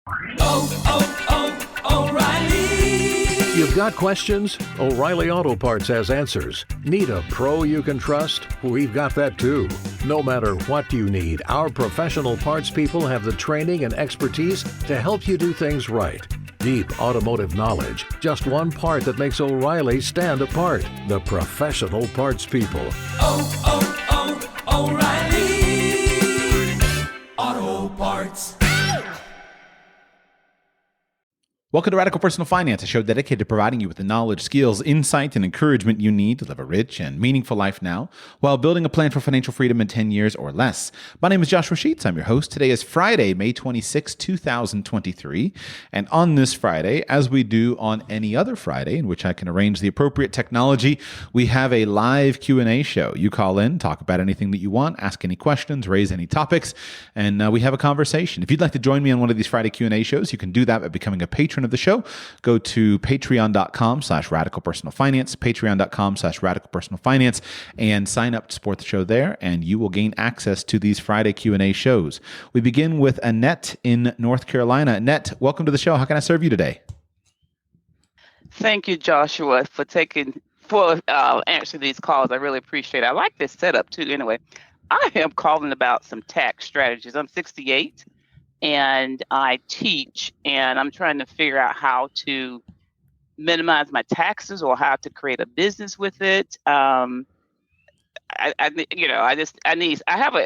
O'Reilly! You've got questions? O'Reilly Auto Parts has answers. Need a pro you can trust? We've got that too. No matter what you need, our professional parts people have the training and expertise to help you do things right. Deep automotive knowledge, just one part that makes O'Reilly stand apart. The professional parts people. O'Reilly Auto Parts. Welcome to Radical Personal Finance, a show dedicated to providing you with the knowledge, skills, insight, and encouragement you need to live a rich and meaningful life now while building a plan for financial freedom in 10 years or less. My name is Joshua Sheets. I'm your host. Today is Friday, May 26, 2023. And on this Friday, as we do on any other Friday in which I can arrange the appropriate technology, we have a live Q&A show. You call in, talk about anything that you want, ask any questions, raise any topics, and we have a conversation. If you'd like to join me on one of these Friday Q&A shows, you can do that by becoming a patron of the show. Go to patreon.com/radicalpersonalfinance, patreon.com/radicalpersonalfinance, and sign up to support the show there, and you will gain access to these Friday Q&A shows. We begin with Annette in North Carolina. Annette, welcome to the show. How can I serve you today? Thank you, Joshua, for answering these calls. I really appreciate it. I like this setup too. Anyway, I am calling about some tax strategies. I'm 68. And I teach, and I'm trying to figure out how to minimize my taxes or how to create a business with it. I have an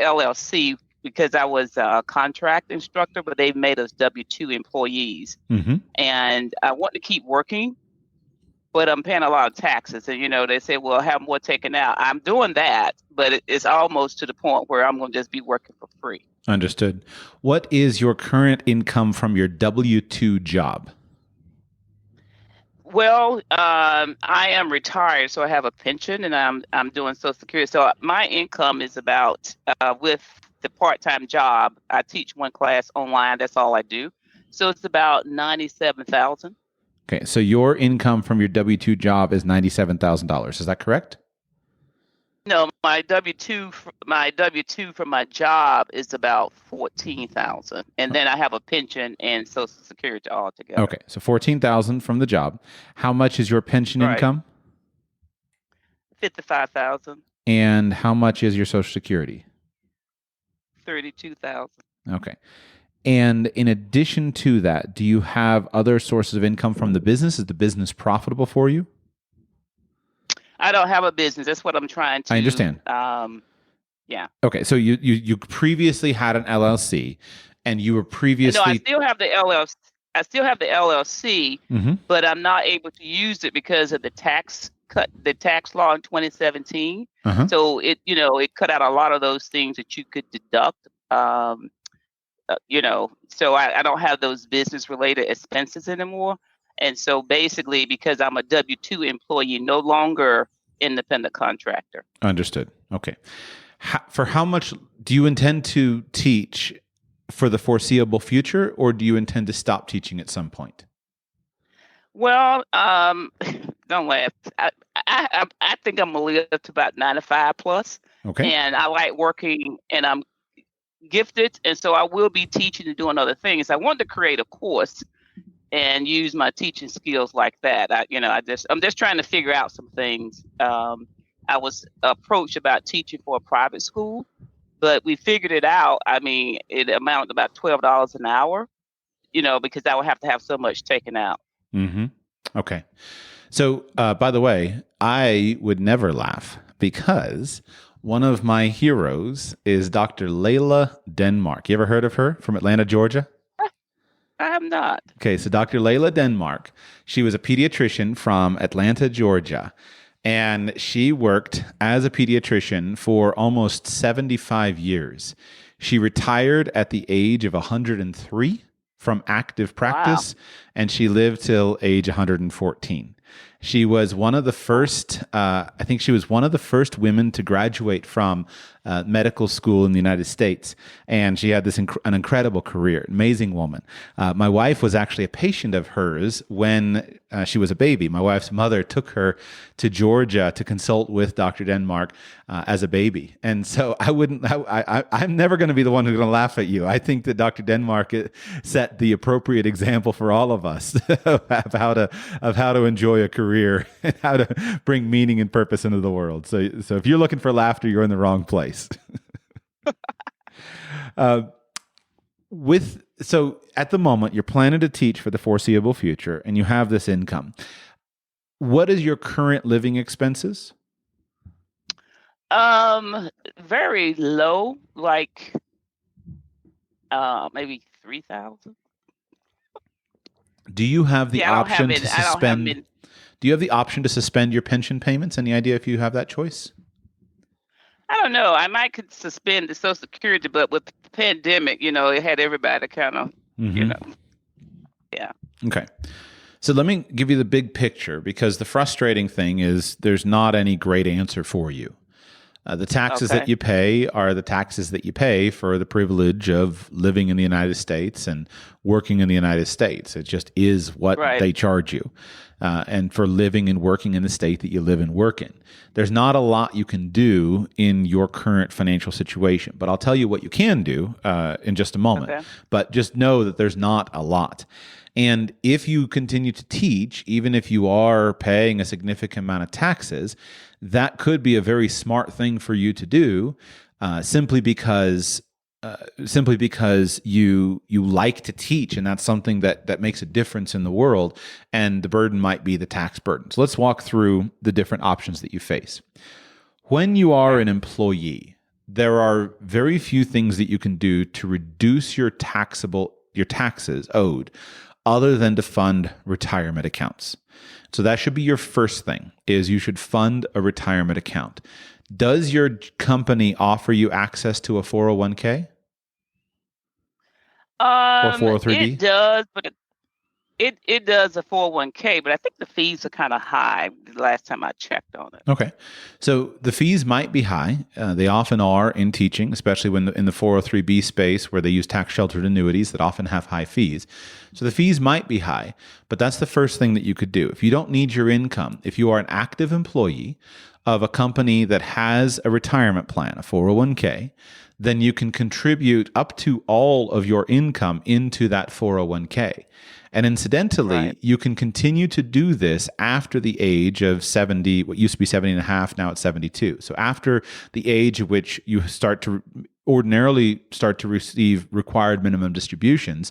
LLC because I was a contract instructor, but they've made us W-2 employees. Mm-hmm. And I want to keep working, but I'm paying a lot of taxes. And, they say, well, have more taken out. I'm doing that, but it's almost to the point where I'm going to just be working for free. Understood. What is your current income from your W-2 job? Well, I am retired, so I have a pension, and I'm doing Social Security. So my income is about with the part-time job. I teach one class online. That's all I do. So it's about $97,000. Okay, so your income from your W-2 job is $97,000. Is that correct? No, my W-2 from my job is about $14,000, and then I have a pension and Social Security altogether. Okay, so $14,000 from the job. How much is your pension income? $55,000. And how much is your Social Security? $32,000. Okay. And in addition to that, do you have other sources of income from the business? Is the business profitable for you? I don't have a business. That's what I'm trying to. I understand. Yeah. Okay, so you previously had an LLC, and you were previously. No, I still have the LLC. Mm-hmm. But I'm not able to use it because of the tax law in 2017. Uh-huh. So it cut out a lot of those things that you could deduct. So I don't have those business related expenses anymore. And so basically, because I'm a W-2 employee, no longer independent contractor. Understood. Okay. For how much do you intend to teach for the foreseeable future, or do you intend to stop teaching at some point? Well, don't laugh. I think I'm going to live to about 95 plus. Okay. And I like working, and I'm gifted. And so I will be teaching and doing other things. I wanted to create a course and use my teaching skills like that. I'm just trying to figure out some things. I was approached about teaching for a private school, but we figured it out. I mean, it amounted to about $12 an hour, because I would have to have so much taken out. Mm-hmm. Okay. So, by the way, I would never laugh because one of my heroes is Dr. Layla Denmark. You ever heard of her from Atlanta, Georgia? I have not. Okay, so Dr. Layla Denmark, she was a pediatrician from Atlanta, Georgia, and she worked as a pediatrician for almost 75 years. She retired at the age of 103 from active practice, and she lived till age 114. She was one of the first, I think she was one of the first women to graduate from medical school in the United States. And she had this an incredible career, amazing woman. My wife was actually a patient of hers when she was a baby. My wife's mother took her to Georgia to consult with Dr. Denmark as a baby. And so I'm never going to be the one who's going to laugh at you. I think that Dr. Denmark set the appropriate example for all of us of how to enjoy a career and how to bring meaning and purpose into the world. So if you're looking for laughter, you're in the wrong place. So at the moment, you're planning to teach for the foreseeable future, and you have this income. What is your current living expenses? Very low, like maybe 3,000. Do you have the option to suspend? Do you have the option to suspend your pension payments? Any idea if you have that choice? I don't know. I might could suspend the Social Security, but with the pandemic, it had everybody kind of, yeah. Okay. So let me give you the big picture, because the frustrating thing is there's not any great answer for you. The taxes that you pay are the taxes that you pay for the privilege of living in the United States and working in the United States. It just is what they charge you. And for living and working in the state that you live and work in. There's not a lot you can do in your current financial situation, but I'll tell you what you can do in just a moment. Okay. But just know that there's not a lot. And if you continue to teach, even if you are paying a significant amount of taxes, that could be a very smart thing for you to do, simply because you like to teach, and that's something that makes a difference in the world, and the burden might be the tax burden. So let's walk through the different options that you face. When you are an employee, there are very few things that you can do to reduce your taxes owed, other than to fund retirement accounts. So that should be your first thing, is you should fund a retirement account. Does your company offer you access to a 401k? Or 403b? It does, but it does a 401k, but I think the fees are kind of high the last time I checked on it. Okay. So the fees might be high. They often are in teaching, especially when in the 403b space where they use tax sheltered annuities that often have high fees. So the fees might be high, but that's the first thing that you could do. If you don't need your income, if you are an active employee of a company that has a retirement plan, a 401k, then you can contribute up to all of your income into that 401k. And incidentally, you can continue to do this after the age of 70, what used to be 70 and a half, now it's 72. So after the age at which you ordinarily start to receive required minimum distributions,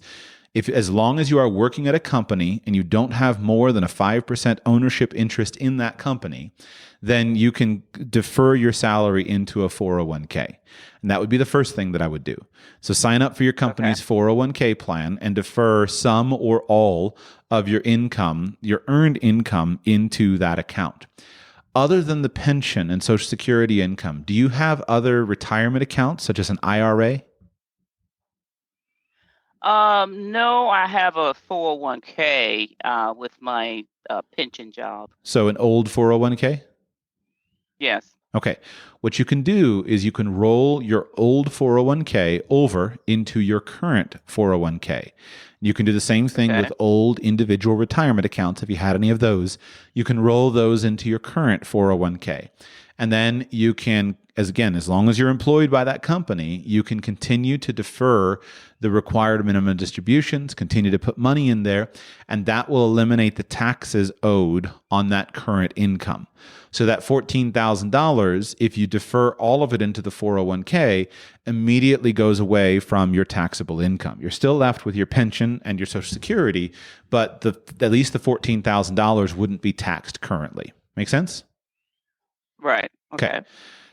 as long as you are working at a company and you don't have more than a 5% ownership interest in that company, then you can defer your salary into a 401k. And that would be the first thing that I would do. So sign up for your company's 401k plan and defer some or all of your income, your earned income, into that account. Other than the pension and Social Security income, do you have other retirement accounts, such as an IRA? No, I have a 401k with my pension job. So an old 401k? Yes. Okay. What you can do is you can roll your old 401k over into your current 401k. You can do the same thing with old individual retirement accounts. If you had any of those, you can roll those into your current 401k. And then you can, as long as you're employed by that company, you can continue to defer the required minimum distributions, continue to put money in there, and that will eliminate the taxes owed on that current income. So that $14,000, if you defer all of it into the 401k, immediately goes away from your taxable income. You're still left with your pension and your Social Security, but at least the $14,000 wouldn't be taxed currently. Make sense? Right. Okay.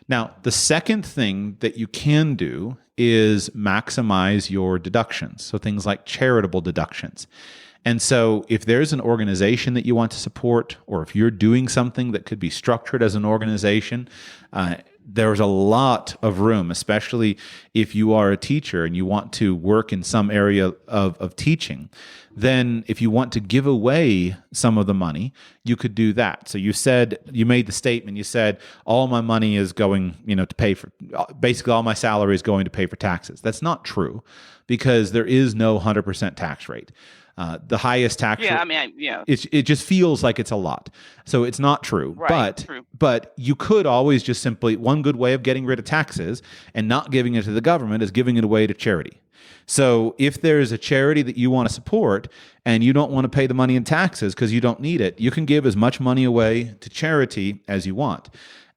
Now, the second thing that you can do is maximize your deductions. So things like charitable deductions. And so if there's an organization that you want to support, or if you're doing something that could be structured as an organization, there's a lot of room, especially if you are a teacher and you want to work in some area of teaching. Then if you want to give away some of the money, you could do that. So you made the statement, you said, all my money is going, to pay for, basically all my salary is going to pay for taxes. That's not true, because there is no 100% tax rate. The highest tax rate, it just feels like it's a lot. So it's not true. Right, but you could always just simply, one good way of getting rid of taxes and not giving it to the government is giving it away to charity. So if there's a charity that you want to support and you don't want to pay the money in taxes because you don't need it, you can give as much money away to charity as you want.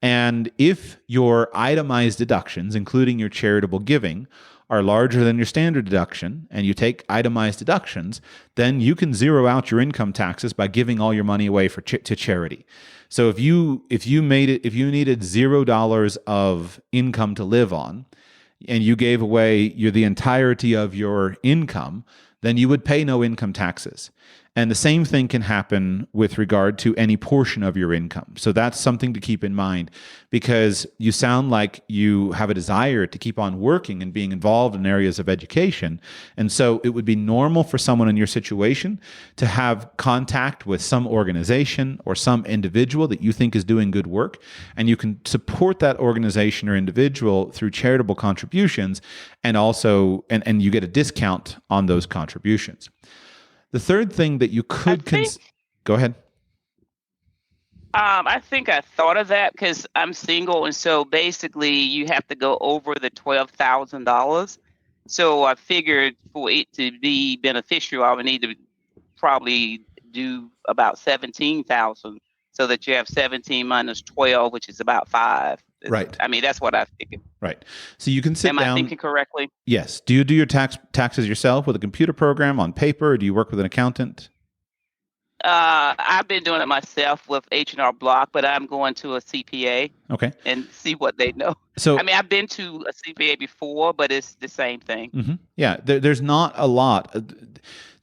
And if your itemized deductions, including your charitable giving, are larger than your standard deduction, and you take itemized deductions, then you can zero out your income taxes by giving all your money away to charity. So if you needed $0 of income to live on, and you gave away the entirety of your income, then you would pay no income taxes. And the same thing can happen with regard to any portion of your income. So that's something to keep in mind, because you sound like you have a desire to keep on working and being involved in areas of education. And so it would be normal for someone in your situation to have contact with some organization or some individual that you think is doing good work. And you can support that organization or individual through charitable contributions, and also, and you get a discount on those contributions. The third thing that you could go ahead. I think I thought of that because I'm single, and so basically you have to go over the $12,000. So I figured for it to be beneficial, I would need to probably do about 17,000, so that you have 17 minus 12, which is about 5. Right. I mean, that's what I figured. Right. So you can sit down. Am I thinking correctly? Yes. Do you do your taxes yourself with a computer program on paper, or do you work with an accountant? I've been doing it myself with H&R Block, but I'm going to a CPA. Okay. And see what they know. So, I mean, I've been to a CPA before, but it's the same thing. Mm-hmm. Yeah. There's not a lot.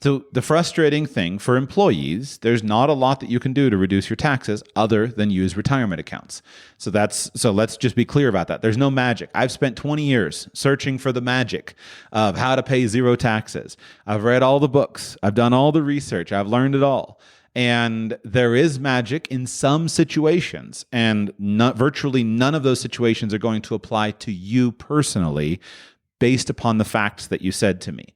So the frustrating thing for employees, there's not a lot that you can do to reduce your taxes other than use retirement accounts. So let's just be clear about that. There's no magic. I've spent 20 years searching for the magic of how to pay zero taxes. I've read all the books. I've done all the research. I've learned it all. And there is magic in some situations, and virtually none of those situations are going to apply to you personally based upon the facts that you said to me.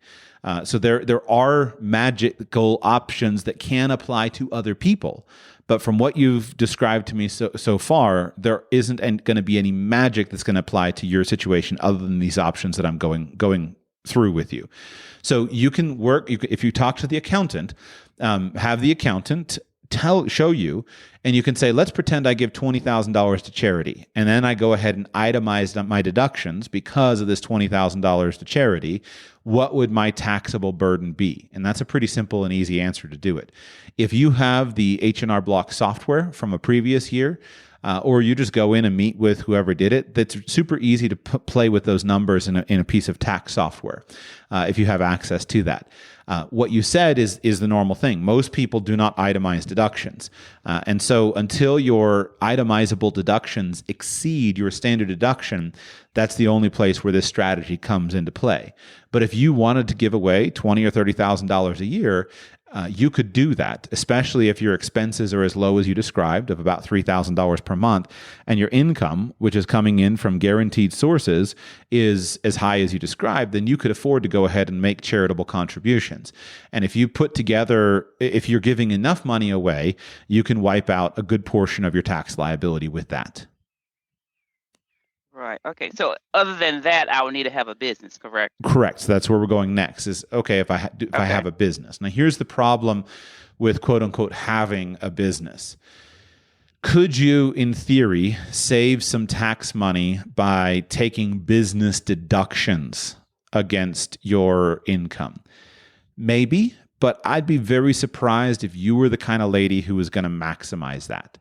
So there are magical options that can apply to other people. But from what you've described to me so far, there isn't going to be any magic that's going to apply to your situation other than these options that I'm going through with you. So you can work, if you talk to the accountant, have the accountant show you, and you can say, let's pretend I give $20,000 to charity, and then I go ahead and itemize my deductions because of this $20,000 to charity. What would my taxable burden be? And that's a pretty simple and easy answer to do it. If you have the H&R Block software from a previous year, or you just go in and meet with whoever did it, that's super easy to play with those numbers in a piece of tax software, if you have access to that. What you said is the normal thing. Most people do not itemize deductions. And so until your itemizable deductions exceed your standard deduction, that's the only place where this strategy comes into play. But if you wanted to give away $20,000 or $30,000 a year, you could do that, especially if your expenses are as low as you described, of about $3,000 per month, and your income, which is coming in from guaranteed sources, is as high as you described. Then you could afford to go ahead and make charitable contributions. And if you're giving enough money away, you can wipe out a good portion of your tax liability with that. Right. Okay. So other than that, I would need to have a business, correct? Correct. So that's where we're going next is, okay, if I have a business. Now, here's the problem with quote unquote having a business. Could you, in theory, save some tax money by taking business deductions against your income? Maybe, but I'd be very surprised if you were the kind of lady who was going to maximize that.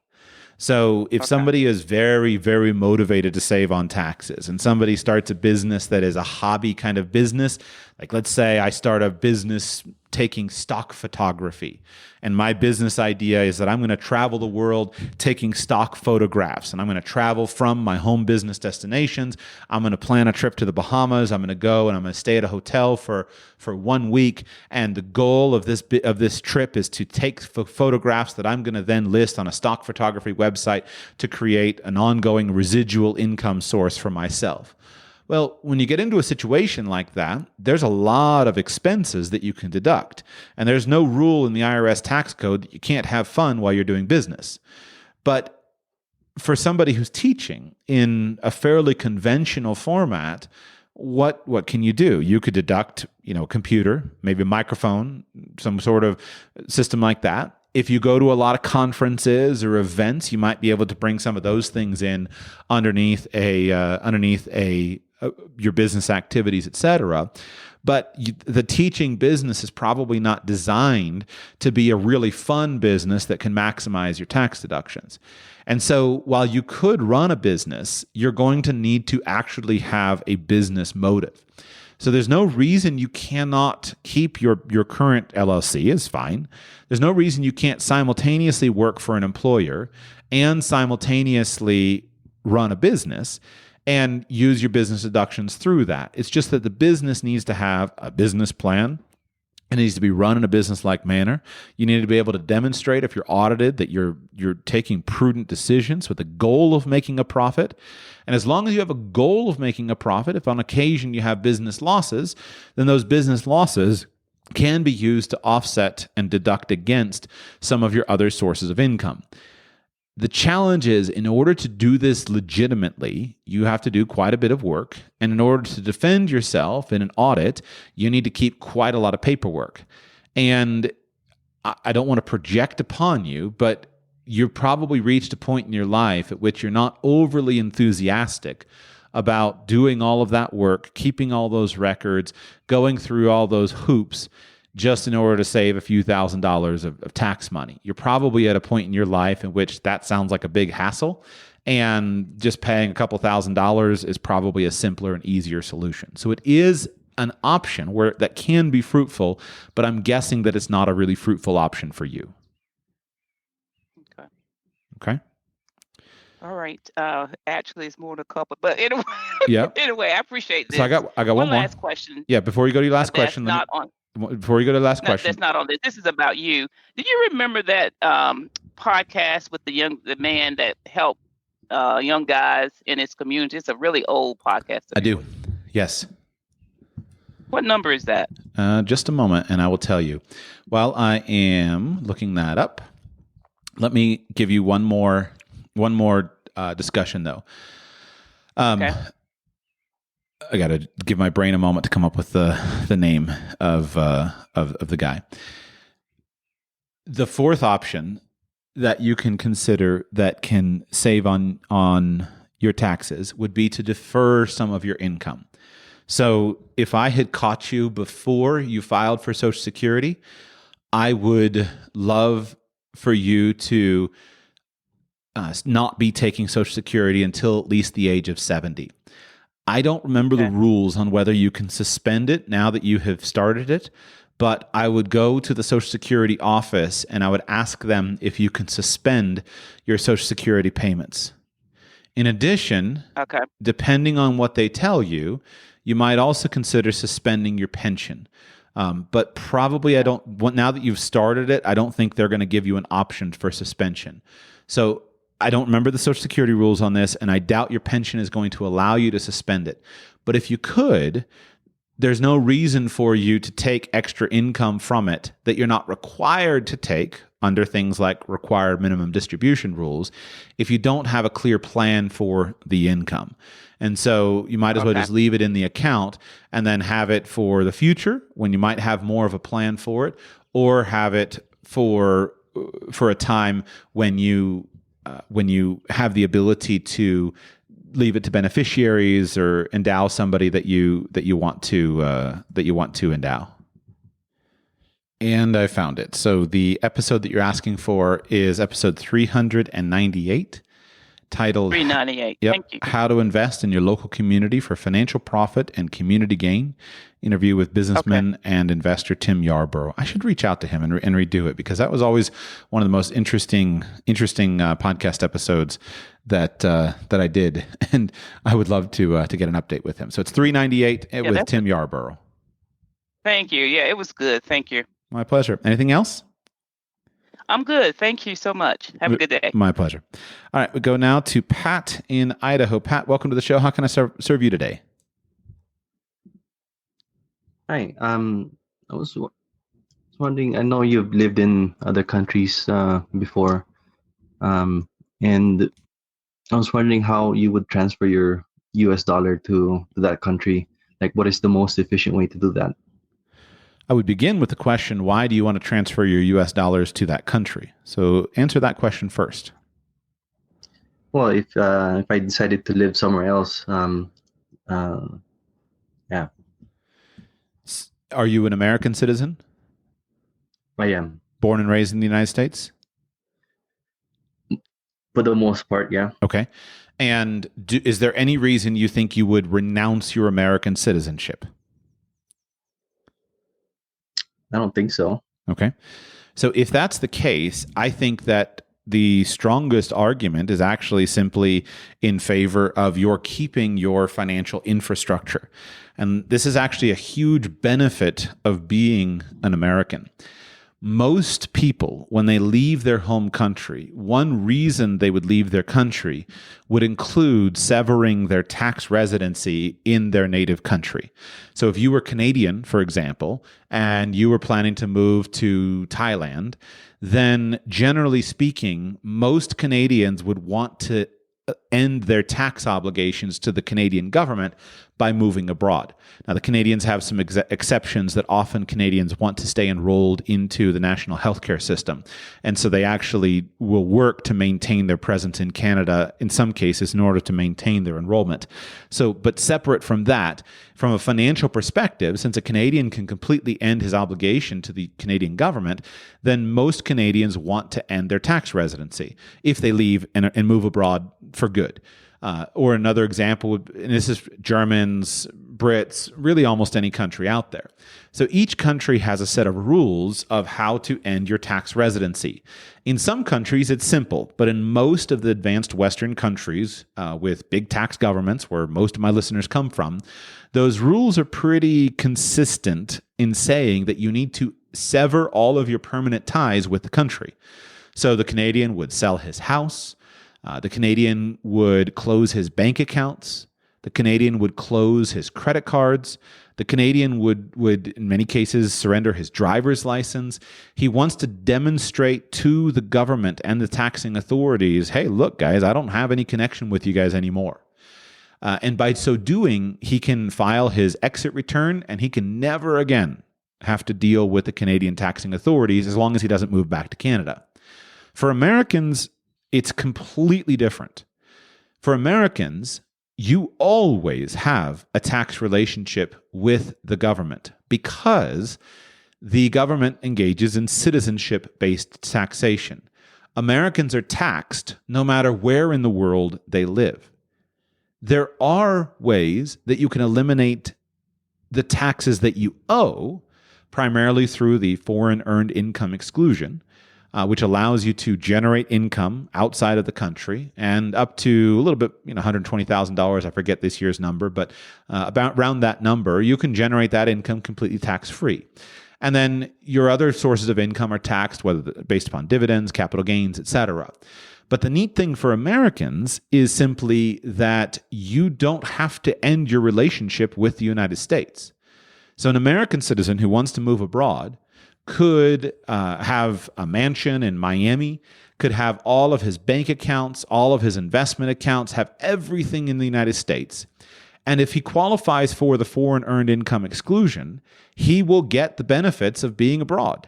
So if somebody is very, very motivated to save on taxes, and somebody starts a business that is a hobby kind of business, like let's say I start a business taking stock photography. And my business idea is that I'm going to travel the world taking stock photographs. And I'm going to travel from my home business destinations. I'm going to plan a trip to the Bahamas. I'm going to go and I'm going to stay at a hotel for 1 week. And the goal of this trip is to take photographs that I'm going to then list on a stock photography website to create an ongoing residual income source for myself. Well, when you get into a situation like that, there's a lot of expenses that you can deduct. And there's no rule in the IRS tax code that you can't have fun while you're doing business. But for somebody who's teaching in a fairly conventional format, what can you do? You could deduct, a computer, maybe a microphone, some sort of system like that. If you go to a lot of conferences or events, you might be able to bring some of those things in underneath your business activities, etc. But the teaching business is probably not designed to be a really fun business that can maximize your tax deductions. And so while you could run a business, you're going to need to actually have a business motive. So there's no reason you cannot keep your current LLC is fine. There's no reason you can't simultaneously work for an employer and simultaneously run a business and use your business deductions through that. It's just that the business needs to have a business plan. It needs to be run in a business-like manner. You need to be able to demonstrate, if you're audited, that you're taking prudent decisions with the goal of making a profit. And as long as you have a goal of making a profit, if on occasion you have business losses, then those business losses can be used to offset and deduct against some of your other sources of income. The challenge is, in order to do this legitimately, you have to do quite a bit of work. And in order to defend yourself in an audit, you need to keep quite a lot of paperwork. And I don't want to project upon you, but you've probably reached a point in your life at which you're not overly enthusiastic about doing all of that work, keeping all those records, going through all those hoops, just in order to save a few $1,000s of tax money. You're probably at a point in your life in which that sounds like a big hassle, and just paying a couple $1,000s is probably a simpler and easier solution. So it is an option that can be fruitful, but I'm guessing that it's not a really fruitful option for you. Okay. All right. Actually, it's more than a couple, but anyway. Yeah. Anyway, I appreciate this. So I got one more last question. Yeah. Before you go to your last question, before you go to the last question, that's not on this. This is about you. Did you remember that podcast with the man that helped young guys in his community? It's a really old podcast. I do. Yes. What number is that? Just a moment, and I will tell you. While I am looking that up, let me give you one more discussion, though. Okay. I got to give my brain a moment to come up with the name of the guy. The fourth option that you can consider that can save on your taxes would be to defer some of your income. So if I had caught you before you filed for Social Security, I would love for you to not be taking Social Security until at least the age of 70. I don't remember the rules on whether you can suspend it now that you have started it, but I would go to the Social Security office and I would ask them if you can suspend your Social Security payments. In addition, depending on what they tell you, you might also consider suspending your pension. But probably now that you've started it, I don't think they're going to give you an option for suspension. So I don't remember the Social Security rules on this, and I doubt your pension is going to allow you to suspend it. But if you could, there's no reason for you to take extra income from it that you're not required to take under things like required minimum distribution rules if you don't have a clear plan for the income. And so you might as well just leave it in the account and then have it for the future when you might have more of a plan for it, or have it for a time when you have the ability to leave it to beneficiaries or endow somebody that you want to endow. And I found it. So the episode that you're asking for is episode 398. titled $3.98. Yep, Thank you. How to Invest in Your Local Community for Financial Profit and Community Gain. Interview with businessman and investor Tim Yarborough. I should reach out to him and redo it, because that was always one of the most interesting podcast episodes that I did, and I would love to get an update with him. So it's $3.98 with Tim Yarborough. Thank you. Yeah, it was good. Thank you. My pleasure. Anything else? I'm good. Thank you so much. Have a good day. My pleasure. All right, we go now to Pat in Idaho. Pat, welcome to the show. How can I serve you today? Hi. I was wondering, I know you've lived in other countries before, and I was wondering how you would transfer your US dollar to that country. Like, what is the most efficient way to do that? I would begin with the question, why do you want to transfer your US dollars to that country? So answer that question first. Well, if I decided to live somewhere else, yeah. Are you an American citizen? I am. Born and raised in the United States? For the most part, yeah. Okay. And is there any reason you think you would renounce your American citizenship? I don't think so. Okay. So if that's the case, I think that the strongest argument is actually simply in favor of your keeping your financial infrastructure. And this is actually a huge benefit of being an American. Most people, when they leave their home country, one reason they would leave their country would include severing their tax residency in their native country. So if you were Canadian, for example, and you were planning to move to Thailand, then generally speaking, most Canadians would want to end their tax obligations to the Canadian government by moving abroad. Now, the Canadians have some exceptions that often Canadians want to stay enrolled into the national healthcare system. And so they actually will work to maintain their presence in Canada in some cases in order to maintain their enrollment. So, but separate from that, from a financial perspective, since a Canadian can completely end his obligation to the Canadian government, then most Canadians want to end their tax residency if they leave and move abroad for good. Or another example, and this is Germans, Brits, really almost any country out there. So each country has a set of rules of how to end your tax residency. In some countries, it's simple, but in most of the advanced Western countries with big tax governments, where most of my listeners come from, those rules are pretty consistent in saying that you need to sever all of your permanent ties with the country. So the Canadian would sell his house. The Canadian would close his bank accounts. The Canadian would close his credit cards. The Canadian would in many cases surrender his driver's license. He wants to demonstrate to the government and the taxing authorities, hey, look, guys, I don't have any connection with you guys anymore. And by so doing, he can file his exit return, and he can never again have to deal with the Canadian taxing authorities as long as he doesn't move back to Canada. For Americans, it's completely different. For Americans, you always have a tax relationship with the government because the government engages in citizenship-based taxation. Americans are taxed no matter where in the world they live. There are ways that you can eliminate the taxes that you owe, primarily through the foreign earned income exclusion, which allows you to generate income outside of the country and up to a little bit, $120,000. I forget this year's number, but around that number, you can generate that income completely tax-free. And then your other sources of income are taxed, whether based upon dividends, capital gains, etc. But the neat thing for Americans is simply that you don't have to end your relationship with the United States. So an American citizen who wants to move abroad could have a mansion in Miami, could have all of his bank accounts, all of his investment accounts, have everything in the United States. And if he qualifies for the foreign earned income exclusion, he will get the benefits of being abroad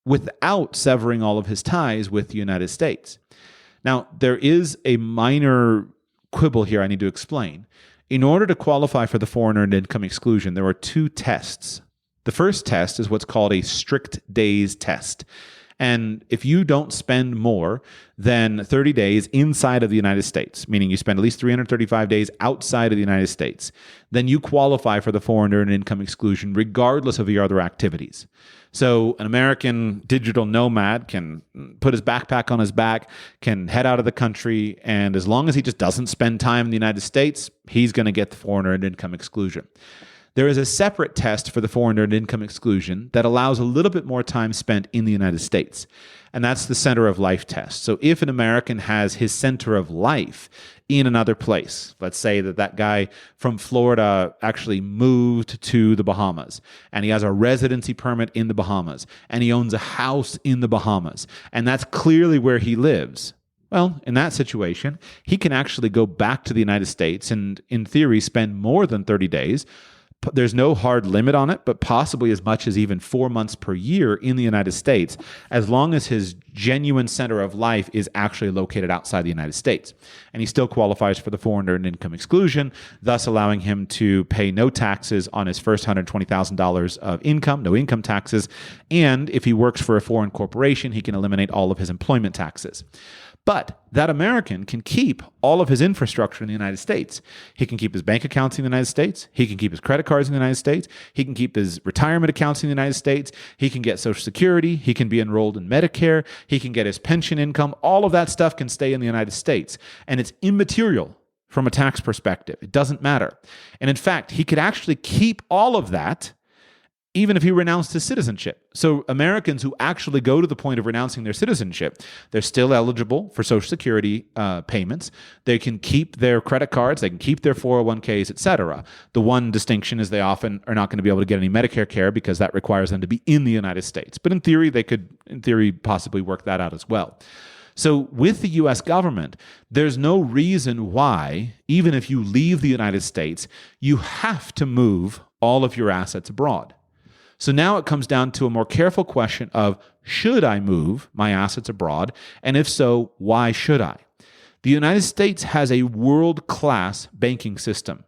without severing all of his ties with the United States. Now, there is a minor quibble here I need to explain. In order to qualify for the foreign earned income exclusion, there are two tests. The first test is what's called a strict days test. And if you don't spend more than 30 days inside of the United States, meaning you spend at least 335 days outside of the United States, then you qualify for the foreign earned income exclusion regardless of your other activities. So an American digital nomad can put his backpack on his back, can head out of the country, and as long as he just doesn't spend time in the United States, he's going to get the foreign earned income exclusion. There is a separate test for the foreign earned income exclusion that allows a little bit more time spent in the United States, and that's the center of life test. So if an American has his center of life in another place, let's say that guy from Florida actually moved to the Bahamas, and he has a residency permit in the Bahamas, and he owns a house in the Bahamas, and that's clearly where he lives. Well, in that situation, he can actually go back to the United States and, in theory, spend more than 30 days. There's no hard limit on it, but possibly as much as even 4 months per year in the United States, as long as his genuine center of life is actually located outside the United States. And he still qualifies for the foreign earned income exclusion, thus allowing him to pay no taxes on his first $120,000 of income, no income taxes. And if he works for a foreign corporation, he can eliminate all of his employment taxes. But that American can keep all of his infrastructure in the United States. He can keep his bank accounts in the United States. He can keep his credit cards in the United States. He can keep his retirement accounts in the United States. He can get Social Security. He can be enrolled in Medicare. He can get his pension income. All of that stuff can stay in the United States. And it's immaterial from a tax perspective. It doesn't matter. And in fact, he could actually keep all of that even if he renounced his citizenship. So Americans who actually go to the point of renouncing their citizenship, they're still eligible for Social Security payments. They can keep their credit cards, they can keep their 401ks, etc. The one distinction is they often are not going to be able to get any Medicare care because that requires them to be in the United States. But in theory, they could, possibly work that out as well. So with the U.S. government, there's no reason why, even if you leave the United States, you have to move all of your assets abroad. So now it comes down to a more careful question of, should I move my assets abroad? And if so, why should I? The United States has a world-class banking system.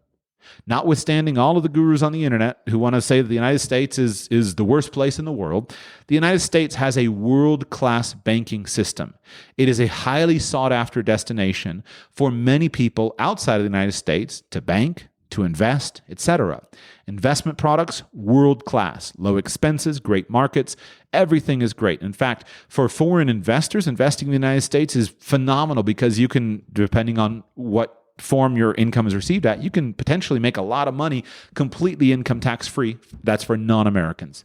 Notwithstanding all of the gurus on the internet who want to say that the United States is the worst place in the world, the United States has a world-class banking system. It is a highly sought-after destination for many people outside of the United States to bank, to invest, etc. Investment products, world-class. Low expenses, great markets. Everything is great. In fact, for foreign investors, investing in the United States is phenomenal because you can, depending on what form your income is received at, you can potentially make a lot of money completely income tax-free. That's for non-Americans.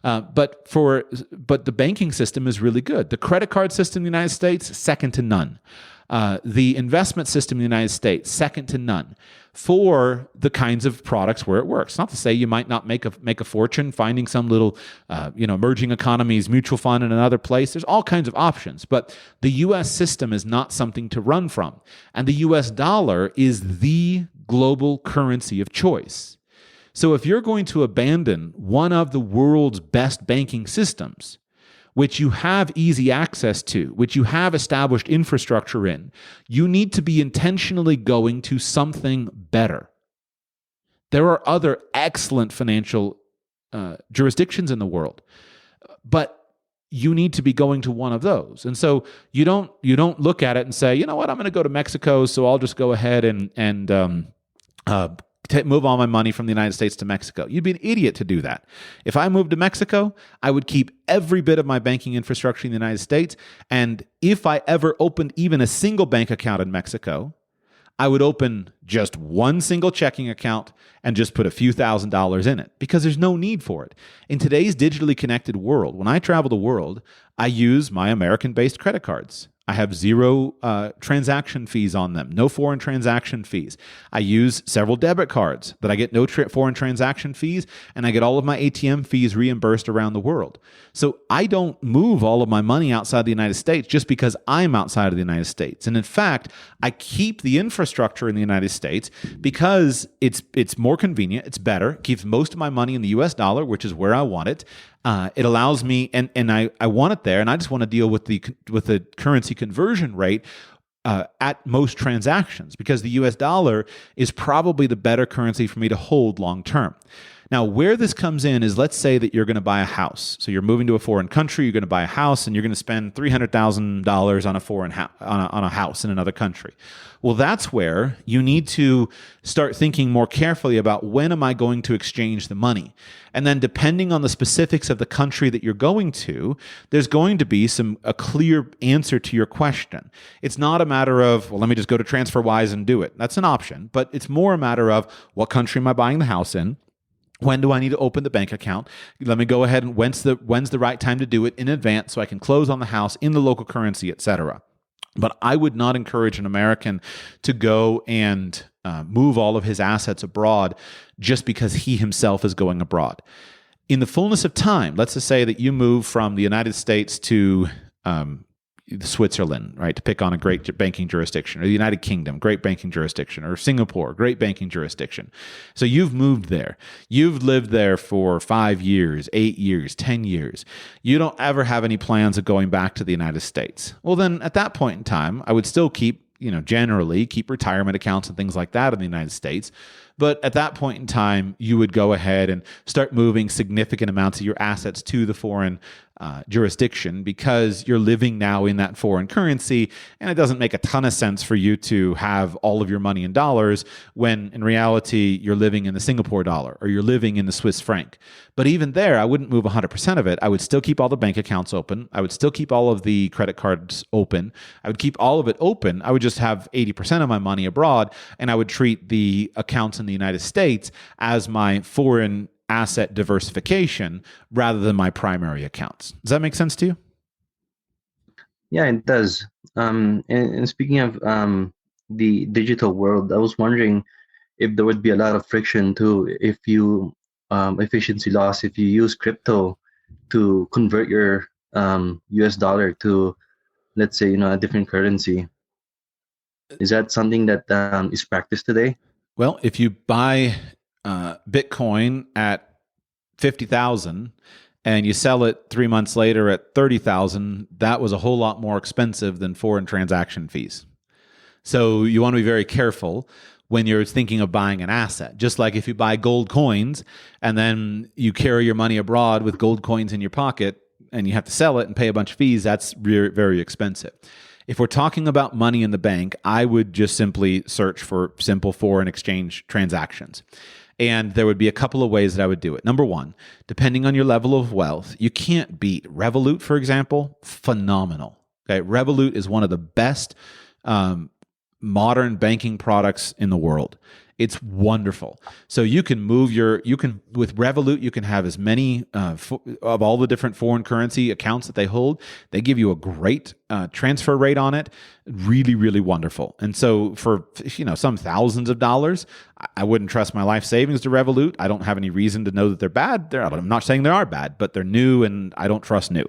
But the banking system is really good. The credit card system in the United States, second to none. The investment system in the United States, second to none, for the kinds of products where it works. Not to say you might not make a fortune finding some little, emerging economies mutual fund in another place. There's all kinds of options, but the U.S. system is not something to run from, and the U.S. dollar is the global currency of choice. So if you're going to abandon one of the world's best banking systems, which you have easy access to, which you have established infrastructure in, you need to be intentionally going to something better. There are other excellent financial jurisdictions in the world, but you need to be going to one of those. And so you don't look at it and say, you know what, I'm going to go to Mexico, so I'll just go ahead and move all my money from the United States to Mexico. You'd be an idiot to do that. If I moved to Mexico, I would keep every bit of my banking infrastructure in the United States. And if I ever opened even a single bank account in Mexico, I would open just one single checking account and just put a few $1,000s in it because there's no need for it. In today's digitally connected world, when I travel the world, I use my American-based credit cards. I have zero transaction fees on them, no foreign transaction fees. I use several debit cards that I get no foreign transaction fees, and I get all of my ATM fees reimbursed around the world. So I don't move all of my money outside the United States just because I'm outside of the United States. And in fact, I keep the infrastructure in the United States because it's more convenient, it's better, it keeps most of my money in the US dollar, which is where I want it. It allows me, and I want it there, and I just want to deal with the currency conversion rate at most transactions because the US dollar is probably the better currency for me to hold long term. Now, where this comes in is, let's say that you're going to buy a house. So you're moving to a foreign country, you're going to buy a house, and you're going to spend $300,000 on a on a house in another country. Well, that's where you need to start thinking more carefully about, when am I going to exchange the money? And then, depending on the specifics of the country that you're going to, there's going to be a clear answer to your question. It's not a matter of, well, let me just go to TransferWise and do it. That's an option, but it's more a matter of, what country am I buying the house in? When do I need to open the bank account? Let me go ahead and when's the right time to do it in advance so I can close on the house in the local currency, etc. But I would not encourage an American to go and move all of his assets abroad just because he himself is going abroad. In the fullness of time, let's just say that you move from the United States to Switzerland, right, to pick on a great banking jurisdiction, or the United Kingdom, great banking jurisdiction, or Singapore, great banking jurisdiction. So you've moved there. You've lived there for 5 years, 8 years, 10 years. You don't ever have any plans of going back to the United States. Well, then at that point in time, I would still generally keep retirement accounts and things like that in the United States. But at that point in time, you would go ahead and start moving significant amounts of your assets to the foreign jurisdiction, because you're living now in that foreign currency, and it doesn't make a ton of sense for you to have all of your money in dollars when in reality you're living in the Singapore dollar or you're living in the Swiss franc. But even there, I wouldn't move 100% of it. I would still keep all the bank accounts open. I would still keep all of the credit cards open. I would keep all of it open. I would just have 80% of my money abroad, and I would treat the accounts in the United States as my foreign asset diversification rather than my primary accounts. Does that make sense to you? Yeah, it does. And speaking of the digital world, I was wondering if there would be a lot of friction too, if you efficiency loss, if you use crypto to convert your US dollar to, let's say, a different currency. Is that something that is practiced today? Well, if you buy Bitcoin at 50,000 and you sell it 3 months later at 30,000, that was a whole lot more expensive than foreign transaction fees. So you want to be very careful when you're thinking of buying an asset. Just like if you buy gold coins and then you carry your money abroad with gold coins in your pocket and you have to sell it and pay a bunch of fees, that's very expensive. If we're talking about money in the bank, I would just simply search for simple foreign exchange transactions. And there would be a couple of ways that I would do it. Number one, depending on your level of wealth, you can't beat Revolut, for example. Phenomenal. Okay, Revolut is one of the best modern banking products in the world. It's wonderful. So you can with Revolut, you can have as many of all the different foreign currency accounts that they hold. They give you a great transfer rate on it. Really wonderful. And so for some thousands of dollars, I wouldn't trust my life savings to Revolut. I don't have any reason to know that they're bad. I'm not saying they are bad, but they're new, and I don't trust new.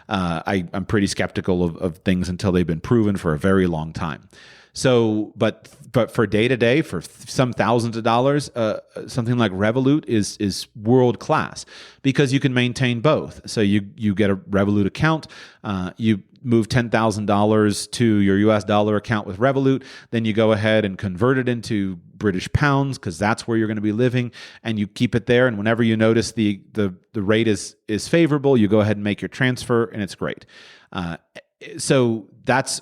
I'm pretty skeptical of things until they've been proven for a very long time. So, but for day to day, for some thousands of dollars, something like Revolut is world class because you can maintain both. So you get a Revolut account, you move $10,000 to your US dollar account with Revolut, then you go ahead and convert it into British pounds because that's where you're going to be living, and you keep it there. And whenever you notice the rate is favorable, you go ahead and make your transfer, and it's great. So that's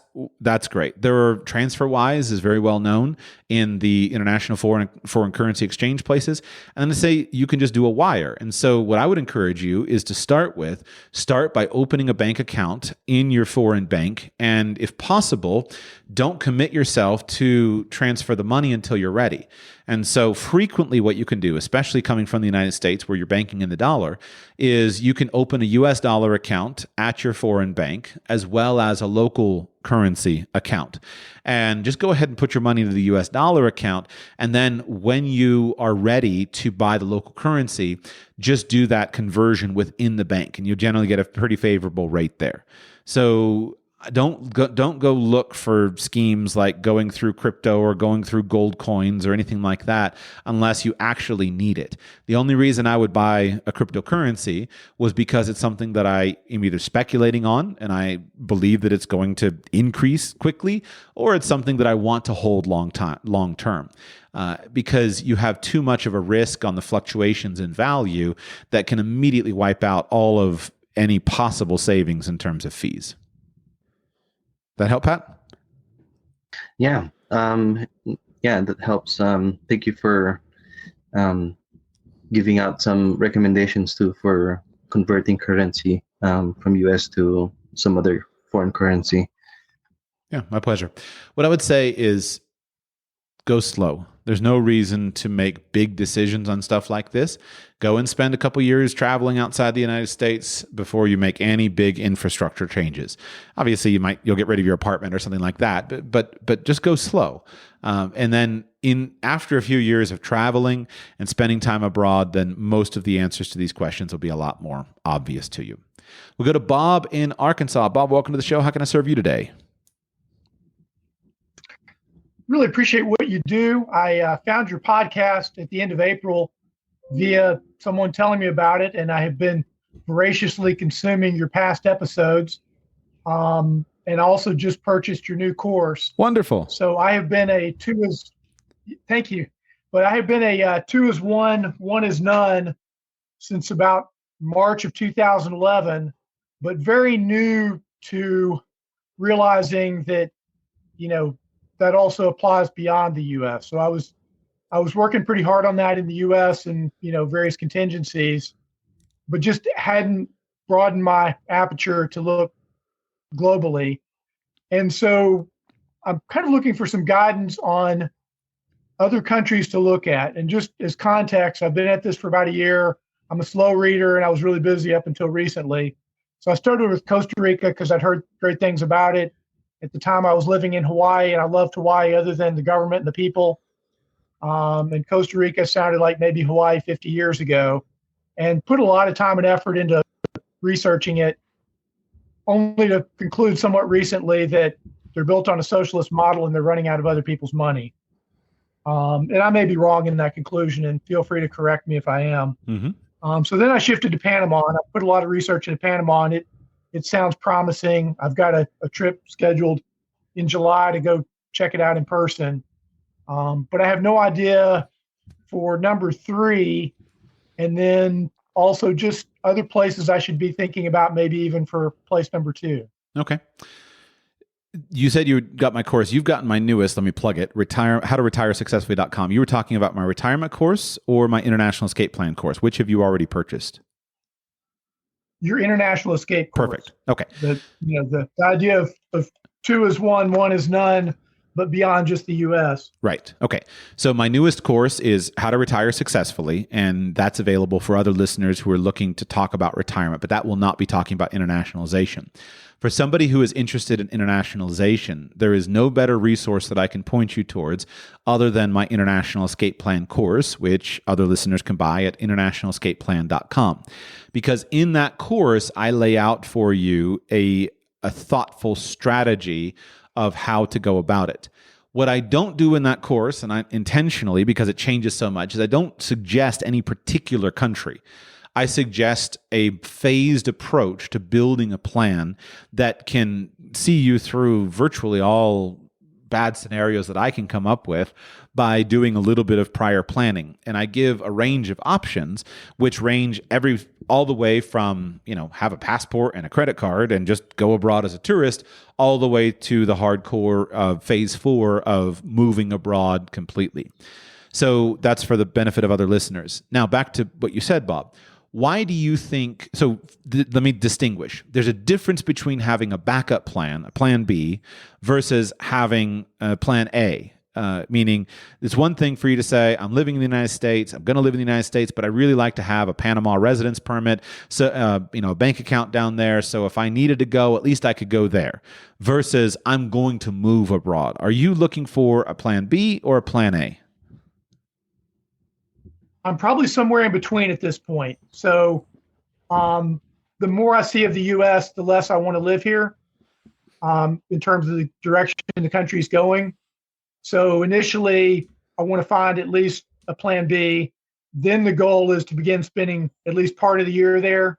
great. TransferWise is very well known in the international foreign currency exchange places. And then to say you can just do a wire. And so what I would encourage you is to start by opening a bank account in your foreign bank. And if possible, don't commit yourself to transfer the money until you're ready. And so frequently what you can do, especially coming from the United States where you're banking in the dollar, is you can open a US dollar account at your foreign bank as well as a local currency account. And just go ahead and put your money into the US dollar account. And then when you are ready to buy the local currency, just do that conversion within the bank. And you'll generally get a pretty favorable rate there. So don't go look for schemes like going through crypto or going through gold coins or anything like that unless you actually need it. The only reason I would buy a cryptocurrency was because it's something that I am either speculating on and I believe that it's going to increase quickly, or it's something that I want to hold long term. Because you have too much of a risk on the fluctuations in value that can immediately wipe out all of any possible savings in terms of fees. That help, Pat? Yeah. That helps. Thank you for giving out some recommendations too for converting currency from US to some other foreign currency. Yeah, my pleasure. What I would say is go slow. There's no reason to make big decisions on stuff like this. Go and spend a couple years traveling outside the United States before you make any big infrastructure changes. Obviously, you'll get rid of your apartment or something like that, but just go slow. And then after a few years of traveling and spending time abroad, then most of the answers to these questions will be a lot more obvious to you. We'll go to Bob in Arkansas. Bob, welcome to the show. How can I serve you today? Really appreciate what you do. I found your podcast at the end of April via someone telling me about it, and I have been voraciously consuming your past episodes, and also just purchased your new course. Wonderful. So I have been thank you, but I have been a 2 is 1, 1 is none since about March of 2011, but very new to realizing that, that also applies beyond the U.S. So I was working pretty hard on that in the U.S. and various contingencies, but just hadn't broadened my aperture to look globally. And so I'm kind of looking for some guidance on other countries to look at. And just as context, I've been at this for about a year. I'm a slow reader, and I was really busy up until recently. So I started with Costa Rica because I'd heard great things about it. At the time, I was living in Hawaii, and I loved Hawaii other than the government and the people. And Costa Rica sounded like maybe Hawaii 50 years ago, and put a lot of time and effort into researching it, only to conclude somewhat recently that they're built on a socialist model and they're running out of other people's money. And I may be wrong in that conclusion, and feel free to correct me if I am. Mm-hmm. So then I shifted to Panama, and I put a lot of research into Panama, and it sounds promising. I've got a trip scheduled in July to go check it out in person. But I have no idea for number 3, and then also just other places I should be thinking about, maybe even for place number 2. Okay. You said you got my course. You've gotten my newest. Let me plug it. HowToRetireSuccessfully.com. You were talking about my retirement course or my international escape plan course. Which have you already purchased? Your international escape course. Perfect. Okay. The idea of 2 is 1, 1 is none, but beyond just the U.S. Right. Okay. So my newest course is How to Retire Successfully, and that's available for other listeners who are looking to talk about retirement, but that will not be talking about internationalization. For somebody who is interested in internationalization, there is no better resource that I can point you towards other than my International Escape Plan course, which other listeners can buy at internationalescapeplan.com. Because in that course, I lay out for you a thoughtful strategy of how to go about it. What I don't do in that course, and I intentionally, because it changes so much, is I don't suggest any particular country. I suggest a phased approach to building a plan that can see you through virtually all bad scenarios that I can come up with by doing a little bit of prior planning. And I give a range of options, which range all the way from, have a passport and a credit card and just go abroad as a tourist, all the way to the hardcore phase 4 of moving abroad completely. So that's for the benefit of other listeners. Now, back to what you said, Bob. Why do you think, let me distinguish. There's a difference between having a backup plan, a plan B, versus having a plan A. Meaning it's one thing for you to say, I'm living in the United States, I'm going to live in the United States, but I really like to have a Panama residence permit, so a bank account down there, so if I needed to go, at least I could go there, versus I'm going to move abroad. Are you looking for a plan B or a plan A? I'm probably somewhere in between at this point. So the more I see of the U.S., the less I want to live here. in terms of the direction the country's going. So initially, I want to find at least a plan B. Then the goal is to begin spending at least part of the year there.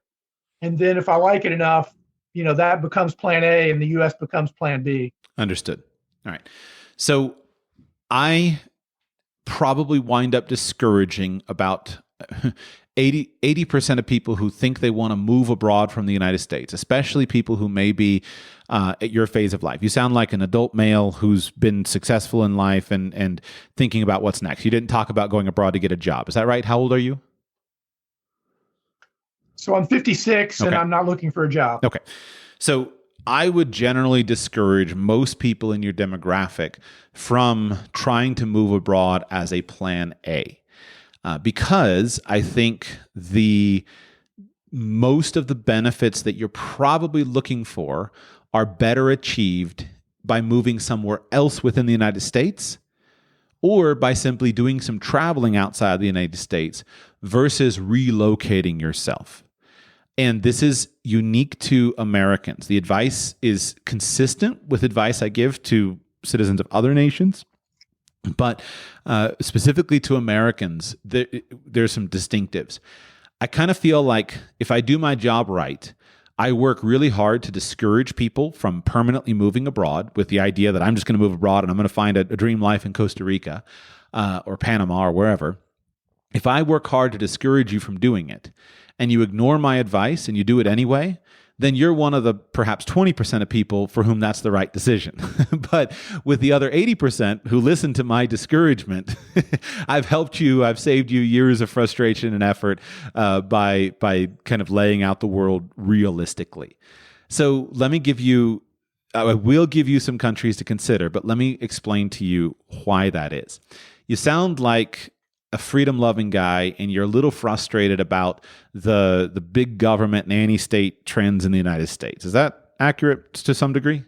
And then if I like it enough, that becomes plan A and the U.S. becomes plan B. Understood. All right. So I probably wind up discouraging about 80% of people who think they want to move abroad from the United States, especially people who may be at your phase of life. You sound like an adult male who's been successful in life and thinking about what's next. You didn't talk about going abroad to get a job. Is that right? How old are you? So I'm 56 and I'm not looking for a job. Okay. So I would generally discourage most people in your demographic from trying to move abroad as a plan A. Because I think most of the benefits that you're probably looking for are better achieved by moving somewhere else within the United States or by simply doing some traveling outside the United States versus relocating yourself. And this is unique to Americans. The advice is consistent with advice I give to citizens of other nations. But specifically to Americans, there's some distinctives. I kind of feel like if I do my job right, I work really hard to discourage people from permanently moving abroad with the idea that I'm just going to move abroad and I'm going to find a dream life in Costa Rica or Panama or wherever. If I work hard to discourage you from doing it and you ignore my advice and you do it anyway, then you're one of the perhaps 20% of people for whom that's the right decision. But with the other 80% who listen to my discouragement, I've helped you, I've saved you years of frustration and effort by kind of laying out the world realistically. So let me give you, I will give you some countries to consider, but let me explain to you why that is. You sound like a freedom-loving guy, and you're a little frustrated about the big government nanny state trends in the United States. Is that accurate to some degree?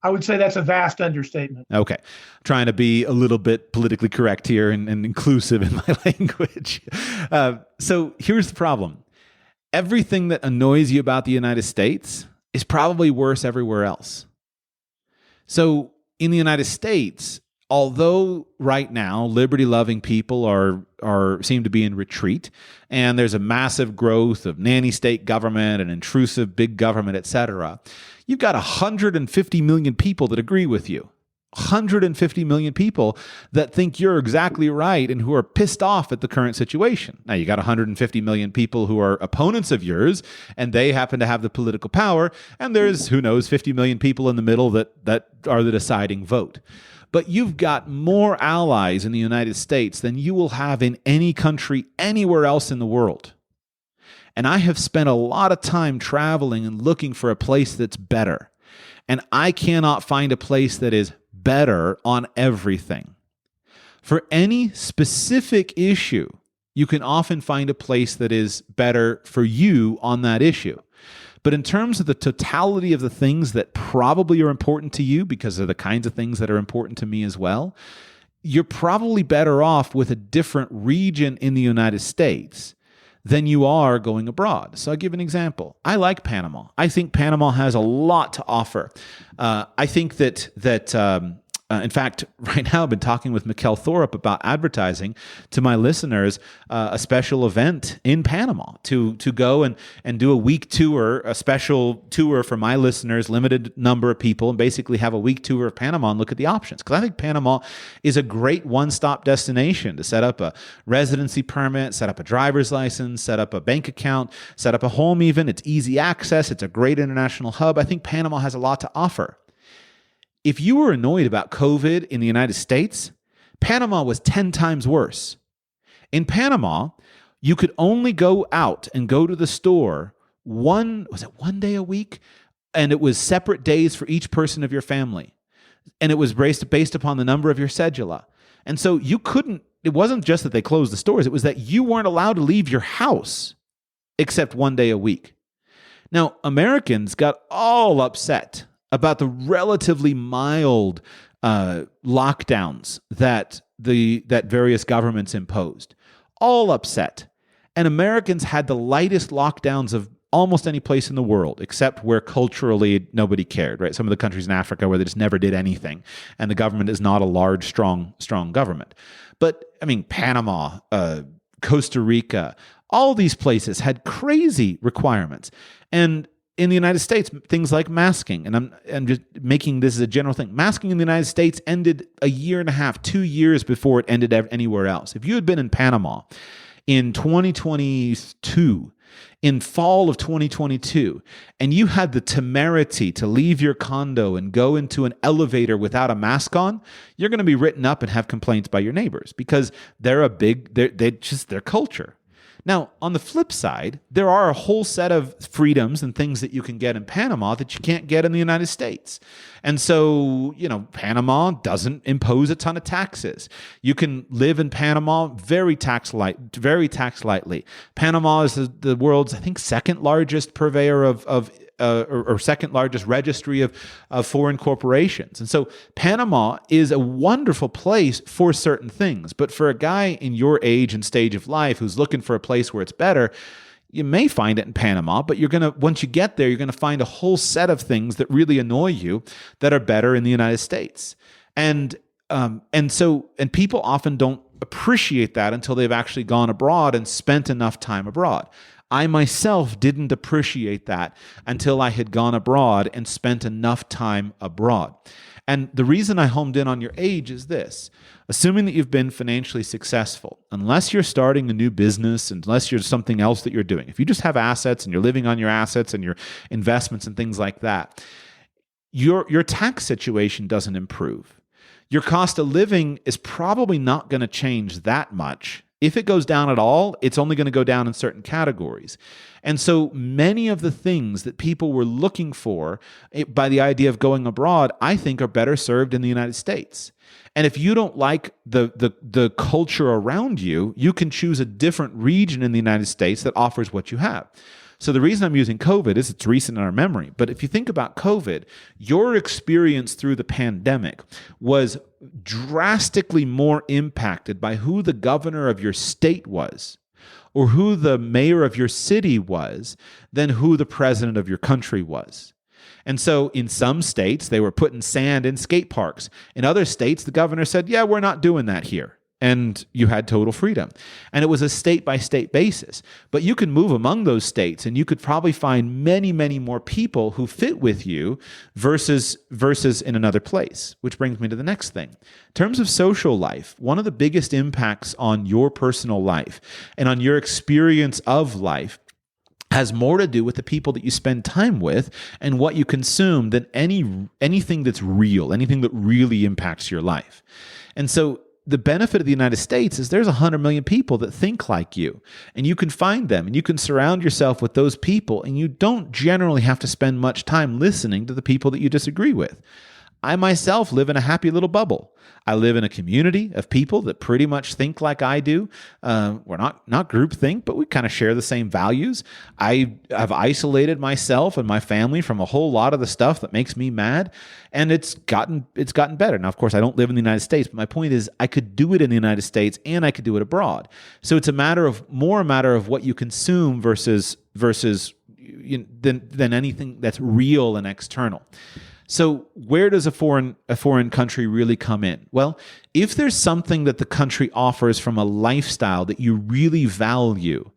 I would say that's a vast understatement. Okay. Trying to be a little bit politically correct here and inclusive in my language. So here's the problem. Everything that annoys you about the United States is probably worse everywhere else. So in the United States, although right now liberty-loving people seem to be in retreat, and there's a massive growth of nanny state government and intrusive big government, etc., you've got 150 million people that agree with you. 150 million people that think you're exactly right and who are pissed off at the current situation. Now, you got 150 million people who are opponents of yours, and they happen to have the political power, and there's, 50 million people in the middle that are the deciding vote. But you've got more allies in the United States than you will have in any country anywhere else in the world. And I have spent a lot of time traveling and looking for a place that's better. And I cannot find a place that is better on everything. For any specific issue, you can often find a place that is better for you on that issue. But in terms of the totality of the things that probably are important to you, because they're the kinds of things that are important to me as well, you're probably better off with a different region in the United States than you are going abroad. So I'll give an example. I like Panama. I think Panama has a lot to offer. I think that in fact, right now I've been talking with Mikkel Thorup about advertising to my listeners a special event in Panama to go and do a week tour, a special tour for my listeners, limited number of people, and basically have a week tour of Panama and look at the options. Because I think Panama is a great one-stop destination to set up a residency permit, set up a driver's license, set up a bank account, set up a home even. It's easy access. It's a great international hub. I think Panama has a lot to offer. If you were annoyed about COVID in the United States, Panama was 10 times worse. In Panama, you could only go out and go to the store one day a week? And it was separate days for each person of your family. And it was based upon the number of your cedula. And so it wasn't just that they closed the stores, it was that you weren't allowed to leave your house except one day a week. Now, Americans got all upset about the relatively mild lockdowns that various governments imposed. All upset. And Americans had the lightest lockdowns almost any place in the world, except where culturally nobody cared, right? Some of the countries in Africa where they just never did anything, and the government is not a large, strong government. But I mean, Panama, Costa Rica, all these places had crazy requirements. And in the United States, things like masking, and I'm just making this as a general thing. Masking in the United States ended a year and a half, 2 years before it ended anywhere else. If you had been in Panama in 2022, in fall of 2022, and you had the temerity to leave your condo and go into an elevator without a mask on, you're going to be written up and have complaints by your neighbors because they're their culture. Now, on the flip side, there are a whole set of freedoms and things that you can get in Panama that you can't get in the United States. And so, Panama doesn't impose a ton of taxes. You can live in Panama very tax lightly. Panama is the world's, I think, second largest purveyor or second largest registry of foreign corporations. And so Panama is a wonderful place for certain things. But for a guy in your age and stage of life who's looking for a place where it's better, you may find it in Panama, but once you get there, you're going to find a whole set of things that really annoy you that are better in the United States. And people often don't appreciate that until they've actually gone abroad and spent enough time abroad. I myself didn't appreciate that until I had gone abroad and spent enough time abroad. And the reason I homed in on your age is this. Assuming that you've been financially successful, unless you're starting a new business, unless you're something else that you're doing, if you just have assets and you're living on your assets and your investments and things like that, your tax situation doesn't improve. Your cost of living is probably not going to change that much. If it goes down at all, it's only going to go down in certain categories. And so many of the things that people were looking for by the idea of going abroad, I think are better served in the United States. And if you don't like the culture around you, you can choose a different region in the United States that offers what you have. So the reason I'm using COVID is it's recent in our memory. But if you think about COVID, your experience through the pandemic was drastically more impacted by who the governor of your state was or who the mayor of your city was than who the president of your country was. And so in some states, they were putting sand in skate parks. In other states, the governor said, yeah, we're not doing that here. And you had total freedom. And it was a state-by-state basis. But you can move among those states, and you could probably find many, many more people who fit with you versus in another place, which brings me to the next thing. In terms of social life, one of the biggest impacts on your personal life and on your experience of life has more to do with the people that you spend time with and what you consume than anything that's real, anything that really impacts your life. And so the benefit of the United States is there's 100 million people that think like you, and you can find them, and you can surround yourself with those people, and you don't generally have to spend much time listening to the people that you disagree with. I myself live in a happy little bubble. I live in a community of people that pretty much think like I do. We're not group think, but we kind of share the same values. I have isolated myself and my family from a whole lot of the stuff that makes me mad, and it's gotten better. Now, of course, I don't live in the United States, but my point is I could do it in the United States and I could do it abroad. So it's a matter of what you consume versus than anything that's real and external. So where does a foreign country really come in? Well, if there's something that the country offers from a lifestyle that you really value,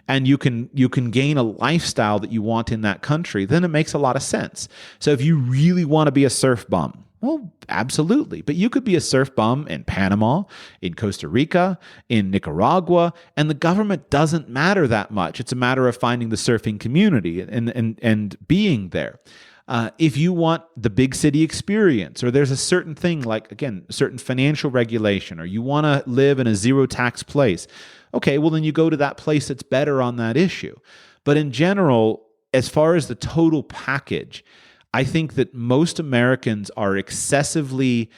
and you can gain a lifestyle that you want in that country, then it makes a lot of sense. So if you really want to be a surf bum, well, absolutely. But you could be a surf bum in Panama, in Costa Rica, in Nicaragua, and the government doesn't matter that much. It's a matter of finding the surfing community and being there. If you want the big city experience, or there's a certain thing like, again, a certain financial regulation, or you want to live in a zero tax place, okay, well, then you go to that place that's better on that issue. But in general, as far as the total package, I think that most Americans are excessively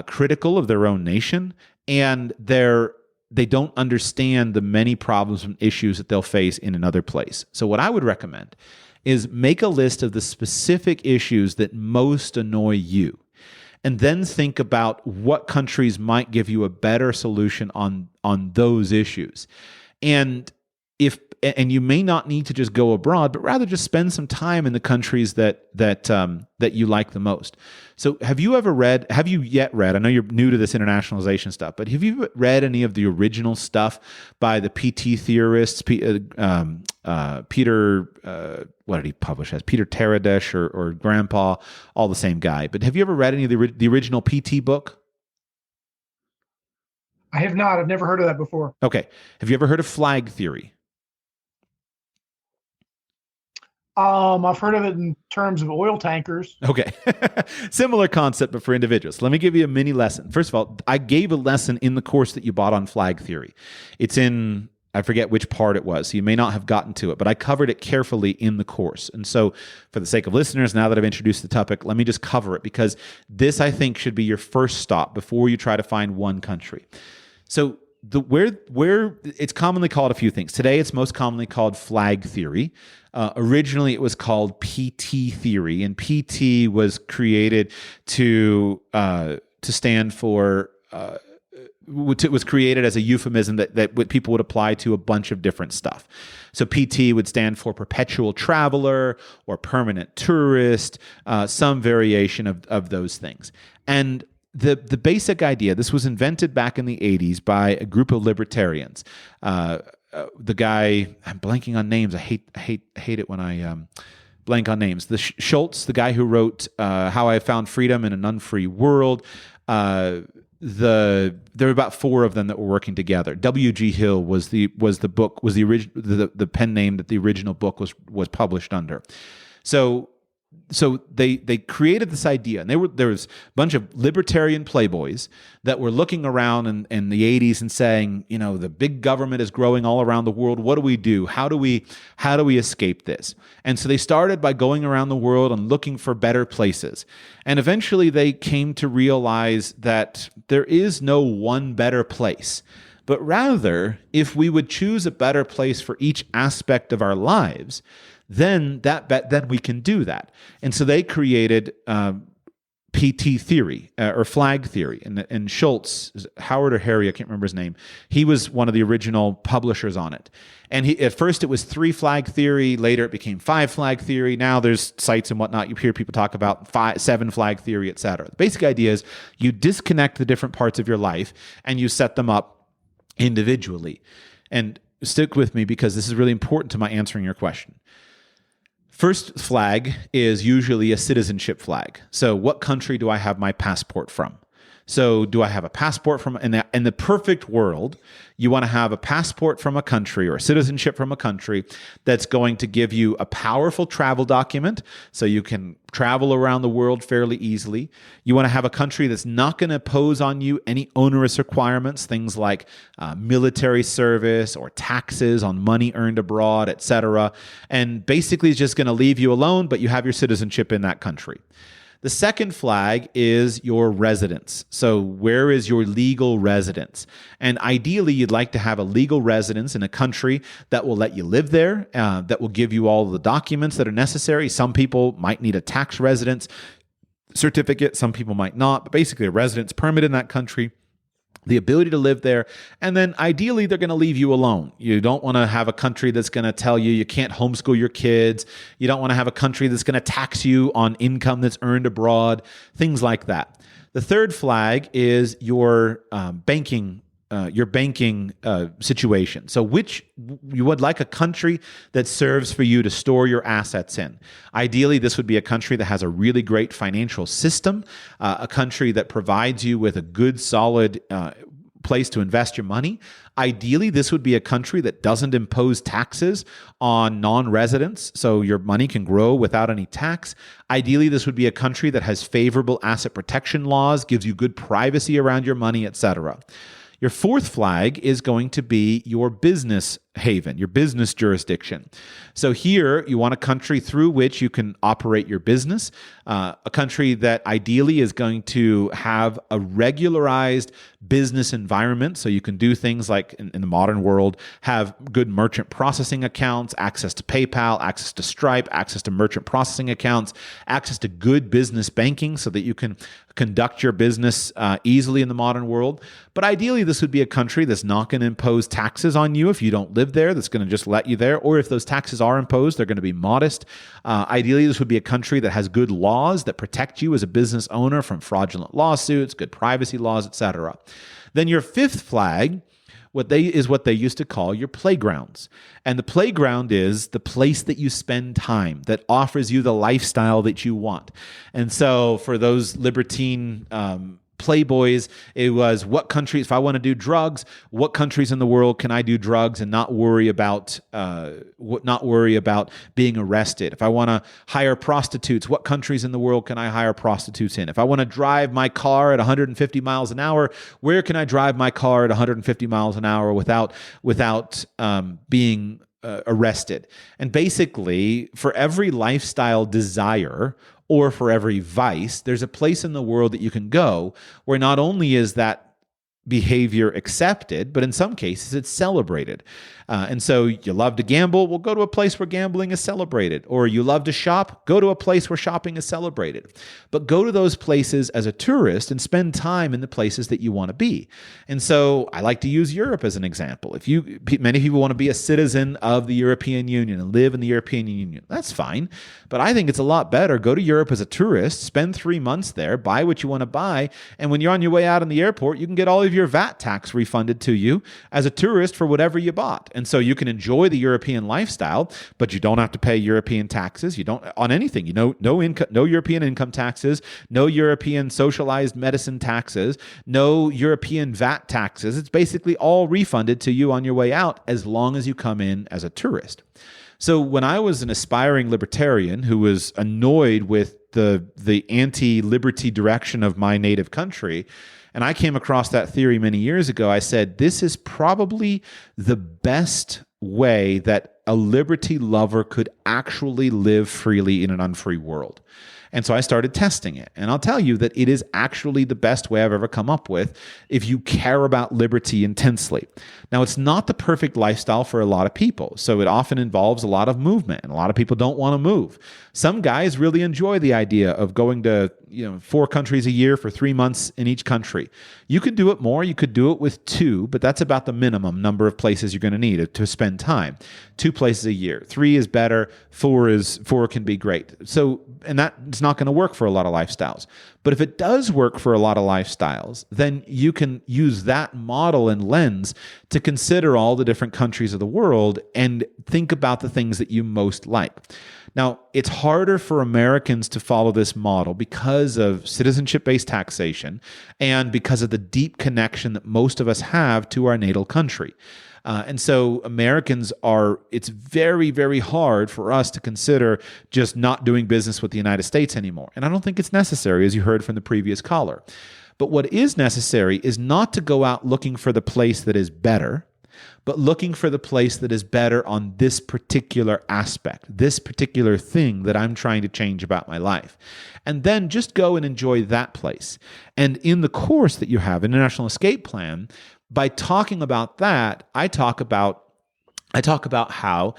critical of their own nation, and they don't understand the many problems and issues that they'll face in another place. So what I would recommend is make a list of the specific issues that most annoy you, and then think about what countries might give you a better solution on those issues. And and you may not need to just go abroad, but rather just spend some time in the countries that you like the most. So have you yet read, I know you're new to this internationalization stuff, but have you read any of the original stuff by the PT theorists, Peter, what did he publish as? Peter Taradish or Grandpa, all the same guy. But have you ever read any of the original PT book? I have not. I've never heard of that before. Okay. Have you ever heard of flag theory? I've heard of it in terms of oil tankers. Okay. Similar concept, but for individuals. Let me give you a mini lesson. First of all, I gave a lesson in the course that you bought on flag theory. It's in, I forget which part it was, so you may not have gotten to it, but I covered it carefully in the course. And so for the sake of listeners, now that I've introduced the topic, let me just cover it, because this, I think, should be your first stop before you try to find one country. So where it's commonly called a few things. Today, it's most commonly called flag theory. Originally, it was called PT theory, and PT was created to stand for. It was created as a euphemism that people would apply to a bunch of different stuff. So PT would stand for perpetual traveler or permanent tourist, some variation of those things. And the basic idea, this was invented back in the 80s by a group of libertarians. The guy, I'm blanking on names. I hate it when I blank on names. The Schultz, the guy who wrote How I Found Freedom in an Unfree World. There were about four of them that were working together. W.G. Hill was the pen name that the original book was published under. So they created this idea, and there was a bunch of libertarian playboys that were looking around in the 80s and saying, the big government is growing all around the world. What do we do? How do we escape this? And so they started by going around the world and looking for better places. And eventually they came to realize that there is no one better place. But rather, if we would choose a better place for each aspect of our lives, then we can do that. And so they created PT theory or flag theory. And Schultz, Howard or Harry, I can't remember his name, he was one of the original publishers on it. And at first it was 3 flag theory. Later it became 5 flag theory. Now there's sites and whatnot. You hear people talk about 7 flag theory, et cetera. The basic idea is you disconnect the different parts of your life and you set them up individually. And stick with me, because this is really important to my answering your question. First flag is usually a citizenship flag. So what country do I have my passport from? So do I have a passport from, in the perfect world, you want to have a passport from a country or a citizenship from a country that's going to give you a powerful travel document so you can travel around the world fairly easily. You want to have a country that's not going to impose on you any onerous requirements, things like military service or taxes on money earned abroad, etc. And basically it's just going to leave you alone, but you have your citizenship in that country. The second flag is your residence. So where is your legal residence? And ideally, you'd like to have a legal residence in a country that will let you live there, that will give you all the documents that are necessary. Some people might need a tax residence certificate. Some people might not. But basically, a residence permit in that country, the ability to live there, and then ideally they're going to leave you alone. You don't want to have a country that's going to tell you can't homeschool your kids. You don't want to have a country that's going to tax you on income that's earned abroad, things like that. The third flag is your banking situation. So which you would like a country that serves for you to store your assets in. Ideally, this would be a country that has a really great financial system, a country that provides you with a good, solid place to invest your money. Ideally, this would be a country that doesn't impose taxes on non-residents, so your money can grow without any tax. Ideally, this would be a country that has favorable asset protection laws, gives you good privacy around your money, etc. Your fourth flag is going to be your business haven, your business jurisdiction. So here you want a country through which you can operate your business, a country that ideally is going to have a regularized business environment. So you can do things like in the modern world, have good merchant processing accounts, access to PayPal, access to Stripe, access to merchant processing accounts, access to good business banking so that you can conduct your business easily in the modern world. But ideally, this would be a country that's not going to impose taxes on you if you don't live live there that's going to just let you there, or if those taxes are imposed, they're going to be modest. Ideally, this would be a country that has good laws that protect you as a business owner from fraudulent lawsuits, good privacy laws, etc. Then your fifth flag what they used to call your playgrounds. And the playground is the place that you spend time, that offers you the lifestyle that you want. And so for those libertine playboys, it was what countries, if I want to do drugs, what countries in the world can I do drugs and not worry about being arrested? If I want to hire prostitutes, what countries in the world can I hire prostitutes in? If I want to drive my car at 150 miles an hour, where can I drive my car at 150 miles an hour without being arrested? And basically, for every lifestyle desire or for every vice, there's a place in the world that you can go where not only is that behavior accepted, but in some cases it's celebrated. And so you love to gamble, well, go to a place where gambling is celebrated. Or you love to shop, go to a place where shopping is celebrated. But go to those places as a tourist and spend time in the places that you want to be. And so I like to use Europe as an example. Many people want to be a citizen of the European Union and live in the European Union. That's fine. But I think it's a lot better. Go to Europe as a tourist, spend 3 months there, buy what you want to buy. And when you're on your way out in the airport, you can get all of your VAT tax refunded to you as a tourist for whatever you bought. And so you can enjoy the European lifestyle, but you don't have to pay European taxes. You don't on anything. No European income taxes, no European socialized medicine taxes, no European VAT taxes. It's basically all refunded to you on your way out as long as you come in as a tourist. So when I was an aspiring libertarian who was annoyed with the anti-liberty direction of my native country, and I came across that theory many years ago, I said, this is probably the best way that a liberty lover could actually live freely in an unfree world. And so I started testing it. And I'll tell you that it is actually the best way I've ever come up with if you care about liberty intensely. Now, it's not the perfect lifestyle for a lot of people. So it often involves a lot of movement, and a lot of people don't want to move. Some guys really enjoy the idea of going to 4 countries a year for 3 months in each country. You could do it more. You could do it with 2, but that's about the minimum number of places you're going to need to spend time. 2 places a year. 3 is better. 4 can be great. So, and that's not going to work for a lot of lifestyles. But if it does work for a lot of lifestyles, then you can use that model and lens to consider all the different countries of the world and think about the things that you most like. Now, it's harder for Americans to follow this model because of citizenship-based taxation and because of the deep connection that most of us have to our natal country. And so it's very, very hard for us to consider just not doing business with the United States anymore. And I don't think it's necessary, as you heard from the previous caller. But what is necessary is not to go out looking for the place that is better, but looking for the place that is better on this particular aspect, this particular thing that I'm trying to change about my life. And then just go and enjoy that place. And in the course that you have, International Escape Plan, by talking about that, I talk about how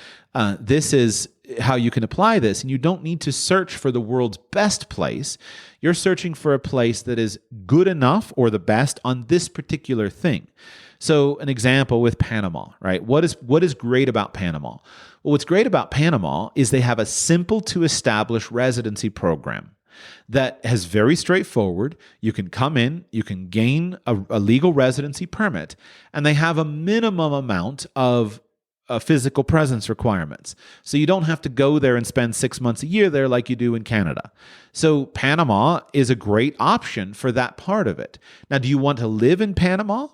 this is how you can apply this. And you don't need to search for the world's best place. You're searching for a place that is good enough or the best on this particular thing. So an example with Panama, right? What is great about Panama? Well, what's great about Panama is they have a simple to establish residency program that is very straightforward. You can come in, you can gain a legal residency permit, and they have a minimum amount of physical presence requirements. So you don't have to go there and spend 6 months a year there like you do in Canada. So Panama is a great option for that part of it. Now, do you want to live in Panama?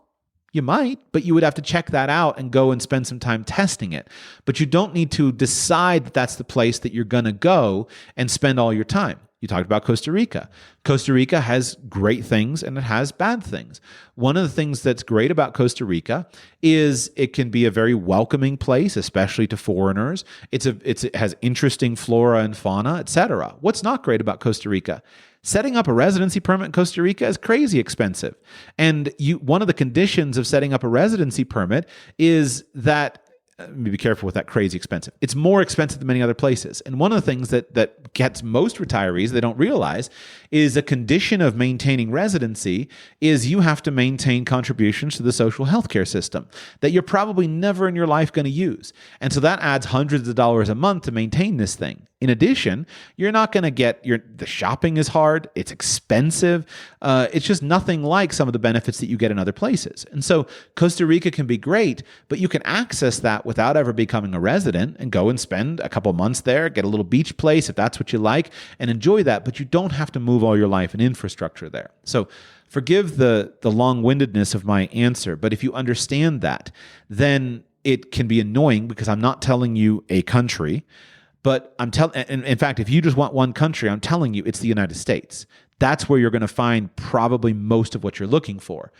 You might, but you would have to check that out and go and spend some time testing it. But you don't need to decide that that's the place that you're going to go and spend all your time. You talked about Costa Rica. Costa Rica has great things and it has bad things. One of the things that's great about Costa Rica is it can be a very welcoming place, especially to foreigners. It has interesting flora and fauna, etc. What's not great about Costa Rica? Setting up a residency permit in Costa Rica is crazy expensive. And one of the conditions of setting up a residency permit is that be careful with that crazy expensive. It's more expensive than many other places. And one of the things that gets most retirees, they don't realize, is a condition of maintaining residency is you have to maintain contributions to the social health care system that you're probably never in your life going to use. And so that adds hundreds of dollars a month to maintain this thing. In addition, you're not going to get the shopping is hard. It's expensive. It's just nothing like some of the benefits that you get in other places. And so Costa Rica can be great, but you can access that without ever becoming a resident and go and spend a couple months there, get a little beach place if that's what you like, and enjoy that. But you don't have to move all your life and infrastructure there. So forgive the long-windedness of my answer, but if you understand that, then it can be annoying because I'm not telling you a country. But in fact, if you just want one country, I'm telling you it's the United States. That's where you're going to find probably most of what you're looking for.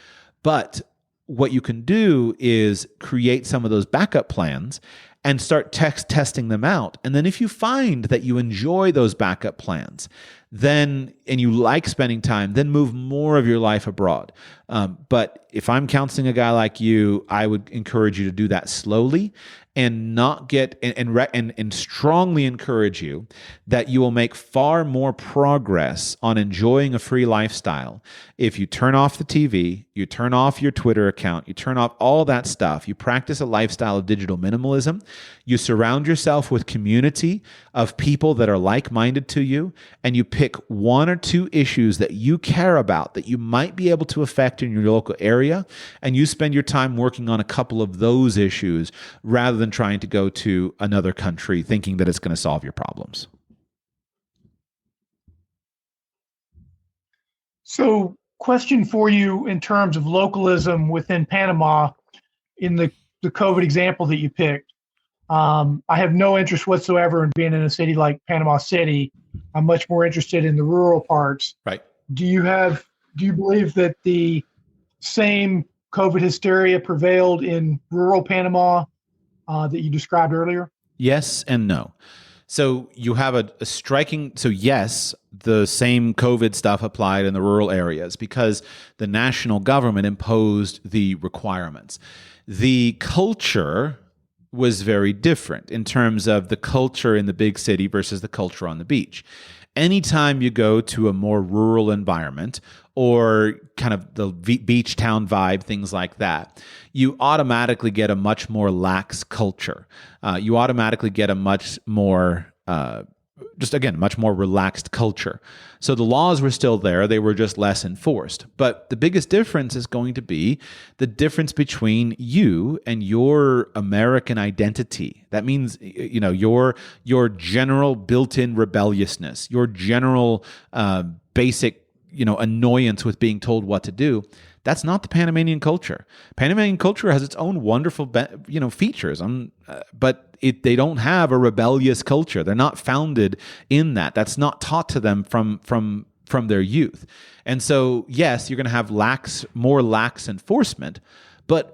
But what you can do is create some of those backup plans and start testing them out. And then if you find that you enjoy those backup plans, and you like spending time, then move more of your life abroad. But if I'm counseling a guy like you, I would encourage you to do that slowly and not get and strongly encourage you that you will make far more progress on enjoying a free lifestyle if you turn off the TV, you turn off your Twitter account, you turn off all that stuff, you practice a lifestyle of digital minimalism, you surround yourself with community of people that are like-minded to you, and you pick one or two issues that you care about that you might be able to affect in your local area, and you spend your time working on a couple of those issues rather than trying to go to another country thinking that it's going to solve your problems. So, question for you in terms of localism within Panama, in the COVID example that you picked. I have no interest whatsoever in being in a city like Panama City. I'm much more interested in the rural parts. Right. Do you believe that the same COVID hysteria prevailed in rural Panama that you described earlier? Yes and no. So you have a striking, so yes, the same COVID stuff applied in the rural areas because the national government imposed the requirements. The culture was very different in terms of the culture in the big city versus the culture on the beach. Anytime you go to a more rural environment or kind of the beach town vibe, things like that, you automatically get a much more lax culture. You automatically get a much more, much more relaxed culture. So the laws were still there. They were just less enforced. But the biggest difference is going to be the difference between you and your American identity. That means, your general built-in rebelliousness, your general basic, annoyance with being told what to do. That's not the Panamanian culture. Panamanian culture has its own wonderful, features, but they don't have a rebellious culture. They're not founded in that. That's not taught to them from their youth. And so, yes, you're going to have more lax enforcement, but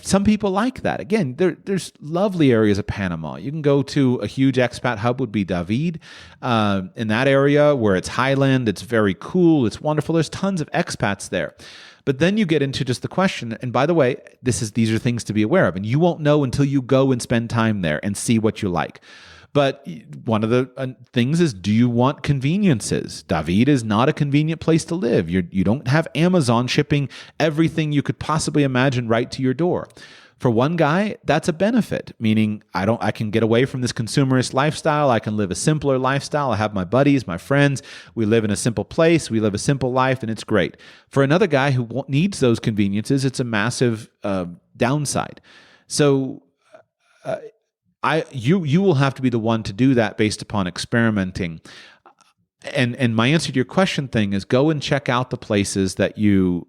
some people like that. Again, there's lovely areas of Panama. You can go to a huge expat hub would be David. In that area where it's highland, it's very cool, it's wonderful. There's tons of expats there. But then you get into just the question, and by the way, these are things to be aware of, and you won't know until you go and spend time there and see what you like. But one of the things is, do you want conveniences? David is not a convenient place to live. You don't have Amazon shipping everything you could possibly imagine right to your door. For one guy, that's a benefit, meaning I can get away from this consumerist lifestyle. I can live a simpler lifestyle. I have my buddies, my friends. We live in a simple place. We live a simple life, and it's great. For another guy who needs those conveniences, it's a massive downside. So you will have to be the one to do that based upon experimenting. And my answer to your question thing is go and check out the places that you're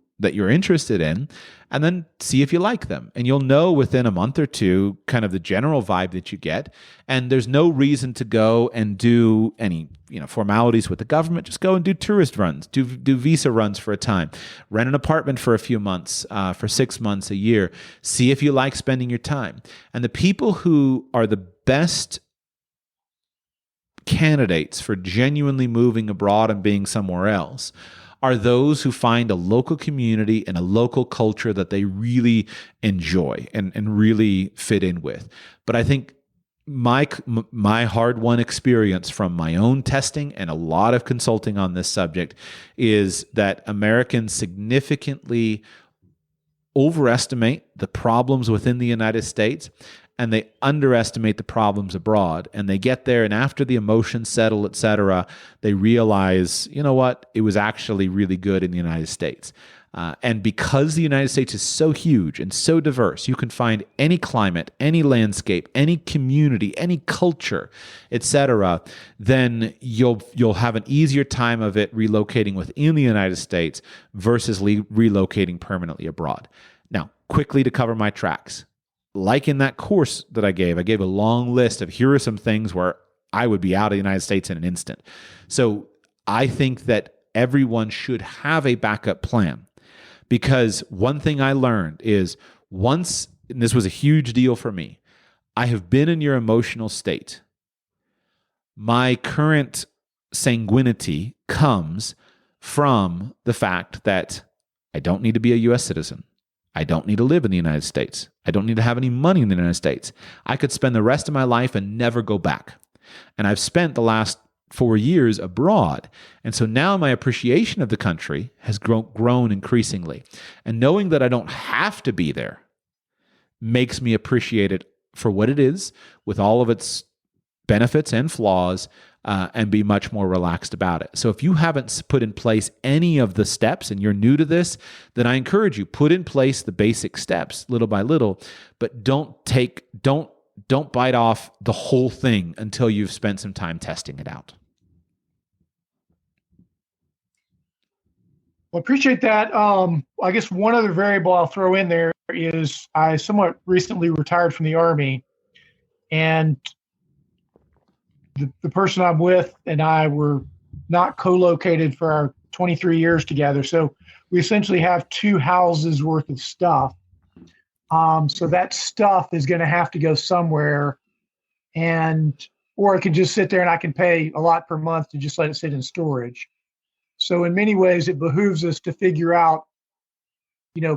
interested in, and then see if you like them. And you'll know within a month or two kind of the general vibe that you get. And there's no reason to go and do any formalities with the government. Just go and do tourist runs, do visa runs for a time, rent an apartment for a few months, for 6 months, a year. See if you like spending your time. And the people who are the best candidates for genuinely moving abroad and being somewhere else are those who find a local community and a local culture that they really enjoy and really fit in with. But I think my hard-won experience from my own testing and a lot of consulting on this subject is that Americans significantly overestimate the problems within the United States and they underestimate the problems abroad. And they get there, and after the emotions settle, et cetera, they realize, you know what, it was actually really good in the United States. And because the United States is so huge and so diverse, you can find any climate, any landscape, any community, any culture, et cetera, then you'll have an easier time of it relocating within the United States versus relocating permanently abroad. Now, quickly to cover my tracks. Like in that course that I gave a long list of here are some things where I would be out of the United States in an instant. So I think that everyone should have a backup plan, because one thing I learned is once, and this was a huge deal for me, I have been in your emotional state. My current sanguinity comes from the fact that I don't need to be a U.S. citizen. I don't need to live in the United States. I don't need to have any money in the United States. I could spend the rest of my life and never go back. And I've spent the last 4 years abroad. And so now my appreciation of the country has grown increasingly. And knowing that I don't have to be there makes me appreciate it for what it is, with all of its benefits and flaws, and be much more relaxed about it. So if you haven't put in place any of the steps and you're new to this, then I encourage you, put in place the basic steps little by little, but don't bite off the whole thing until you've spent some time testing it out. Well, appreciate that. I guess one other variable I'll throw in there is I somewhat recently retired from the Army, and the person I'm with and I were not co-located for our 23 years together. So we essentially have 2 houses worth of stuff. So that stuff is going to have to go somewhere, or it can just sit there and I can pay a lot per month to just let it sit in storage. So in many ways, it behooves us to figure out,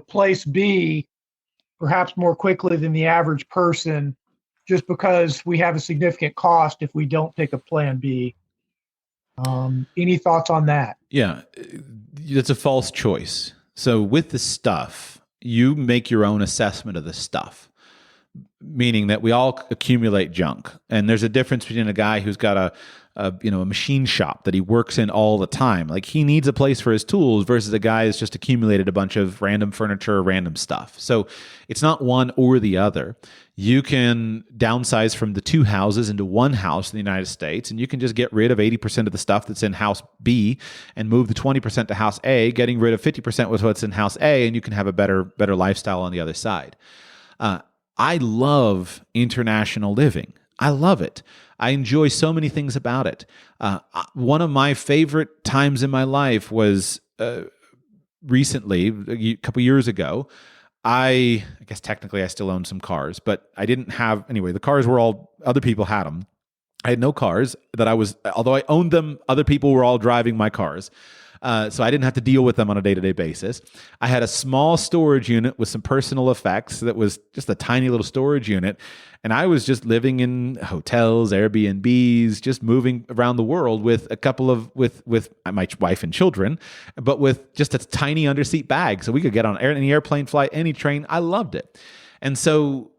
place B perhaps more quickly than the average person, just because we have a significant cost if we don't pick a plan B. Any thoughts on that? Yeah, it's a false choice. So with the stuff, you make your own assessment of the stuff, meaning that we all accumulate junk. And there's a difference between a guy who's got a machine shop that he works in all the time. Like, he needs a place for his tools, versus a guy who's just accumulated a bunch of random furniture, random stuff. So it's not one or the other. You can downsize from the 2 houses into 1 house in the United States, and you can just get rid of 80% of the stuff that's in house B and move the 20% to house A, getting rid of 50% with what's in house A, and you can have a better lifestyle on the other side. I love international living. I love it. I enjoy so many things about it. One of my favorite times in my life was recently, a couple years ago. I guess technically I still own some cars, but I didn't have, anyway, the cars were all, other people had them. I had no cars although I owned them, other people were all driving my cars. So I didn't have to deal with them on a day-to-day basis. I had a small storage unit with some personal effects that was just a tiny little storage unit. And I was just living in hotels, Airbnbs, just moving around the world with a couple of, with my wife and children, but with just a tiny underseat bag. So we could get on any airplane flight, any train. I loved it. And so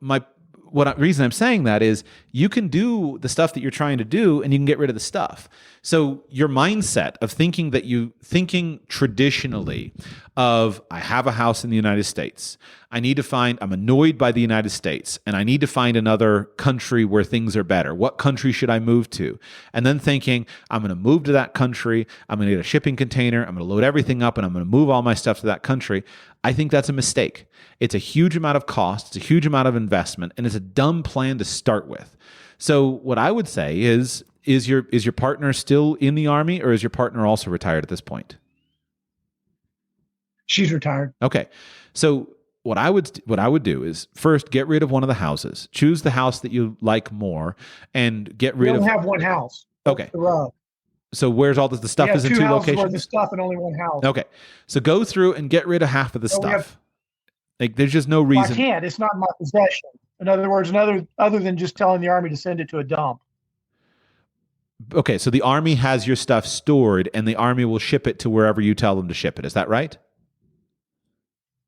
reason I'm saying that is you can do the stuff that you're trying to do and you can get rid of the stuff. So your mindset of thinking traditionally of, I have a house in the United States. I'm annoyed by the United States and I need to find another country where things are better. What country should I move to? And then thinking, I'm going to move to that country. I'm going to get a shipping container. I'm going to load everything up and I'm going to move all my stuff to that country. I think that's a mistake. It's a huge amount of cost. It's a huge amount of investment, and it's a dumb plan to start with. So what I would say is your partner still in the Army, or is your partner also retired at this point? She's retired. Okay. So what I would do is first get rid of one of the houses. Choose the house that you like more and get rid of. We only have one house. Okay. So where's all the stuff We have is in two two houses worth of locations? stuff and only one house. Okay. So go through and get rid of half of the So we stuff. have- Like there's just no Well, I reason. can't. It's not in my possession. In other words, other than just telling the Army to send it to a dump. Okay, so the Army has your stuff stored and the Army will ship it to wherever you tell them to ship it. Is that right?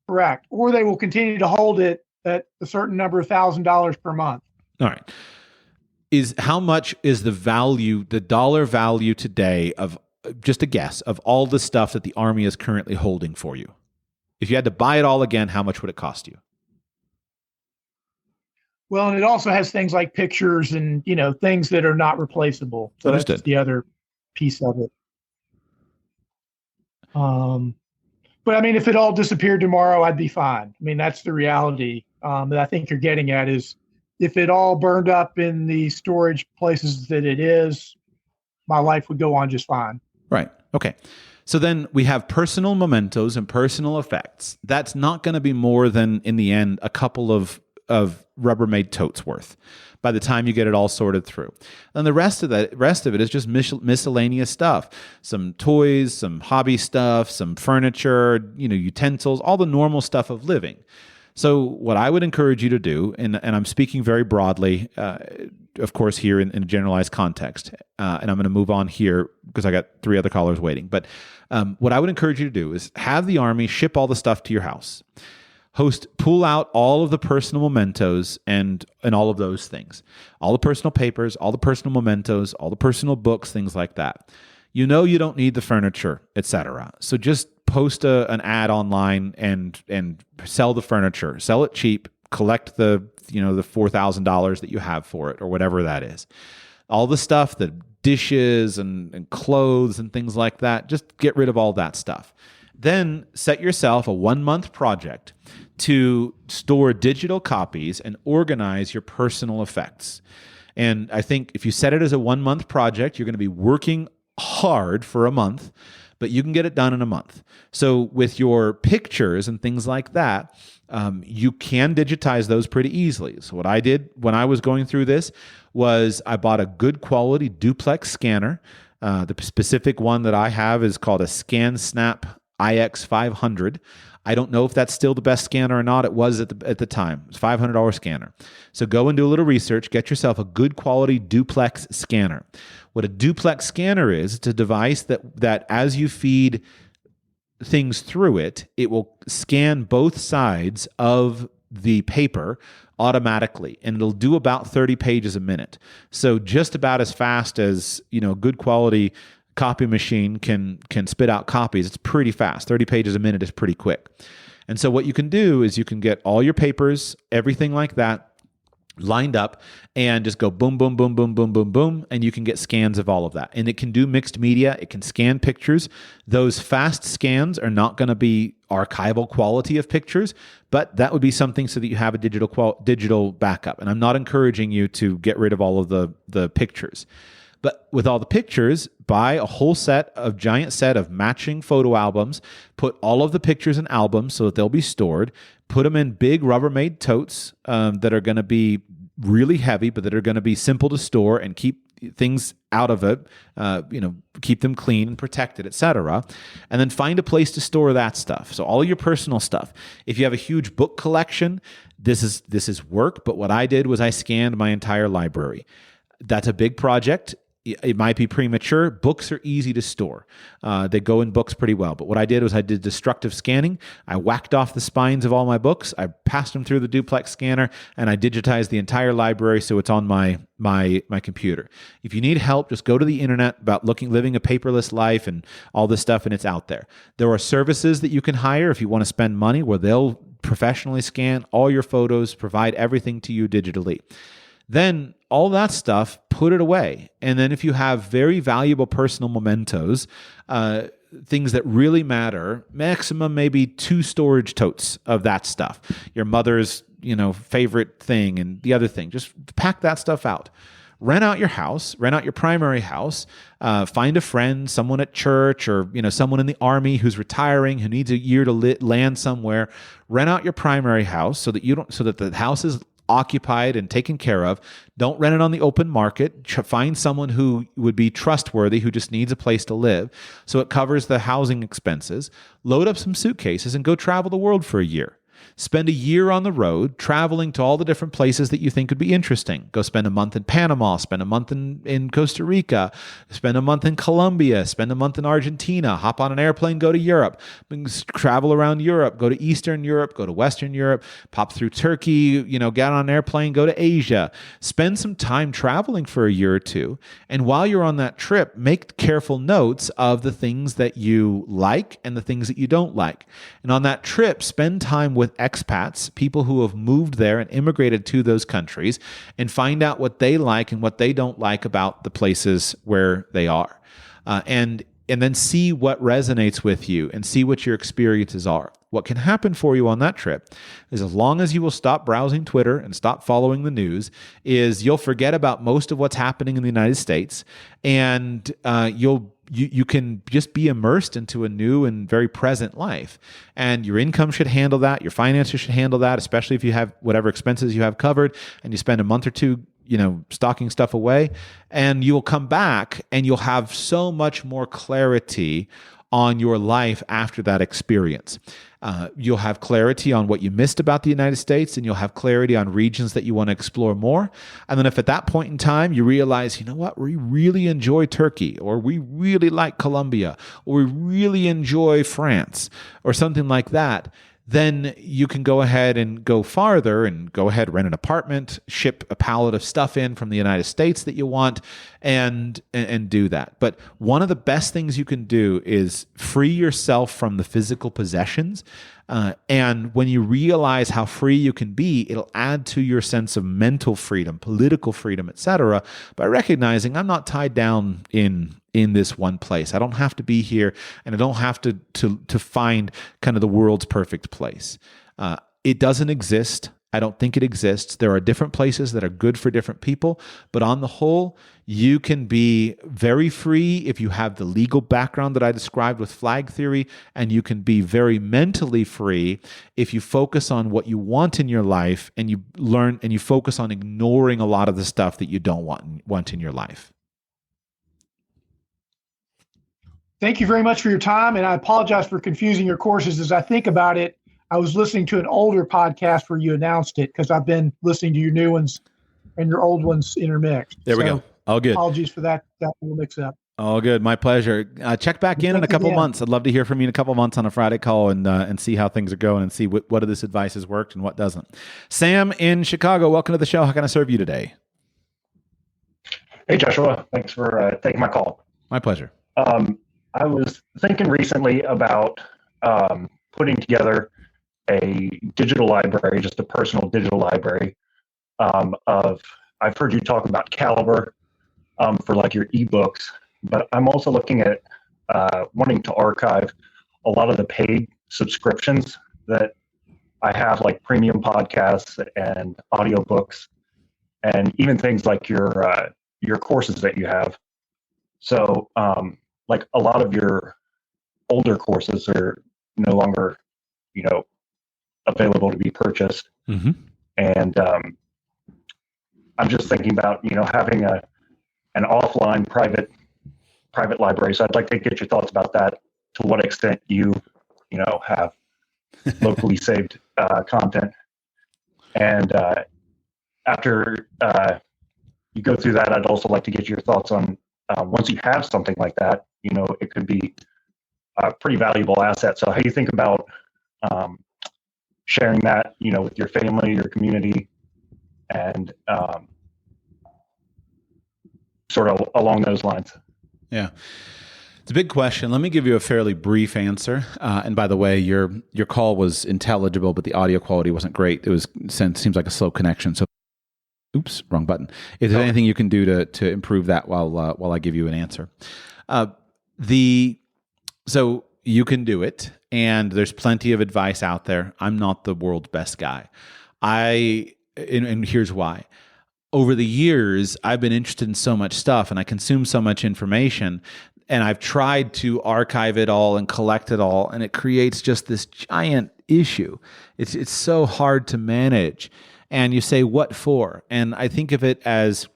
Correct. Or they will continue to hold it at a certain number of $1,000 per month. All right. How much is the value, the dollar value today of, just a guess, of all the stuff that the Army is currently holding for you? If you had to buy it all again, how much would it cost you? Well, and it also has things like pictures and, things that are not replaceable. So Understood. that's the other piece of it. But I mean, if it all disappeared tomorrow, I'd be fine. I mean, that's the reality that I think you're getting at is if it all burned up in the storage places that it is, my life would go on just fine. Right. Okay. So then we have personal mementos and personal effects. That's not going to be more than, in the end, a couple of Rubbermaid totes worth by the time you get it all sorted through. And the rest of it is just miscellaneous stuff. Some toys, some hobby stuff, some furniture, utensils, all the normal stuff of living. So what I would encourage you to do, and I'm speaking very broadly, of course, here in a generalized context, and I'm going to move on here because I got 3 other callers waiting. But what I would encourage you to do is have the Army ship all the stuff to your house. Pull out all of the personal mementos and all of those things. All the personal papers, all the personal mementos, all the personal books, things like that. You don't need the furniture, etc. So just post an ad online and sell the furniture. Sell it cheap, collect the $4,000 that you have for it or whatever that is. All the stuff, the dishes and clothes and things like that, just get rid of all that stuff. Then set yourself a 1-month project to store digital copies and organize your personal effects. And I think if you set it as a 1-month project, you're going to be working hard for a month, but you can get it done in a month. So with your pictures and things like that, you can digitize those pretty easily. So what I did when I was going through this was I bought a good quality duplex scanner. The specific one that I have is called a ScanSnap IX500. I don't know if that's still the best scanner or not. It was at the time. It's a $500 scanner. So go and do a little research. Get yourself a good quality duplex scanner. What a duplex scanner is, it's a device that as you feed things through it, it will scan both sides of the paper automatically, and it'll do about 30 pages a minute. So just about as fast as a good quality copy machine can spit out copies. It's pretty fast. 30 pages a minute is pretty quick. And so what you can do is you can get all your papers, everything like that, lined up and just go boom, boom, boom, boom, boom, boom, boom, and you can get scans of all of that. And it can do mixed media. It can scan pictures. Those fast scans are not going to be archival quality of pictures, but that would be something so that you have a digital backup. And I'm not encouraging you to get rid of all of the pictures. But with all the pictures, buy a whole giant set of matching photo albums, put all of the pictures in albums so that they'll be stored, put them in big Rubbermaid totes that are going to be really heavy, but that are going to be simple to store and keep things out of it, keep them clean and protected, etc. And then find a place to store that stuff. So all your personal stuff. If you have a huge book collection, this is work, but what I did was I scanned my entire library. That's a big project. It might be premature. Books are easy to store. They go in books pretty well. But what I did was I did destructive scanning. I whacked off the spines of all my books. I passed them through the duplex scanner, and I digitized the entire library so it's on my computer. If you need help, just go to the internet about living a paperless life and all this stuff, and it's out there. There are services that you can hire if you want to spend money where they'll professionally scan all your photos, provide everything to you digitally. Then all that stuff, put it away. And then if you have very valuable personal mementos, things that really matter, maximum maybe 2 storage totes of that stuff. Your mother's, favorite thing and the other thing. Just pack that stuff out. Rent out your house, rent out your primary house, find a friend, someone at church or, someone in the Army who's retiring, who needs a year to land somewhere. Rent out your primary house so that the house is occupied and taken care of. Don't rent it on the open market. Find someone who would be trustworthy, who just needs a place to live, so it covers the housing expenses. Load up some suitcases and go travel the world for a year. Spend a year on the road, traveling to all the different places that you think would be interesting. Go spend a month in Panama, spend a month in Costa Rica, spend a month in Colombia, spend a month in Argentina, hop on an airplane, go to Europe, travel around Europe, go to Eastern Europe, go to Western Europe, pop through Turkey, get on an airplane, go to Asia. Spend some time traveling for a year or two. And while you're on that trip, make careful notes of the things that you like and the things that you don't like. And on that trip, spend time with expats, people who have moved there and immigrated to those countries, and find out what they like and what they don't like about the places where they are. And then see what resonates with you and see what your experiences are. What can happen for you on that trip is, as long as you will stop browsing Twitter and stop following the news, is you'll forget about most of what's happening in the United States, and you can just be immersed into a new and very present life. And your income should handle that. Your finances should handle that, especially if you have whatever expenses you have covered and you spend a month or two stocking stuff away. And you'll come back and you'll have so much more clarity on your life after that experience. You'll have clarity on what you missed about the United States, and you'll have clarity on regions that you want to explore more. And then if at that point in time you realize, you know what, we really enjoy Turkey, or we really like Colombia, or we really enjoy France, or something like that, then you can go ahead and go farther and go ahead, rent an apartment, ship a pallet of stuff in from the United States that you want, and do that. But one of the best things you can do is free yourself from the physical possessions. And when you realize how free you can be, it'll add to your sense of mental freedom, political freedom, etc., by recognizing I'm not tied down in this one place. I don't have to be here, and I don't have to find kind of the world's perfect place. It doesn't exist. I don't think it exists. There are different places that are good for different people, but on the whole, you can be very free if you have the legal background that I described with flag theory, and you can be very mentally free if you focus on what you want in your life, and you learn and you focus on ignoring a lot of the stuff that you don't want in your life. Thank you very much for your time, and I apologize for confusing your courses. As I think about it, I was listening to an older podcast where you announced it, because I've been listening to your new ones and your old ones intermixed. There we go. All good. Apologies for that little mix-up. All good. My pleasure. Check back in a couple of months. I'd love to hear from you in a couple of months on a Friday call and see how things are going and see what of this advice has worked and what doesn't. Sam in Chicago, welcome to the show. How can I serve you today? Hey, Joshua. Thanks for taking my call. My pleasure. I was thinking recently about putting together a digital library, just a personal digital library I've heard you talk about Caliber for like your ebooks, but I'm also looking at wanting to archive a lot of the paid subscriptions that I have, like premium podcasts and audiobooks, and even things like your courses that you have. So like a lot of your older courses are no longer, available to be purchased. Mm-hmm. And I'm just thinking about, having an offline private library. So I'd like to get your thoughts about that. To what extent you have locally saved content. And after you go through that, I'd also like to get your thoughts on once you have something like that, it could be a pretty valuable asset. So how do you think about sharing that, with your family, your community, and sort of along those lines? Yeah. It's a big question. Let me give you a fairly brief answer. And by the way, your call was intelligible, but the audio quality wasn't great. Seems like a slow connection. So, oops, wrong button. If there's anything you can do to improve that while I give you an answer, so you can do it, and there's plenty of advice out there. I'm not the world's best guy. And here's why. Over the years, I've been interested in so much stuff, and I consume so much information, and I've tried to archive it all and collect it all, and it creates just this giant issue. It's so hard to manage. and you say, what for? And I think of it as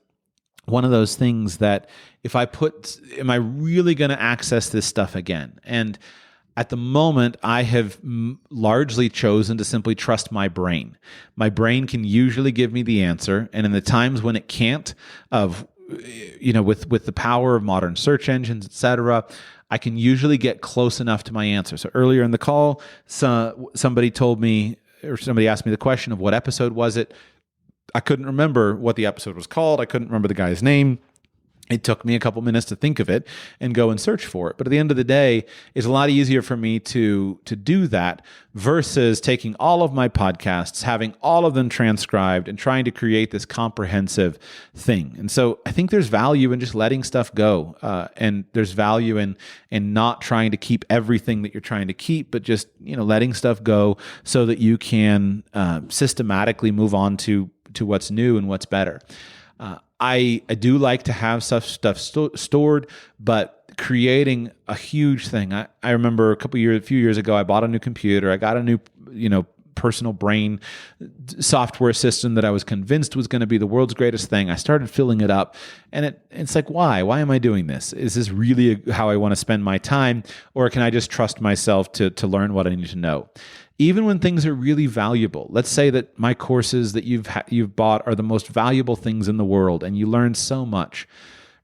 one of those things that if I am I really going to access this stuff again? And at the moment, I have largely chosen to simply trust my brain. My brain can usually give me the answer, and in the times when it can't, with the power of modern search engines, etc., I can usually get close enough to my answer. So earlier in the call, somebody told me, or somebody asked me the question of what episode was it. I couldn't remember what the episode was called. I couldn't remember the guy's name. It took me a couple minutes to think of it and go and search for it. But at the end of the day, it's a lot easier for me to do that versus taking all of my podcasts, having all of them transcribed, and trying to create this comprehensive thing. And so I think there's value in just letting stuff go. And there's value in not trying to keep everything that you're trying to keep, but just letting stuff go so that you can systematically move on to what's new and what's better. I do like to have stuff stored, but creating a huge thing. I remember a few years ago, I bought a new computer. I got a new, personal brain software system that I was convinced was going to be the world's greatest thing. I started filling it up, and it's like, why? Why am I doing this? Is this really how I want to spend my time, or can I just trust myself to learn what I need to know? Even when things are really valuable, let's say that my courses that you've bought are the most valuable things in the world, and you learn so much.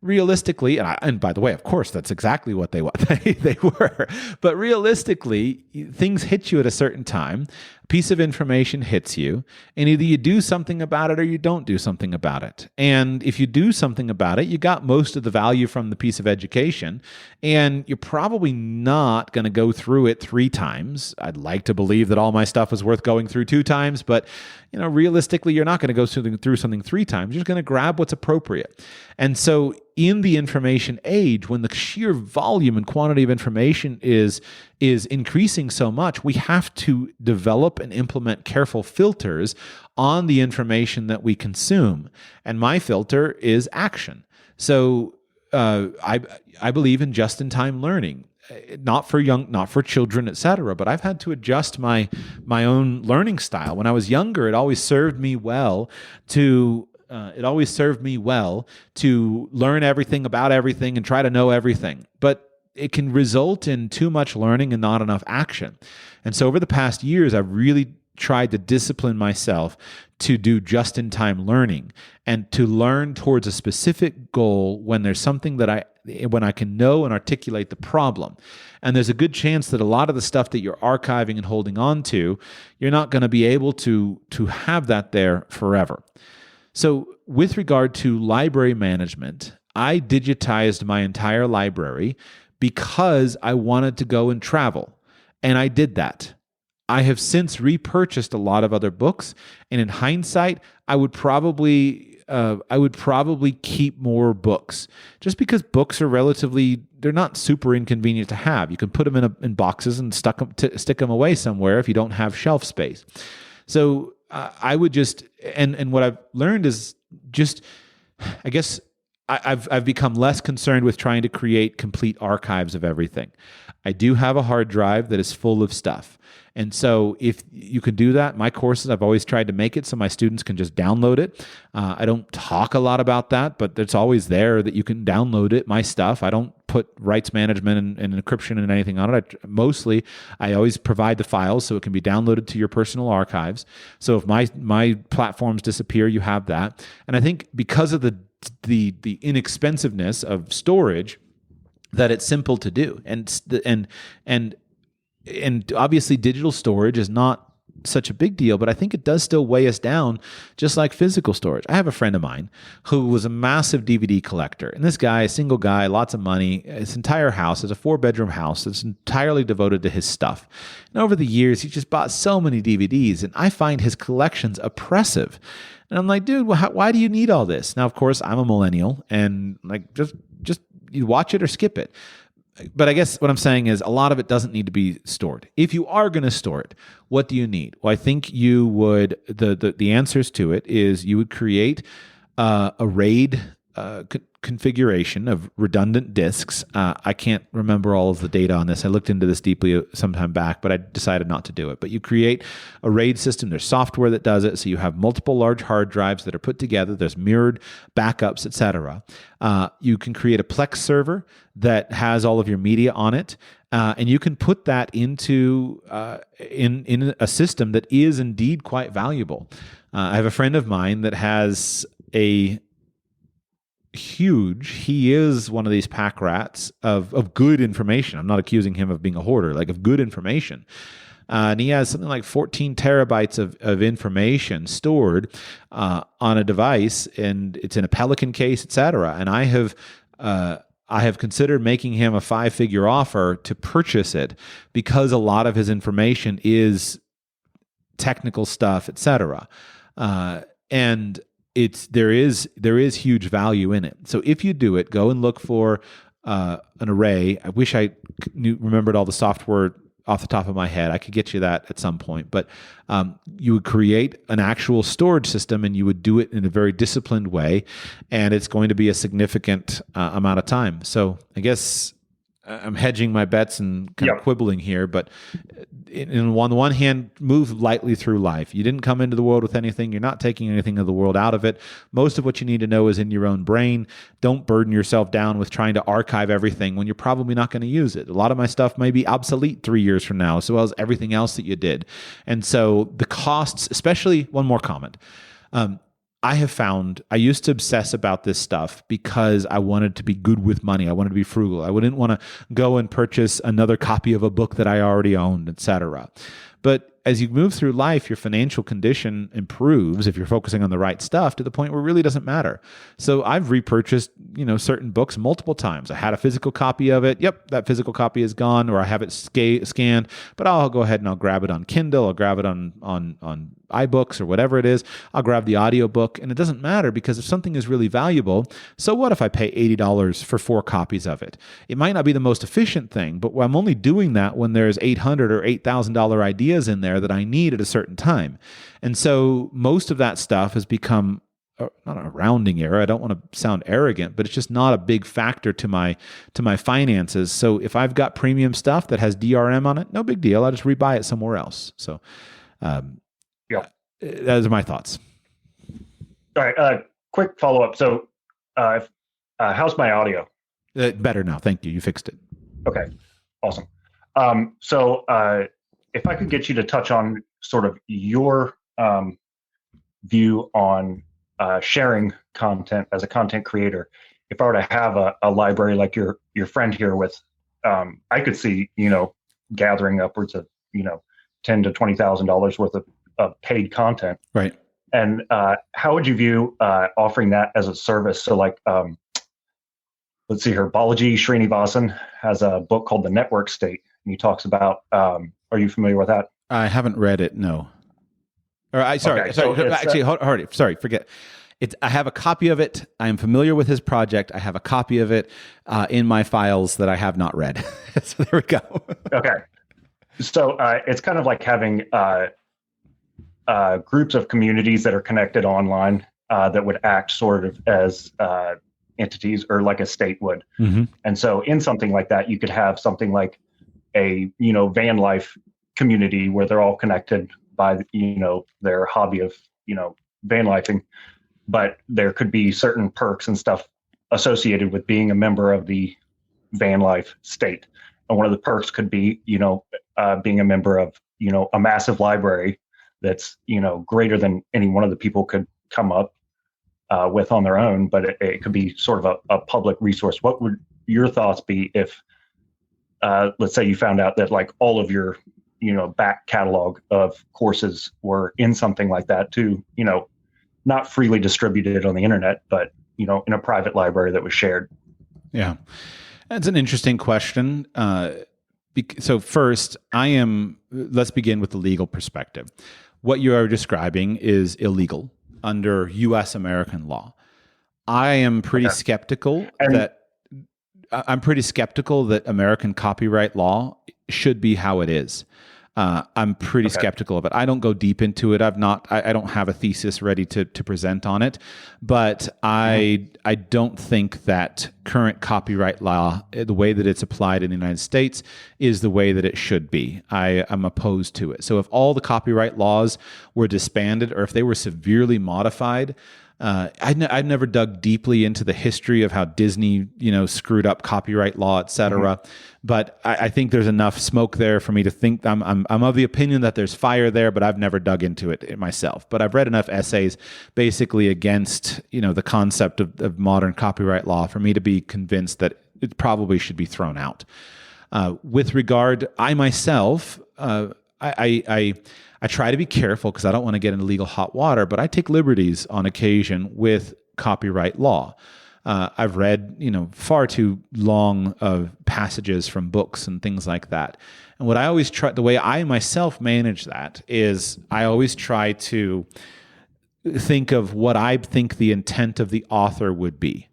Realistically, and by the way, of course, that's exactly what they were. But realistically, things hit you at a certain time. A piece of information hits you, and either you do something about it or you don't do something about it. And if you do something about it, you got most of the value from the piece of education, and you're probably not going to go through it 3 times. I'd like to believe that all my stuff is worth going through 2 times, but realistically, you're not going to go through something 3 times. You're just going to grab what's appropriate. And so in the information age, when the sheer volume and quantity of information is increasing so much, we have to develop and implement careful filters on the information that we consume. And my filter is action. So I believe in just-in-time learning. Not for children, etc. But I've had to adjust my own learning style. When I was younger, it always served me well to learn everything about everything and try to know everything. But it can result in too much learning and not enough action. And so over the past years, I've really tried to discipline myself to do just-in-time learning and to learn towards a specific goal when there's something when I can know and articulate the problem. And there's a good chance that a lot of the stuff that you're archiving and holding on to, you're not going to be able to have that there forever. So with regard to library management, I digitized my entire library because I wanted to go and travel. And I did that. I have since repurchased a lot of other books, and in hindsight, I would probably keep more books, just because books are they're not super inconvenient to have. You can put them in boxes and stick them away somewhere if you don't have shelf space. So I would just and what I've learned is just, I guess, I've become less concerned with trying to create complete archives of everything. I do have a hard drive that is full of stuff. And so if you can do that, my courses, I've always tried to make it so my students can just download it. I don't talk a lot about that, but it's always there that you can download it, my stuff. I don't put rights management and encryption and anything on it. I always provide the files so it can be downloaded to your personal archives. So if my platforms disappear, you have that. And I think because of the inexpensiveness of storage, that it's simple to do. And obviously digital storage is not such a big deal, but I think it does still weigh us down, just like physical storage. I have a friend of mine who was a massive DVD collector. And this guy, a single guy, lots of money, his entire house is a 4-bedroom house that's entirely devoted to his stuff. And over the years, he just bought so many DVDs, and I find his collections oppressive. And I'm like, dude, why do you need all this? Now, of course, I'm a millennial, and like just you watch it or skip it. But I guess what I'm saying is a lot of it doesn't need to be stored. If you are going to store it, what do you need? Well, I think you would, the answers to it is you would create a RAID configuration of redundant disks. I can't remember all of the data on this. I looked into this deeply some time back, but I decided not to do it. But you create a RAID system. There's software that does it. So you have multiple large hard drives that are put together. There's mirrored backups, etc. You can create a Plex server that has all of your media on it. And you can put that into in a system that is indeed quite valuable. I have a friend of mine that has he is one of these pack rats of good information. I'm not accusing him of being a hoarder, like of good information. And he has something like 14 terabytes of information stored on a device, and it's in a Pelican case, etc. And I have considered making him a 5-figure offer to purchase it because a lot of his information is technical stuff, etc. And there is huge value in it. So if you do it, go and look for an array. I wish I remembered all the software off the top of my head. I could get you that at some point, but you would create an actual storage system, and you would do it in a very disciplined way, and it's going to be a significant amount of time. So I guess I'm hedging my bets and kind of quibbling here, but on the one hand, move lightly through life. You didn't come into the world with anything. You're not taking anything of the world out of it. Most of what you need to know is in your own brain. Don't burden yourself down with trying to archive everything when you're probably not going to use it. A lot of my stuff may be obsolete 3 years from now, as well as everything else that you did. And so the costs, especially, one more comment. I have found I used to obsess about this stuff because I wanted to be good with money. I wanted to be frugal. I wouldn't want to go and purchase another copy of a book that I already owned, etc. But as you move through life, your financial condition improves if you're focusing on the right stuff to the point where it really doesn't matter. So I've repurchased, certain books multiple times. I had a physical copy of it. Yep, that physical copy is gone, or I have it scanned, but I'll go ahead and I'll grab it on Kindle. I'll grab it on iBooks or whatever it is. I'll grab the audiobook, and it doesn't matter because if something is really valuable, so what if I pay $80 for 4 copies of it? It might not be the most efficient thing, but I'm only doing that when there's $800 or $8,000 ideas in there that I need at a certain time. And so most of that stuff has become not a rounding error. I don't want to sound arrogant, but it's just not a big factor to my finances. So if I've got premium stuff that has DRM on it, no big deal. I'll just rebuy it somewhere else. So those are my thoughts. All right. Quick follow-up. So how's my audio? Better now. Thank you. You fixed it. Okay. Awesome. So if I could get you to touch on sort of your view on sharing content as a content creator. If I were to have a library like your friend here with, I could see, gathering upwards of, $10,000 to $20,000 worth of paid content. Right. And how would you view offering that as a service? So like, let's see here, Balaji Srinivasan has a book called The Network State, and he talks about, are you familiar with that? I haven't read it, no. Sorry. Actually, hold it. Sorry, forget. I have a copy of it. I am familiar with his project. I have a copy of it in my files that I have not read. So there we go. Okay. So it's kind of like having groups of communities that are connected online that would act sort of as entities, or like a state would. Mm-hmm. And so in something like that, you could have something like a, van life community where they're all connected by, their hobby of, van lifing. But there could be certain perks and stuff associated with being a member of the van life state. And one of the perks could be, being a member of, a massive library that's, greater than any one of the people could come up with on their own. But it could be sort of a public resource. What would your thoughts be if, let's say you found out that like all of your, back catalog of courses were in something like that to, not freely distributed on the internet, but, in a private library that was shared? Yeah. That's an interesting question. So first, let's begin with the legal perspective. What you are describing is illegal under U.S. American law. I am pretty skeptical that American copyright law should be how it is. I'm pretty Okay. skeptical of it. I don't go deep into it. I don't have a thesis ready to present on it, but I don't think that current copyright law, the way that it's applied in the United States, is the way that it should be. I am opposed to it. So if all the copyright laws were disbanded, or if they were severely modified, I'd never dug deeply into the history of how Disney, screwed up copyright law, et cetera. But I think there's enough smoke there for me to think I'm of the opinion that there's fire there, but I've never dug into it myself. But I've read enough essays basically against, the concept of modern copyright law for me to be convinced that it probably should be thrown out. With regard, I myself, I try to be careful because I don't want to get into legal hot water, but I take liberties on occasion with copyright law. I've read, far too long passages from books and things like that. And what I always try, the way I myself manage that is I always try to think of what I think the intent of the author would be.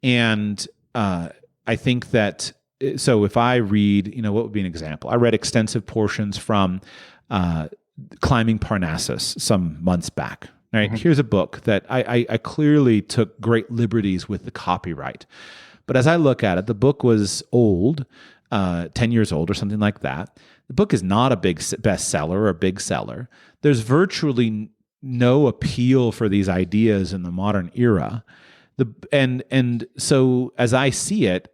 And I think that, so if I read, what would be an example? I read extensive portions from Climbing Parnassus some months back. Right? Here's a book that I clearly took great liberties with the copyright. But as I look at it, the book was old, 10 years old or something like that. The book is not a big bestseller or a big seller. There's virtually no appeal for these ideas in the modern era. And so as I see it,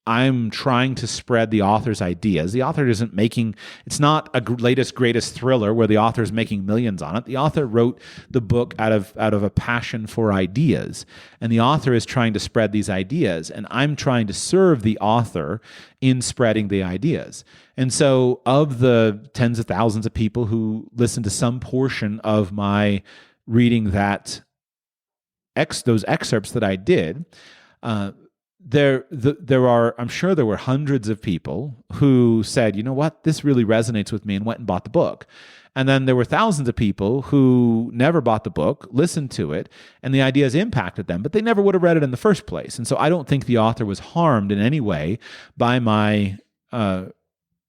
I'm trying to spread the author's ideas. The author isn't making, it's not a latest greatest thriller where the author is making millions on it. The author wrote the book out of a passion for ideas, and the author is trying to spread these ideas, and I'm trying to serve the author in spreading the ideas. And so of the tens of thousands of people who listen to some portion of my reading those excerpts that I did, there are, I'm sure there were hundreds of people who said, you know what, this really resonates with me, and went and bought the book. And then there were thousands of people who never bought the book, listened to it, and the ideas impacted them, but they never would have read it in the first place. And so I don't think the author was harmed in any way by my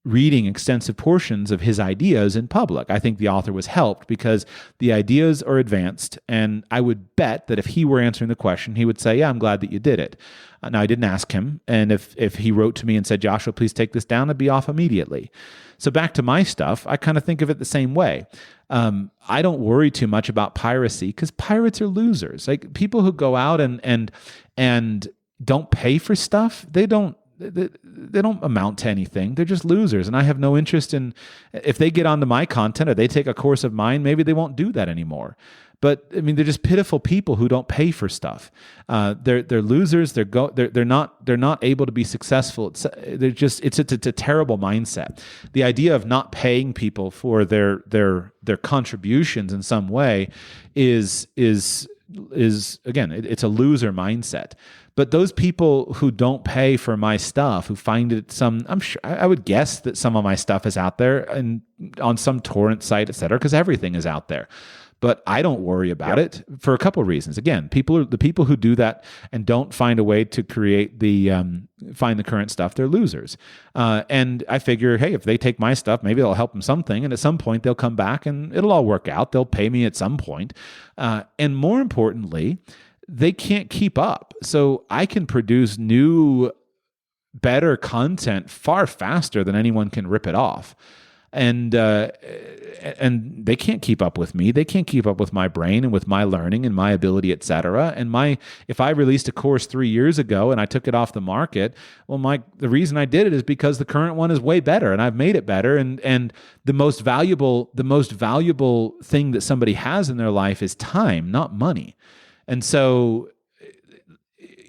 reading extensive portions of his ideas in public. I think the author was helped because the ideas are advanced, and I would bet that if he were answering the question, he would say, yeah, I'm glad that you did it. Now, I didn't ask him, and if he wrote to me and said, Joshua, please take this down, I'd be off immediately. So back to my stuff, I kind of think of it the same way. I don't worry too much about piracy because pirates are losers. Like people who go out and don't pay for stuff, they don't amount to anything. They're just losers. And I have no interest in, if they get onto my content or they take a course of mine, maybe they won't do that anymore. But I mean, they're just pitiful people who don't pay for stuff. They're losers. They're not able to be successful. It's a terrible mindset. The idea of not paying people for their contributions in some way is again, it's a loser mindset. But those people who don't pay for my stuff, who find it I'm sure, I would guess that some of my stuff is out there and on some torrent site, et cetera, because everything is out there. But I don't worry about it for a couple of reasons. Again, the people who do that and don't find a way to create find the current stuff, they're losers. And I figure, hey, if they take my stuff, maybe it'll help them something. And at some point they'll come back and it'll all work out. They'll pay me at some point. And more importantly, they can't keep up. So I can produce new, better content far faster than anyone can rip it off. And they can't keep up with me. They can't keep up with my brain and with my learning and my ability, et cetera. And if I released a course 3 years ago and I took it off the market, well, the reason I did it is because the current one is way better and I've made it better. And the most valuable thing that somebody has in their life is time, not money. And so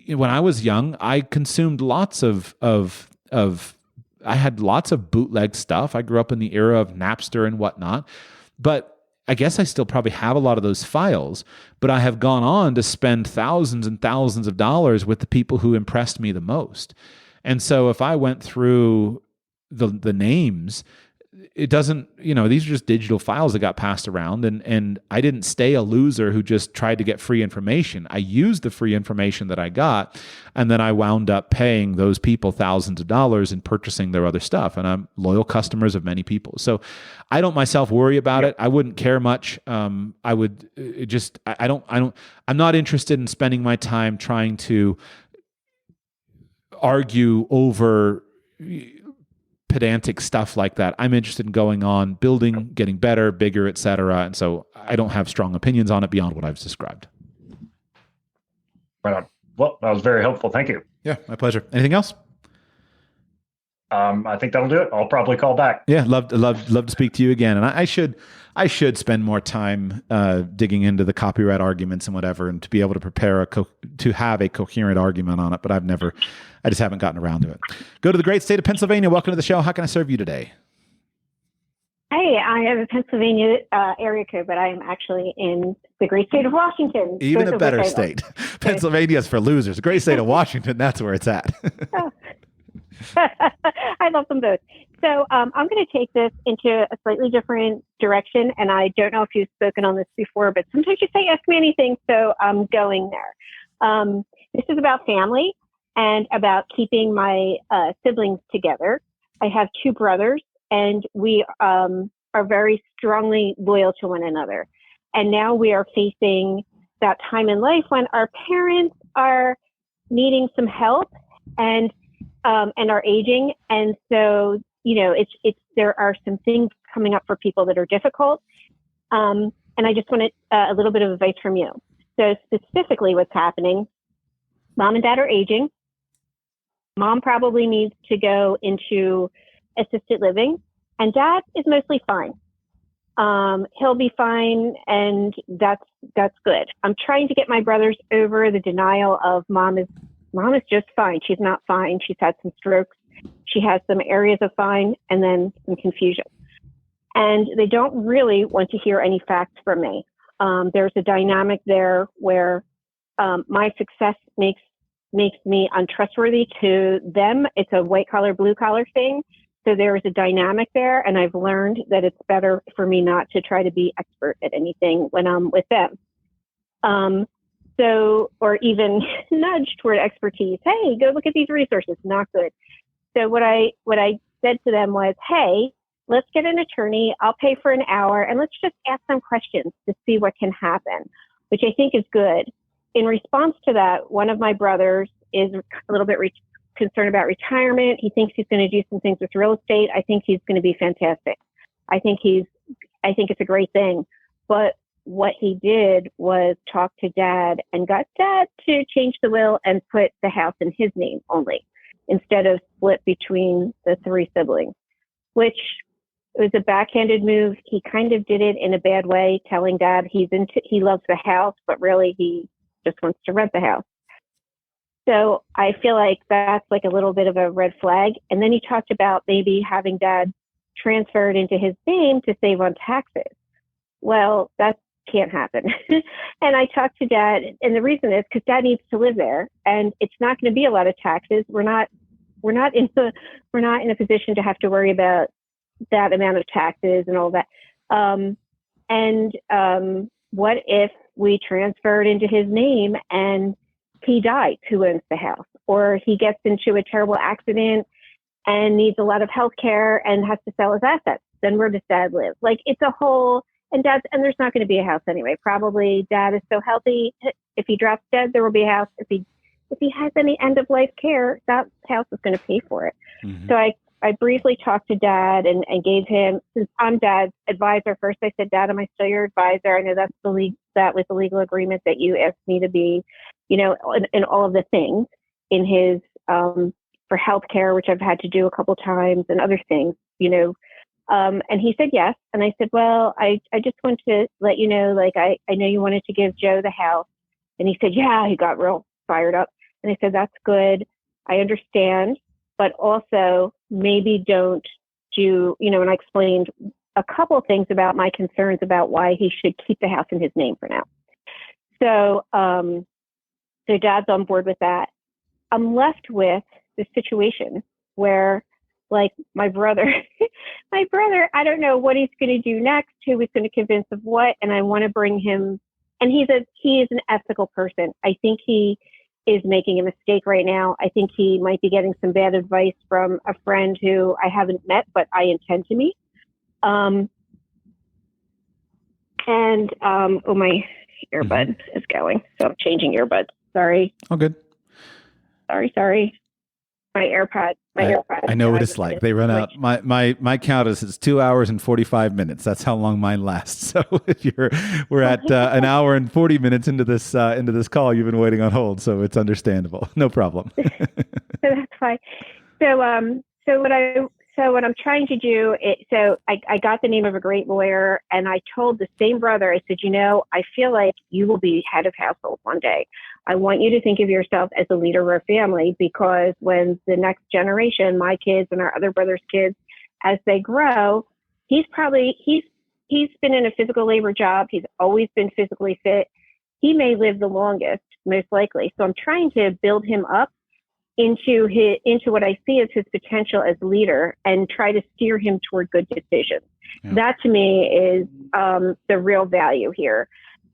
when I was young, I consumed lots I had lots of bootleg stuff. I grew up in the era of Napster and whatnot, but I guess I still probably have a lot of those files, but I have gone on to spend thousands and thousands of dollars with the people who impressed me the most. And so if I went through the names, it doesn't, these are just digital files that got passed around, and I didn't stay a loser who just tried to get free information. I used the free information that I got, and then I wound up paying those people thousands of dollars and purchasing their other stuff. And I'm loyal customers of many people. So I don't myself worry about it. I wouldn't care much. I'm not interested in spending my time trying to argue over pedantic stuff like that. I'm interested in going on, building, getting better, bigger, etc. And so I don't have strong opinions on it beyond what I've described. Right on. Well, that was very helpful. Thank you. Yeah, my pleasure. Anything else? I think that'll do it. I'll probably call back. Yeah, love to speak to you again. And I should spend more time digging into the copyright arguments and whatever, and to be able to prepare to have a coherent argument on it. But I just haven't gotten around to it. Go to the great state of Pennsylvania. Welcome to the show. How can I serve you today? Hey, I have a Pennsylvania area code, but I am actually in the great state of Washington. Even a better state. Pennsylvania is for losers. The great state of Washington, that's where it's at. I love them both. So I'm going to take this into a slightly different direction, and I don't know if you've spoken on this before, but sometimes you say, ask me anything, so I'm going there. This is about family and about keeping my siblings together. I have two brothers, and we are very strongly loyal to one another. And now we are facing that time in life when our parents are needing some help and are aging. And so, there are some things coming up for people that are difficult. And I just wanted a little bit of advice from you. So specifically what's happening, mom and dad are aging. Mom probably needs to go into assisted living, and dad is mostly fine. He'll be fine, and that's good. I'm trying to get my brothers over the denial of mom is just fine. She's not fine. She's had some strokes. She has some areas of fine and then some confusion. And they don't really want to hear any facts from me. There's a dynamic there where my success makes me untrustworthy to them. It's a white collar, blue collar thing. So there is a dynamic there. And I've learned that it's better for me not to try to be expert at anything when I'm with them. Or even nudge toward expertise. Hey, go look at these resources. Not good. So what I said to them was, hey, let's get an attorney. I'll pay for an hour, and let's just ask some questions to see what can happen, which I think is good. In response to that, one of my brothers is a little bit concerned about retirement. He thinks he's going to do some things with real estate. I think he's going to be fantastic. I think it's a great thing. But what he did was talk to dad and got dad to change the will and put the house in his name only, instead of split between the three siblings, which was a backhanded move. He kind of did it in a bad way, telling dad he loves the house, but really he just wants to rent the house. So I feel like that's like a little bit of a red flag. And then he talked about maybe having dad transfer it into his name to save on taxes. Well, that can't happen. And I talked to dad, and the reason is because dad needs to live there, and it's not going to be a lot of taxes. We're not in a position to have to worry about that amount of taxes and all that. What if we transfer it into his name and he dies, who owns the house, or he gets into a terrible accident and needs a lot of health care and has to sell his assets? Then where does dad live? Like, it's a whole, and there's not going to be a house anyway. Probably dad is so healthy. If he drops dead, there will be a house. If he has any end of life care, that house is going to pay for it. Mm-hmm. So I briefly talked to dad and gave him, since I'm dad's advisor, first I said, Dad, am I still your advisor? I know that was the legal agreement that you asked me to be, in all of the things in his, for healthcare, which I've had to do a couple times, and other things, and he said yes. And I said, well, I just want to let you know, like, I know you wanted to give Joe the house. And he said, yeah, he got real fired up. And I said, that's good. I understand. But also maybe don't do, and I explained a couple of things about my concerns about why he should keep the house in his name for now. So, so dad's on board with that. I'm left with this situation where like my brother, I don't know what he's going to do next, who he's going to convince of what. And I want to bring him, and he is an ethical person. I think he is making a mistake right now. I think he might be getting some bad advice from a friend who I haven't met, but I intend to meet. Oh, my earbud is going. So I'm changing earbuds. Sorry. Oh, good. Sorry. My AirPod. I know what it's like. They run out. My count is it's 2 hours and 45 minutes. That's how long mine lasts. So we're at an hour and 40 minutes into this call. You've been waiting on hold, so it's understandable. No problem. That's fine. So what I'm trying to do I got the name of a great lawyer, and I told the same brother, I said, I feel like you will be head of household one day. I want you to think of yourself as a leader of our family, because when the next generation, my kids and our other brother's kids, as they grow, he's been in a physical labor job. He's always been physically fit. He may live the longest, most likely. So I'm trying to build him up into what I see as his potential as leader, and try to steer him toward good decisions. Yeah. That to me is the real value here.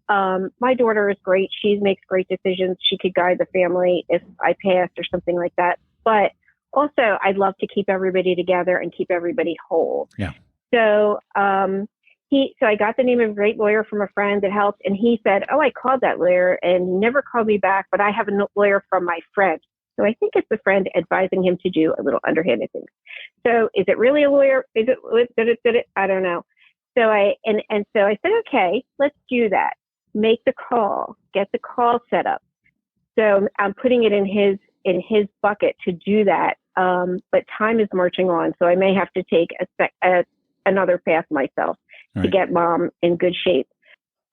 My daughter is great. She makes great decisions. She could guide the family if I passed or something like that. But also, I'd love to keep everybody together and keep everybody whole. Yeah. So I got the name of a great lawyer from a friend that helped, and he said, "Oh, I called that lawyer and he never called me back, but I have a lawyer from my friend." So I think it's the friend advising him to do a little underhanded things. So is it really a lawyer? Is it? I don't know. So I said, okay, let's do that. Make the call, get the call set up. So I'm putting it in his bucket to do that. But time is marching on, so I may have to take another path myself to get mom in good shape.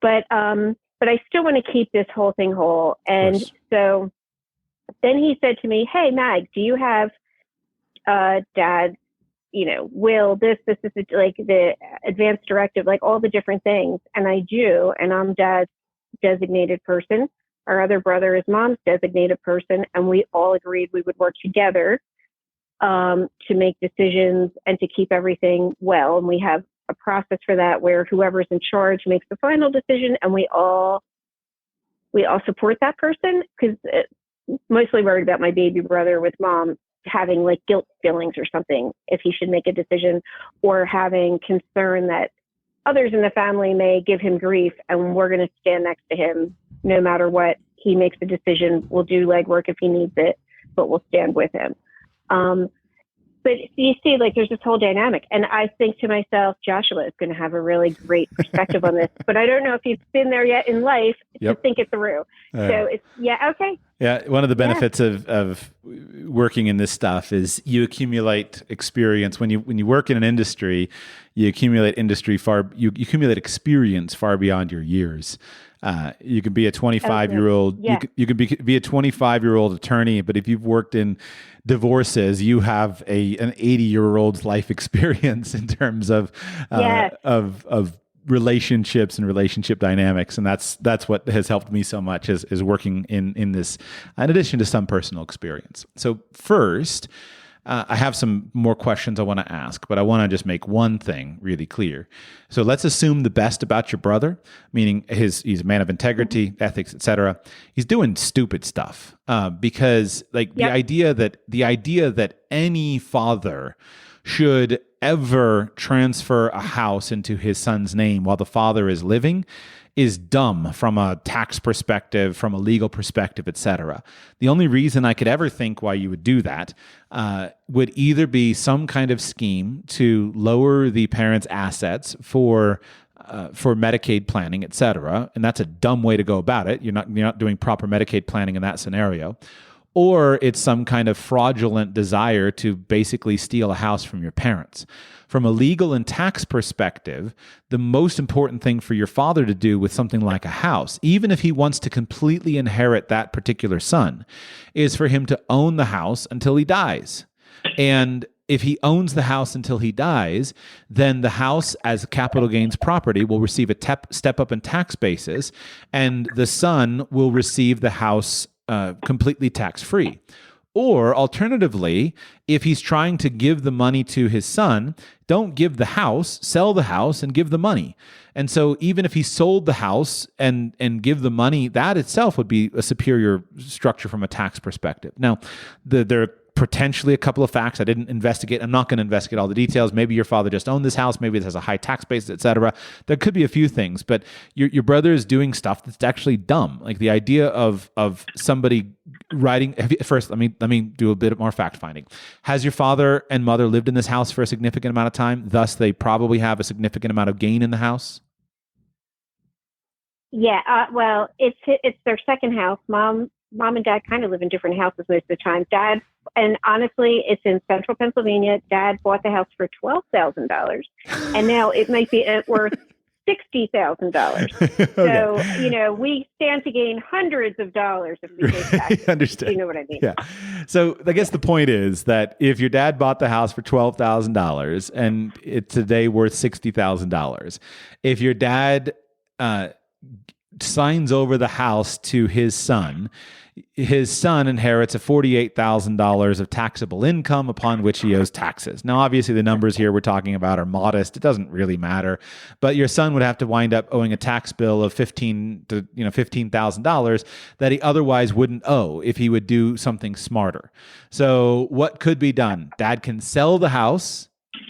But I still want to keep this whole thing whole. And so then he said to me, "Hey, Mag, do you have dad, will this is like the advanced directive, like all the different things?" And I do, and I'm dad's designated person. Our other brother is mom's designated person, and we all agreed we would work together to make decisions and to keep everything well. And we have a process for that where whoever's in charge makes the final decision, and we all support that person, because mostly worried about my baby brother with mom having like guilt feelings or something if he should make a decision, or having concern that others in the family may give him grief, and we're going to stand next to him no matter what. He makes a decision. We'll do legwork if he needs it, but we'll stand with him. But you see, like, there's this whole dynamic, and I think to myself, Joshua is going to have a really great perspective on this, but I don't know if he's been there yet in life to think it through. So it's, okay. Yeah, one of the benefits of working in this stuff is you accumulate experience. When you work in an industry, you accumulate accumulate experience far beyond your years. You can be a 25-year-old. You can be a 25-year-old attorney, but if you've worked in divorces, you have an 80-year-old's life experience in terms of relationships and relationship dynamics, and that's what has helped me so much is working in this, in addition to some personal experience. So first, I have some more questions I want to ask, but I want to just make one thing really clear. So let's assume the best about your brother, meaning he's a man of integrity, ethics, etc. He's doing stupid stuff because the idea that any father should ever transfer a house into his son's name while the father is living is dumb from a tax perspective, from a legal perspective, etc. The only reason I could ever think why you would do that would either be some kind of scheme to lower the parents' assets for Medicaid planning, etc. And that's a dumb way to go about it. You're not doing proper Medicaid planning in that scenario. Or it's some kind of fraudulent desire to basically steal a house from your parents. From a legal and tax perspective, the most important thing for your father to do with something like a house, even if he wants to completely inherit that particular son, is for him to own the house until he dies. And if he owns the house until he dies, then the house as capital gains property will receive a step up in tax basis, and the son will receive the house completely tax-free. Or alternatively, if he's trying to give the money to his son, don't give the house, sell the house and give the money. And so even if he sold the house and give the money, that itself would be a superior structure from a tax perspective. Now, there are potentially a couple of facts I didn't investigate. I'm not going to investigate all the details. Maybe your father just owned this house. Maybe it has a high tax base, et cetera. There could be a few things, but your brother is doing stuff that's actually dumb. Like the idea of somebody writing. First, let me do a bit more fact finding. Has your father and mother lived in this house for a significant amount of time? Thus, they probably have a significant amount of gain in the house. Yeah, well, it's their second house. Mom and dad kind of live in different houses most of the time. Dad, and honestly, it's in central Pennsylvania. Dad bought the house for $12,000, and now it might be worth $60,000. Okay. So, we stand to gain hundreds of dollars if we take that. Understand. You know what I mean? Yeah. So I guess the point is that if your dad bought the house for $12,000 and it's today worth $60,000, if your dad signs over the house to his son inherits a $48,000 of taxable income upon which he owes taxes. Now, obviously, the numbers here we're talking about are modest. It doesn't really matter, but your son would have to wind up owing a tax bill of $15,000 that he otherwise wouldn't owe if he would do something smarter. So, what could be done? Dad can sell the house.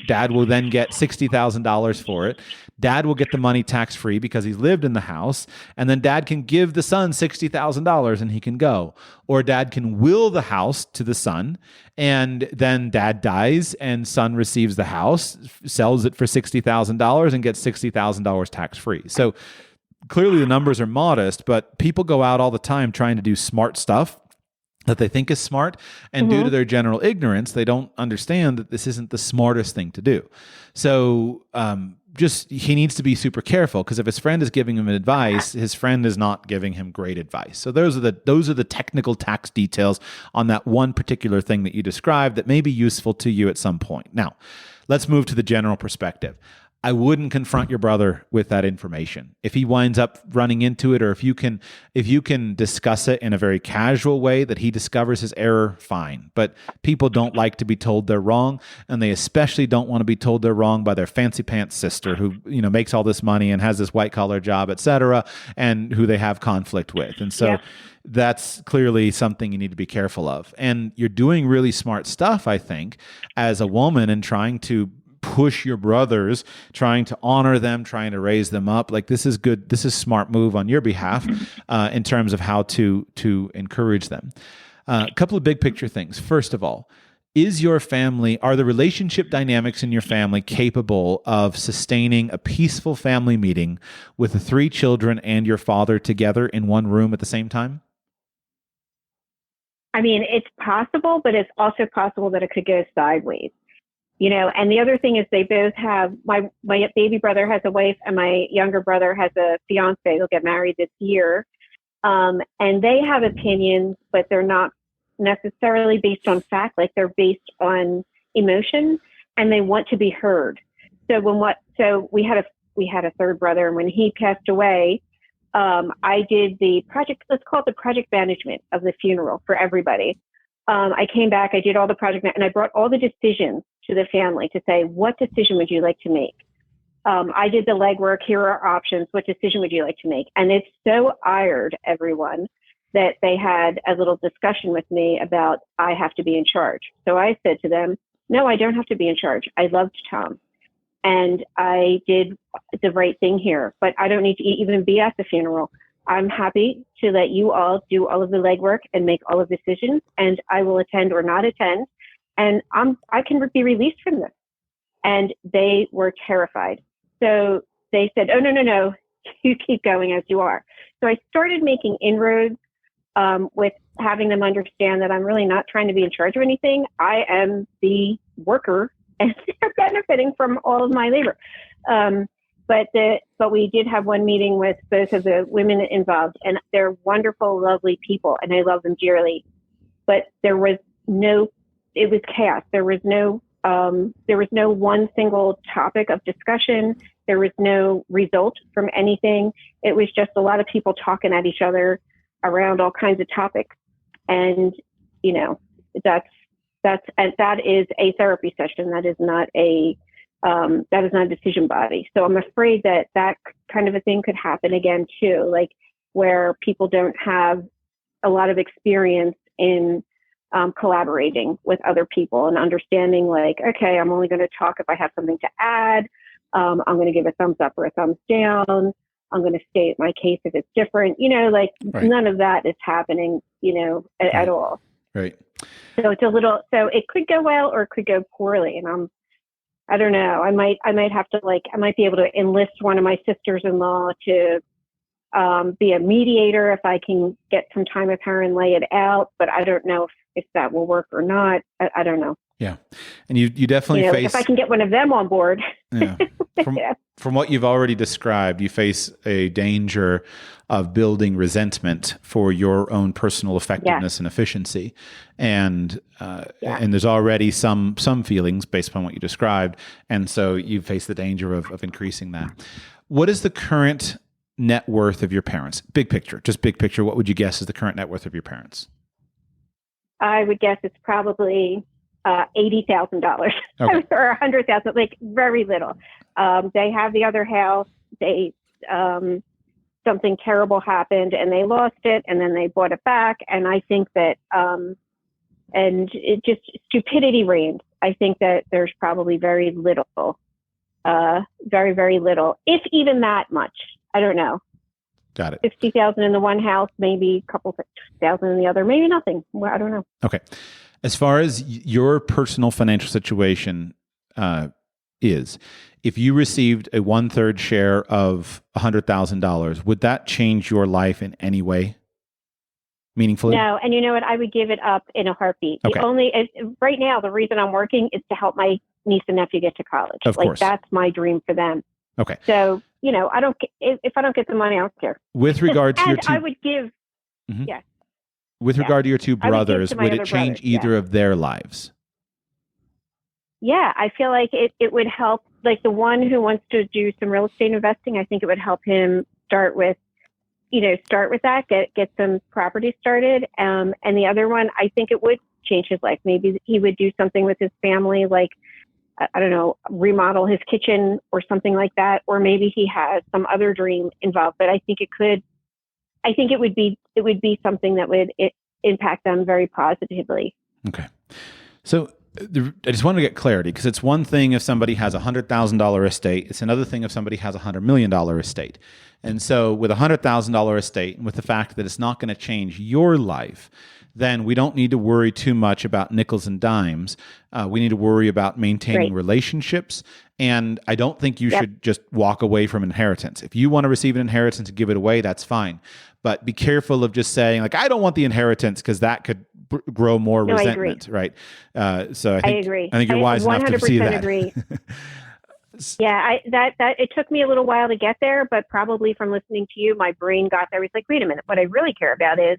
Dad will then get $60,000 for it. Dad will get the money tax-free because he's lived in the house. And then dad can give the son $60,000 and he can go. Or dad can will the house to the son, and then dad dies and son receives the house, sells it for $60,000 and gets $60,000 tax-free. So clearly the numbers are modest, but people go out all the time trying to do smart stuff that they think is smart, and due to their general ignorance, they don't understand that this isn't the smartest thing to do. So he needs to be super careful, because if his friend is giving him advice, his friend is not giving him great advice. So those are the technical tax details on that one particular thing that you described that may be useful to you at some point. Now, let's move to the general perspective. I wouldn't confront your brother with that information. If he winds up running into it, or if you can discuss it in a very casual way that he discovers his error, fine. But people don't like to be told they're wrong, and they especially don't want to be told they're wrong by their fancy pants sister who, makes all this money and has this white collar job, et cetera, and who they have conflict with. And so that's clearly something you need to be careful of. And you're doing really smart stuff, I think, as a woman, and trying to push your brothers, trying to honor them, trying to raise them up. Like, this is good. This is a smart move on your behalf in terms of how to encourage them. A couple of big picture things. First of all, are the relationship dynamics in your family capable of sustaining a peaceful family meeting with the 3 children and your father together in one room at the same time? I mean, it's possible, but it's also possible that it could go sideways. And the other thing is they both have, my baby brother has a wife and my younger brother has a fiance. They'll get married this year. And they have opinions, but they're not necessarily based on fact. Like, they're based on emotion, and they want to be heard. So we had a third brother, and when he passed away, I did the project, let's call it the project management of the funeral for everybody. I came back, I did all the project, and I brought all the decisions to the family to say, what decision would you like to make? I did the legwork. Here are our options. What decision would you like to make? And it so ired everyone that they had a little discussion with me about, I have to be in charge. So I said to them, no, I don't have to be in charge. I loved Tom, and I did the right thing here, but I don't need to even be at the funeral. I'm happy to let you all do all of the legwork and make all of the decisions, and I will attend or not attend, and I can be released from this. And they were terrified. So they said, oh, no, you keep going as you are. So I started making inroads with having them understand that I'm really not trying to be in charge of anything. I am the worker, and they're benefiting from all of my labor. But we did have one meeting with both of the women involved, and they're wonderful, lovely people, and I love them dearly. But it was chaos. There was no one single topic of discussion. There was no result from anything. It was just a lot of people talking at each other around all kinds of topics. And, And that is a therapy session. That is not a decision body. So I'm afraid that kind of a thing could happen again too, like where people don't have a lot of experience in collaborating with other people and understanding, like, okay, I'm only going to talk if I have something to add. I'm going to give a thumbs up or a thumbs down. I'm going to state my case if it's different. Like none of that is happening, at all. Right. So it's so it could go well or it could go poorly. And I don't know. I might have to I might be able to enlist one of my sisters-in-law to be a mediator if I can get some time with her and lay it out. But I don't know if that will work or not. I don't know. Yeah. And you definitely face... If I can get one of them on board. Yeah. From what you've already described, you face a danger of building resentment for your own personal effectiveness and efficiency. And and there's already some feelings based upon what you described. And so you face the danger of increasing that. What is the current net worth of your parents? Big picture, just big picture. What would you guess is the current net worth of your parents? I would guess it's probably $80,000 okay. or $100,000, like very little. They have the other house. They something terrible happened and they lost it, and then they bought it back. And I think that and it just stupidity reigns. I think that there's probably very little, very, very little, if even that much. I don't know. Got it. 60,000 in the one house, maybe a couple thousand in the other, maybe nothing. Well, I don't know. Okay. As far as your personal financial situation is, if you received a 1/3 share of $100,000, would that change your life in any way? Meaningfully? No, and you know what? I would give it up in a heartbeat. Okay. Right now, the reason I'm working is to help my niece and nephew get to college. Of course. That's my dream for them. Okay. So, I don't, if I don't get the money, I don't care. With regard to your two... I would give, yes. With regard to your two brothers, would it change either of their lives? Yeah, I feel like it would help, like the one who wants to do some real estate investing, I think it would help him start with that, get some property started. And the other one, I think it would change his life. Maybe he would do something with his family, like, I don't know, remodel his kitchen or something like that. Or maybe he has some other dream involved, but I think it would be something that would impact them very positively. Okay. So I just want to get clarity, because it's one thing if somebody has a $100,000 estate. It's another thing if somebody has a $100 million estate. And so with a $100,000 estate, and with the fact that it's not going to change your life, then we don't need to worry too much about nickels and dimes. We need to worry about maintaining relationships. And I don't think you should just walk away from inheritance. If you want to receive an inheritance and give it away, that's fine. But be careful of just saying, like, I don't want the inheritance, because that could grow more resentment, right? So I agree. I think you're wise enough to see that. Agree. Yeah, that it took me a little while to get there, but probably from listening to you, my brain got there. It's like, wait a minute, what I really care about is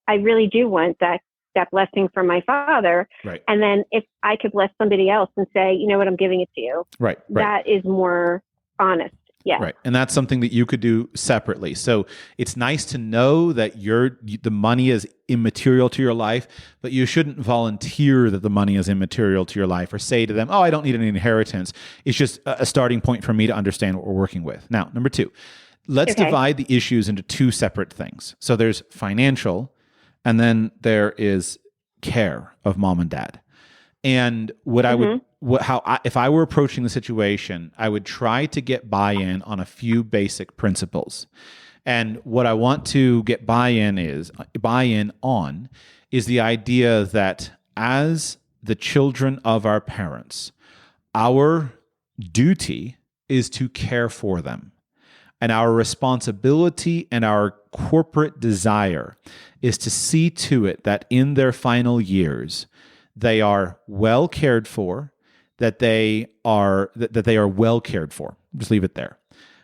I really do want that blessing from my father. Right. And then if I could bless somebody else and say, you know what, I'm giving it to you. Right. That is more honest. Yeah. Right. And that's something that you could do separately. So it's nice to know that the money is immaterial to your life, but you shouldn't volunteer that the money is immaterial to your life or say to them, oh, I don't need any inheritance. It's just a starting point for me to understand what we're working with. Now, number 2, let's divide the issues into 2 separate things. So there's financial, and then there is care of mom and dad. And if I were approaching the situation, I would try to get buy-in on a few basic principles. And what I want to get buy-in on is the idea that as the children of our parents, our duty is to care for them. And our responsibility and our corporate desire is to see to it that in their final years, they are well cared for, that they are well cared for. Just leave it there.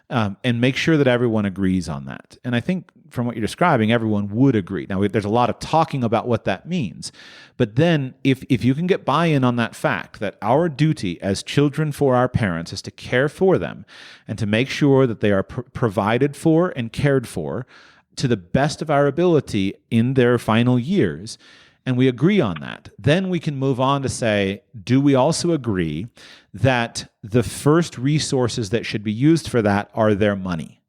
And make sure that everyone agrees on that. And I think from what you're describing, everyone would agree. Now, there's a lot of talking about what that means. But then if you can get buy-in on that fact that our duty as children for our parents is to care for them and to make sure that they are provided for and cared for to the best of our ability in their final years, and we agree on that, then we can move on to say, do we also agree that the first resources that should be used for that are their money?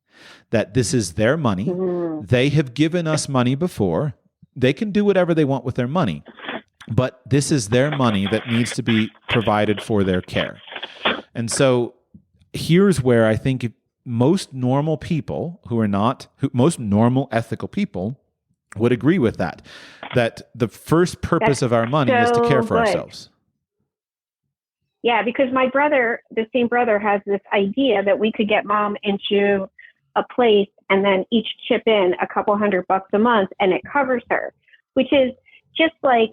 That this is their money. Mm-hmm. They have given us money before. They can do whatever they want with their money, but this is their money that needs to be provided for their care. And so here's where I think most normal people most normal ethical people would agree with that the first purpose of our money is to care for ourselves. Yeah, because the same brother has this idea that we could get mom into a place and then each chip in a couple $100 a month and it covers her, which is just like,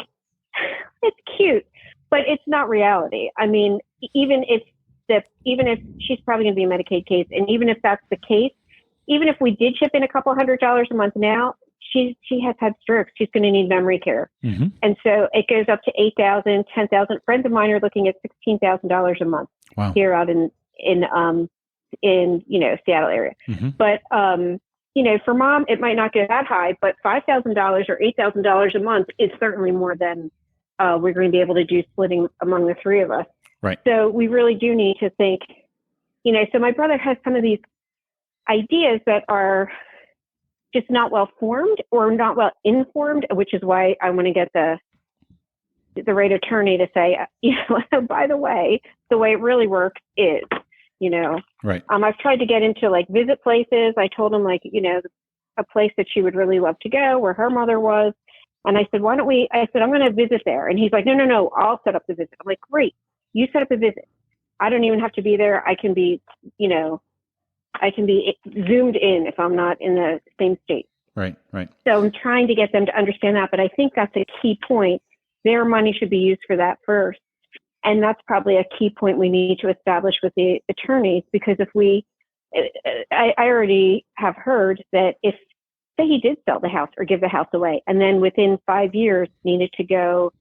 it's cute, but it's not reality. I mean, even if she's probably going to be a Medicaid case, and even if that's the case, even if we did chip in a couple $100 a month now, she has had strokes. She's going to need memory care. Mm-hmm. And so it goes up to $8,000, $10,000. Friends of mine are looking at $16,000 a month. Wow. Here out in Seattle area. Mm-hmm. But for mom, it might not get that high, but $5,000 or $8,000 a month is certainly more than we're going to be able to do splitting among the three of us. Right. So we really do need to think, so my brother has some of these ideas that are just not well formed or not well informed, which is why I want to get the right attorney to say, by the way it really works is, Right. I've tried to get into like visit places. I told him a place that she would really love to go where her mother was. And I said, I'm going to visit there. And he's like, no, I'll set up the visit. I'm like, great. You set up a visit. I don't even have to be there. I can be zoomed in if I'm not in the same state. Right. So I'm trying to get them to understand that, but I think that's a key point. Their money should be used for that first. And that's probably a key point we need to establish with the attorneys, because I already have heard that if, say he did sell the house or give the house away, and then within 5 years needed to go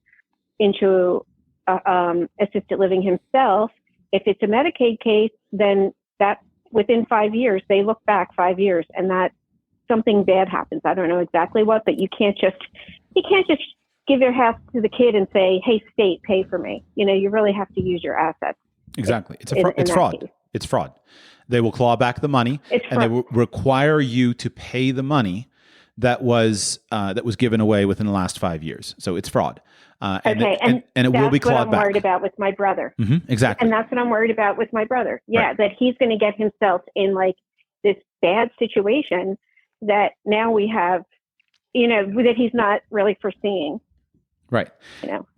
into assisted living himself, if it's a Medicaid case, then that within 5 years, they look back 5 years and that something bad happens. I don't know exactly what, but you can't just give your house to the kid and say, hey, state, pay for me. You really have to use your assets. Exactly. It's fraud. Case. It's fraud. They will claw back the money and they will require you to pay the money that was given away within the last 5 years. So it's fraud. And it will be clawed back. That's what I'm worried about with my brother. Mm-hmm, exactly. And that's what I'm worried about with my brother. Yeah, right. That he's going to get himself in like this bad situation that now we have, that he's not really foreseeing. Right.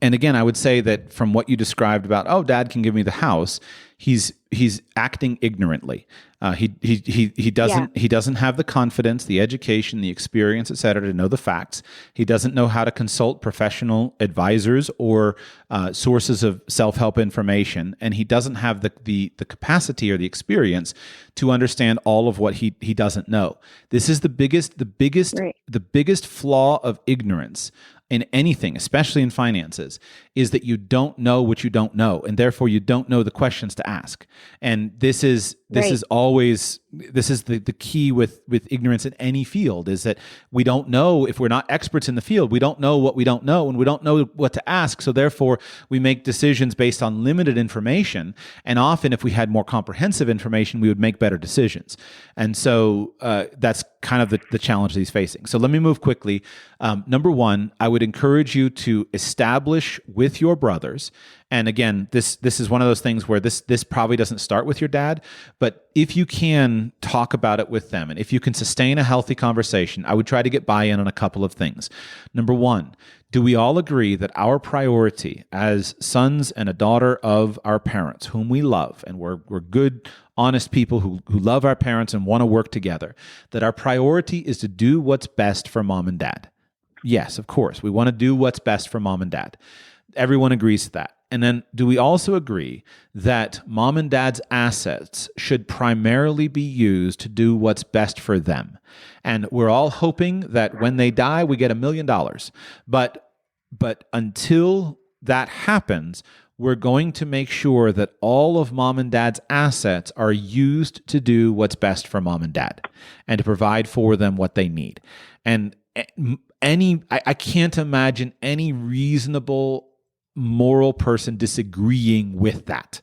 And again, I would say that from what you described about, dad can give me the house, he's acting ignorantly. He doesn't have the confidence, the education, the experience, et cetera, to know the facts. He doesn't know how to consult professional advisors or sources of self-help information, and he doesn't have the capacity or the experience to understand all of what he doesn't know. This is the biggest flaw of ignorance in anything, especially in finances, is that you don't know what you don't know, and therefore you don't know the questions to ask. And this is always the key with ignorance in any field, is that we don't know. If we're not experts in the field, we don't know what we don't know, and we don't know what to ask. So therefore we make decisions based on limited information. And often if we had more comprehensive information, we would make better decisions. And so that's kind of the challenge that he's facing. So let me move quickly. Number one, I would encourage you to establish with your brothers. And again, this is one of those things where this probably doesn't start with your dad, but if you can talk about it with them, and if you can sustain a healthy conversation, I would try to get buy-in on a couple of things. Number one, do we all agree that our priority as sons and a daughter of our parents, whom we love, and we're good, honest people who love our parents and want to work together, that our priority is to do what's best for mom and dad? Yes, of course. We want to do what's best for mom and dad. Everyone agrees to that. And then do we also agree that mom and dad's assets should primarily be used to do what's best for them? And we're all hoping that when they die, we get $1 million. But until that happens, we're going to make sure that all of mom and dad's assets are used to do what's best for mom and dad and to provide for them what they need. And I can't imagine any reasonable moral person disagreeing with that.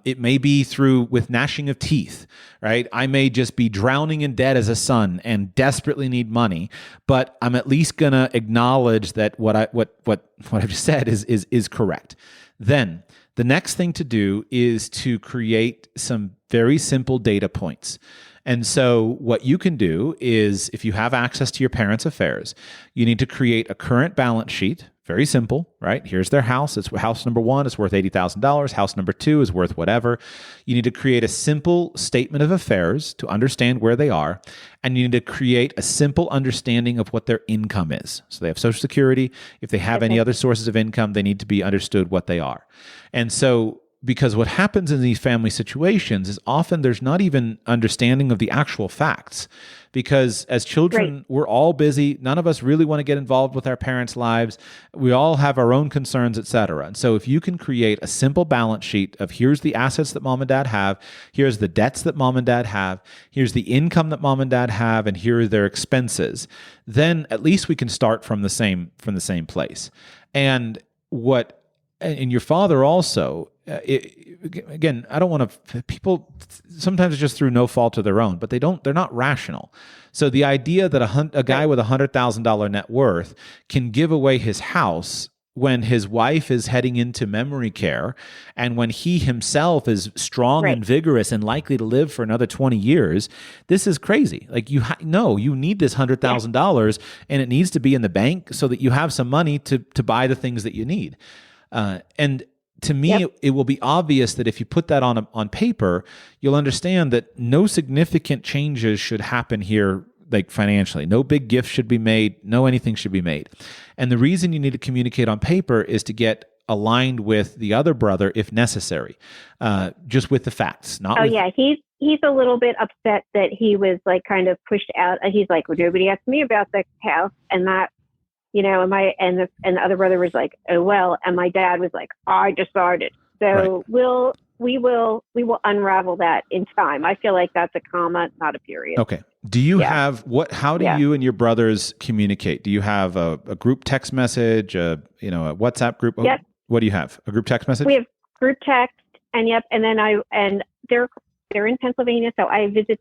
It may be with gnashing of teeth, right? I may just be drowning in debt as a son and desperately need money, but I'm at least gonna acknowledge that what I've just said is correct. Then the next thing to do is to create some very simple data points. And so what you can do is, if you have access to your parents' affairs, you need to create a current balance sheet. Very simple, right? Here's their house. It's house number 1 is worth $80,000. House number 2 is worth whatever. You need to create a simple statement of affairs to understand where they are. And you need to create a simple understanding of what their income is. So they have Social Security. If they have any other sources of income, they need to be understood what they are. And so, because what happens in these family situations is often there's not even understanding of the actual facts. Because as children, we're all busy. None of us really want to get involved with our parents' lives. We all have our own concerns, et cetera. And so if you can create a simple balance sheet of here's the assets that mom and dad have, here's the debts that mom and dad have, here's the income that mom and dad have, and here are their expenses, then at least we can start from the same place. And your father also, again, I don't want to, people sometimes it's just through no fault of their own, but they're not rational. So the idea that a guy with $100,000 net worth can give away his house when his wife is heading into memory care and when he himself is strong and vigorous and likely to live for another 20 years, this is crazy. Like you need this $100,000 and it needs to be in the bank so that you have some money to buy the things that you need. And to me, it will be obvious that if you put that on paper, you'll understand that no significant changes should happen here, like financially. No big gifts should be made. No anything should be made. And the reason you need to communicate on paper is to get aligned with the other brother if necessary, just with the facts. He's a little bit upset that he was like kind of pushed out. He's like, well, nobody asked me about the house and that. And the other brother was like, oh, well, and my dad was like, I decided. So we will unravel that in time. I feel like that's a comma, not a period. Okay. Do you have how do you and your brothers communicate? Do you have a group text message, a WhatsApp group? Yep. What do you have? A group text message? We have group text and they're in Pennsylvania. So I visit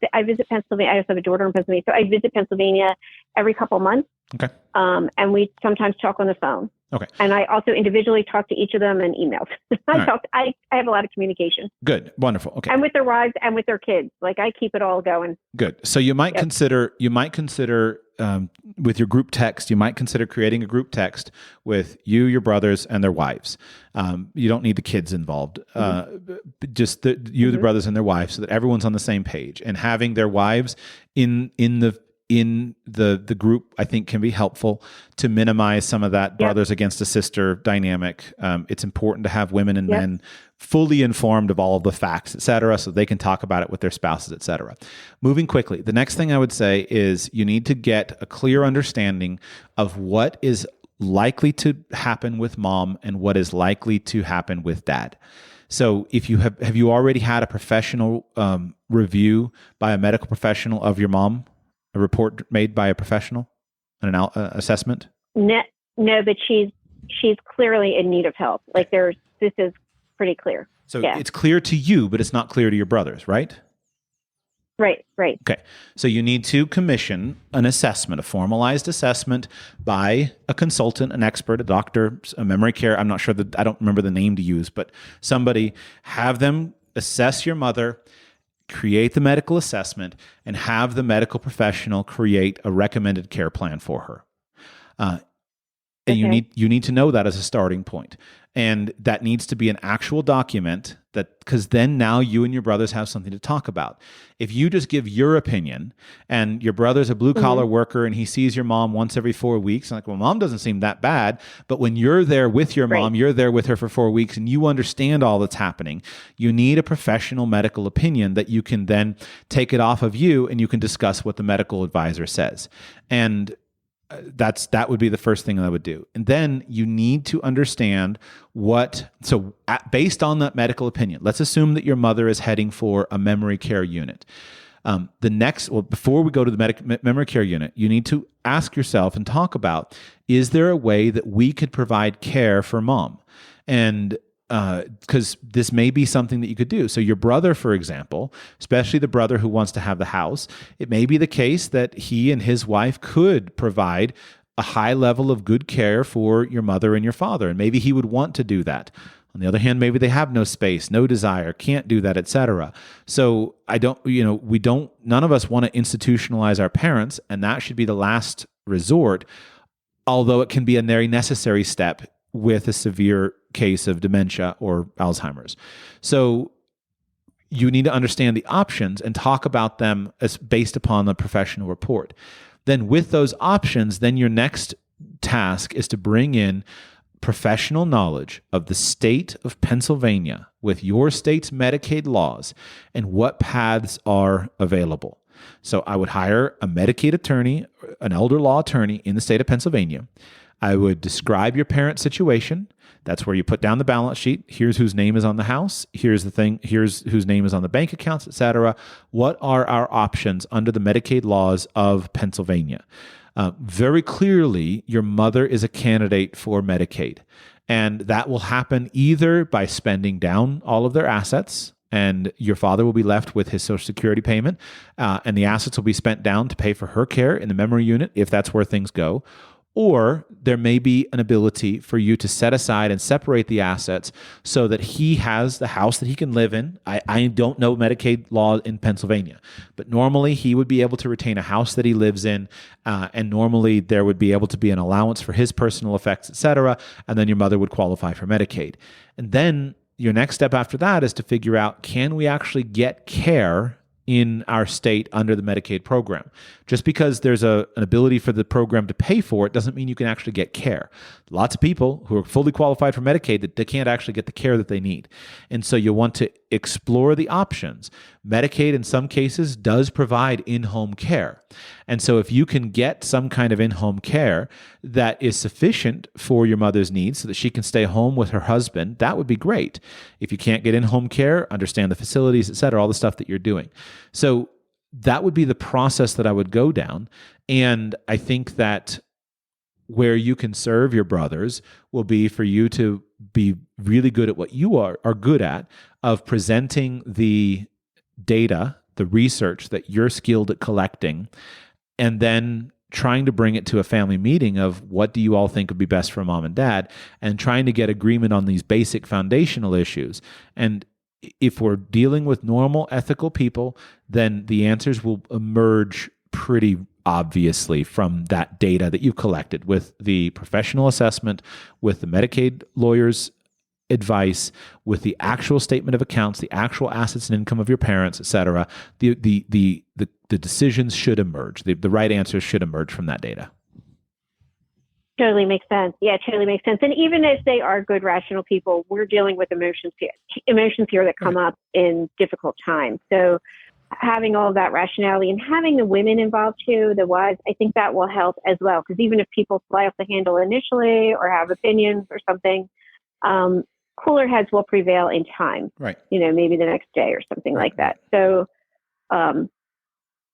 Pennsylvania. I also have a daughter in Pennsylvania. So I visit Pennsylvania every couple months. Okay. And we sometimes talk on the phone. Okay. And I also individually talk to each of them in emails. I have a lot of communication. Good. Wonderful. Okay. And with their wives and with their kids. Like I keep it all going. Good. So you might consider with your group text, you might consider creating a group text with you, your brothers, and their wives. You don't need the kids involved. Just the brothers and their wives, so that everyone's on the same page. And having their wives in the group, I think, can be helpful to minimize some of that brothers against a sister dynamic. It's important to have women and men fully informed of all of the facts, et cetera, so they can talk about it with their spouses, et cetera. Moving quickly, the next thing I would say is you need to get a clear understanding of what is likely to happen with mom and what is likely to happen with dad. So if you have you already had a professional review by a medical professional of your mom? A report made by a professional, an assessment? No, but she's clearly in need of help. Like this is pretty clear. So it's clear to you, but it's not clear to your brothers, right? Right. Okay. So you need to commission an assessment, a formalized assessment by a consultant, an expert, a doctor, a memory care. I'm not sure I don't remember the name to use, but somebody, have them assess your mother, create the medical assessment, and have the medical professional create a recommended care plan for her. And you need to know that as a starting point. And that needs to be an actual document, because then now you and your brothers have something to talk about. If you just give your opinion and your brother's a blue collar worker and he sees your mom once every 4 weeks, and like, well, mom doesn't seem that bad. But when you're there with your mom, you're there with her for 4 weeks and you understand all that's happening, you need a professional medical opinion that you can then take it off of you and you can discuss what the medical advisor says. And that would be the first thing I would do. And then you need to understand based on that medical opinion, let's assume that your mother is heading for a memory care unit. Before we go to the memory care unit, you need to ask yourself and talk about, is there a way that we could provide care for mom? And because this may be something that you could do. So your brother, for example, especially the brother who wants to have the house, it may be the case that he and his wife could provide a high level of good care for your mother and your father. And maybe he would want to do that. On the other hand, maybe they have no space, no desire, can't do that, etc. So none of us want to institutionalize our parents, and that should be the last resort, although it can be a very necessary step with a severe case of dementia or Alzheimer's. So you need to understand the options and talk about them as based upon the professional report. Then with those options, then your next task is to bring in professional knowledge of the state of Pennsylvania with your state's Medicaid laws and what paths are available. So I would hire a Medicaid attorney, an elder law attorney in the state of Pennsylvania. I would describe your parent situation. That's where you put down the balance sheet. Here's whose name is on the house. Here's whose name is on the bank accounts, et cetera. What are our options under the Medicaid laws of Pennsylvania? Very clearly, your mother is a candidate for Medicaid. And that will happen either by spending down all of their assets, and your father will be left with his Social Security payment, and the assets will be spent down to pay for her care in the memory unit, if that's where things go. Or there may be an ability for you to set aside and separate the assets so that he has the house that he can live in. I don't know Medicaid law in Pennsylvania, but normally he would be able to retain a house that he lives in, and normally there would be able to be an allowance for his personal effects, et cetera, and then your mother would qualify for Medicaid. And then your next step after that is to figure out, can we actually get care in our state under the Medicaid program? Just because there's an ability for the program to pay for it doesn't mean you can actually get care. Lots of people who are fully qualified for Medicaid, that they can't actually get the care that they need. And so you want to explore the options. Medicaid in some cases does provide in-home care. And so if you can get some kind of in-home care that is sufficient for your mother's needs so that she can stay home with her husband, that would be great. If you can't get in-home care, understand the facilities, et cetera, all the stuff that you're doing. So that would be the process that I would go down. And I think that where you can serve your brothers will be for you to be really good at what you are good at, of presenting the data, the research that you're skilled at collecting, and then trying to bring it to a family meeting of what do you all think would be best for mom and dad, and trying to get agreement on these basic foundational issues. And if we're dealing with normal, ethical people, then the answers will emerge pretty obviously from that data that you've collected with the professional assessment, with the Medicaid lawyer's advice, with the actual statement of accounts, the actual assets and income of your parents, et cetera. The decisions should emerge. The right answers should emerge from that data. Totally makes sense. Yeah, totally makes sense. And even if they are good, rational people, we're dealing with emotions here that come up in difficult times. So having all of that rationality and having the women involved too, the wives, I think that will help as well. Because even if people fly off the handle initially or have opinions or something, cooler heads will prevail in time. Right. Maybe the next day or something like that. So,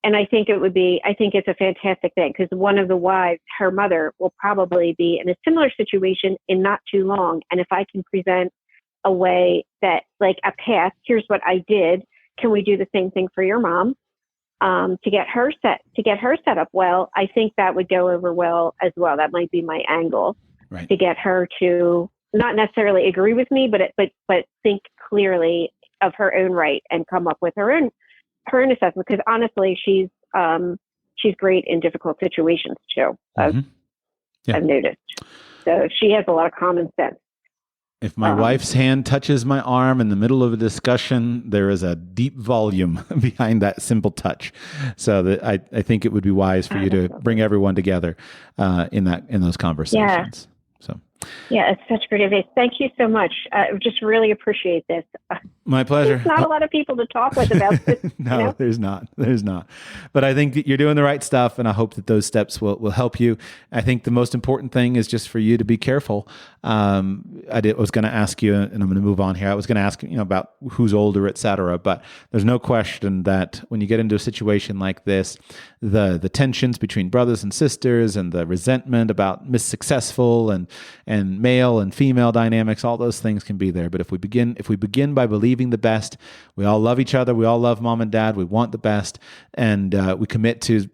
and I think it's a fantastic thing, because one of the wives, her mother, will probably be in a similar situation in not too long. And if I can present a way that, like a path, here's what I did. Can we do the same thing for your mom? To get her set up well, I think that would go over well as well. That might be my angle, right, to get her to not necessarily agree with me, but think clearly of her own right and come up with her own assessment. Because honestly, she's great in difficult situations too. I've noticed. So she has a lot of common sense. If my wife's hand touches my arm in the middle of a discussion, there is a deep volume behind that simple touch. So that I think it would be wise for you to bring everyone together in those conversations. Yeah. So. Yeah, it's such great advice. Thank you so much. I just really appreciate this. My pleasure. There's not a lot of people to talk with about this. No, there's not. There's not. But I think that you're doing the right stuff, and I hope that those steps will help you. I think the most important thing is just for you to be careful. I was going to ask you, and I'm going to move on here. I was going to ask about who's older, et cetera. But there's no question that when you get into a situation like this, the tensions between brothers and sisters, and the resentment about successful and male and female dynamics, all those things can be there. But if we begin by believing the best, we all love each other, we all love mom and dad, we want the best, and we commit to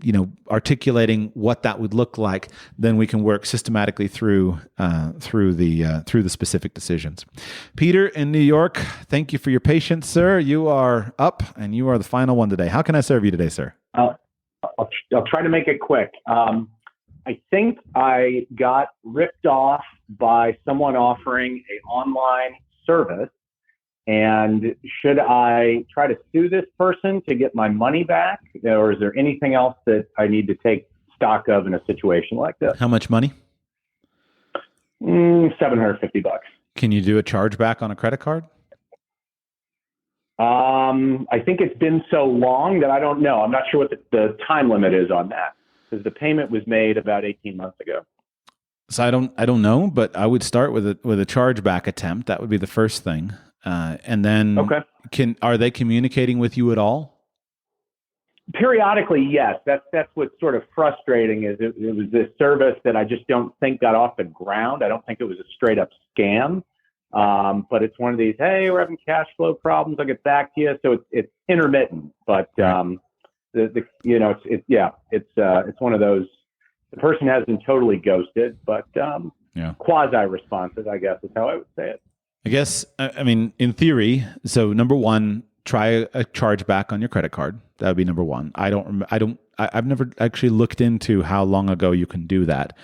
articulating what that would look like, then we can work systematically through the specific decisions. Peter in New York, thank you for your patience, sir. You are up, and you are the final one today. How can I serve you today, sir? I'll try to make it quick. I think I got ripped off by someone offering an online service. And should I try to sue this person to get my money back? Or is there anything else that I need to take stock of in a situation like this? How much money? $750. Can you do a chargeback on a credit card? I think it's been so long that I don't know. I'm not sure what the time limit is on that, because the payment was made about 18 months ago. So I don't know, but I would start with a chargeback attempt. That would be the first thing. And then are they communicating with you at all? Periodically, yes. That's what's sort of frustrating is it was this service that I just don't think got off the ground. I don't think it was a straight up scam. But it's one of these, hey, we're having cash flow problems, I'll get back to you. So it's intermittent, but it's one of those. The person hasn't totally ghosted, but quasi responsive, I guess is how I would say it. I guess, I mean, in theory, so number one, try a chargeback on your credit card. That would be number one. I've never actually looked into how long ago you can do that.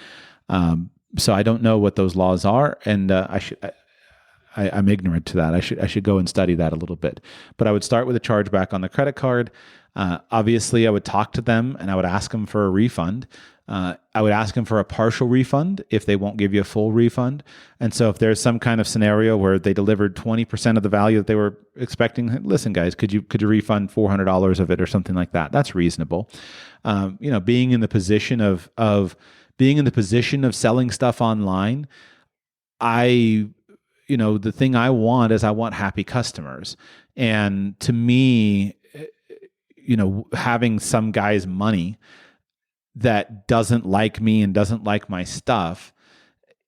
So I don't know what those laws are, and I'm ignorant to that. I should go and study that a little bit. But I would start with a chargeback on the credit card. Obviously, I would talk to them and I would ask them for a refund. I would ask them for a partial refund if they won't give you a full refund. And so if there's some kind of scenario where they delivered 20% of the value that they were expecting, listen, guys, could you refund $400 of it or something like that? That's reasonable. Being in the position of selling stuff online, the thing I want is I want happy customers. And to me, having some guy's money that doesn't like me and doesn't like my stuff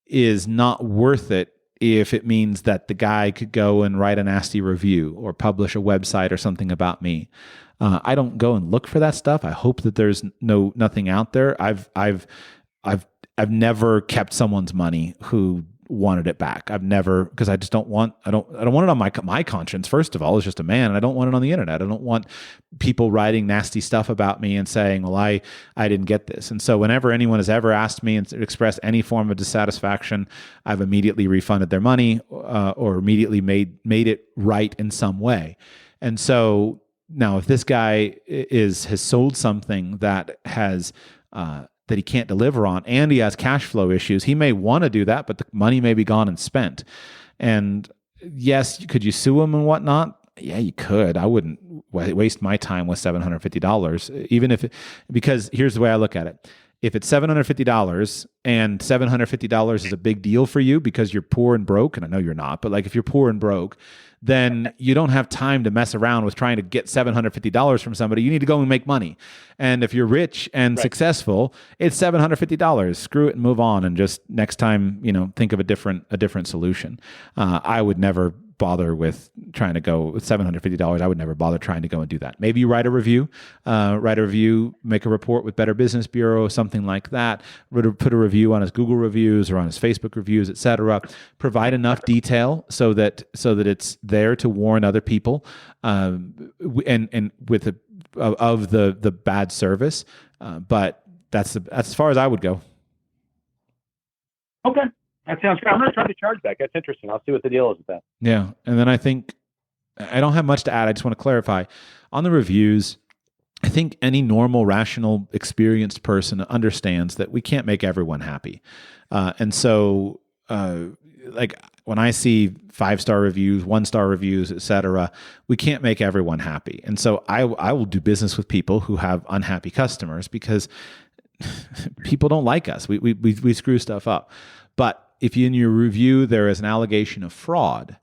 is not worth it if it means that the guy could go and write a nasty review or publish a website or something about me. I don't go and look for that stuff. I hope that there's nothing out there. I've never kept someone's money who wanted it back. I've never, because I just don't want it on my conscience. First of all, as just a man, and I don't want it on the internet. I don't want people writing nasty stuff about me and saying, well, I didn't get this. And so whenever anyone has ever asked me and expressed any form of dissatisfaction, I've immediately refunded their money or immediately made it right in some way. And so now if this guy has sold something that has that he can't deliver on, and he has cash flow issues, he may want to do that, but the money may be gone and spent. And yes, could you sue him and whatnot? Yeah, you could. I wouldn't waste my time with $750, because here's the way I look at it. If it's $750 and $750 is a big deal for you because you're poor and broke, and I know you're not, but like if you're poor and broke, then you don't have time to mess around with trying to get $750 from somebody. You need to go and make money. And if you're rich and successful, it's $750. Screw it and move on. And just next time, think of a different solution. I would never bother with trying to go with $750. I would never bother trying to go and do that. Maybe you write a review, make a report with Better Business Bureau, something like that. Put a review on his Google reviews or on his Facebook reviews, etc. Provide enough detail so that it's there to warn other people, and with the bad service. But that's as far as I would go. Okay. That sounds great. I'm going to try to charge back. That's interesting. I'll see what the deal is with that. Yeah. And then I think I don't have much to add. I just want to clarify on the reviews. I think any normal, rational, experienced person understands that we can't make everyone happy. And so, when I see 5-star reviews, 1-star reviews, etc., we can't make everyone happy. And so I will do business with people who have unhappy customers because people don't like us. We screw stuff up. But if in your review there is an allegation of fraud,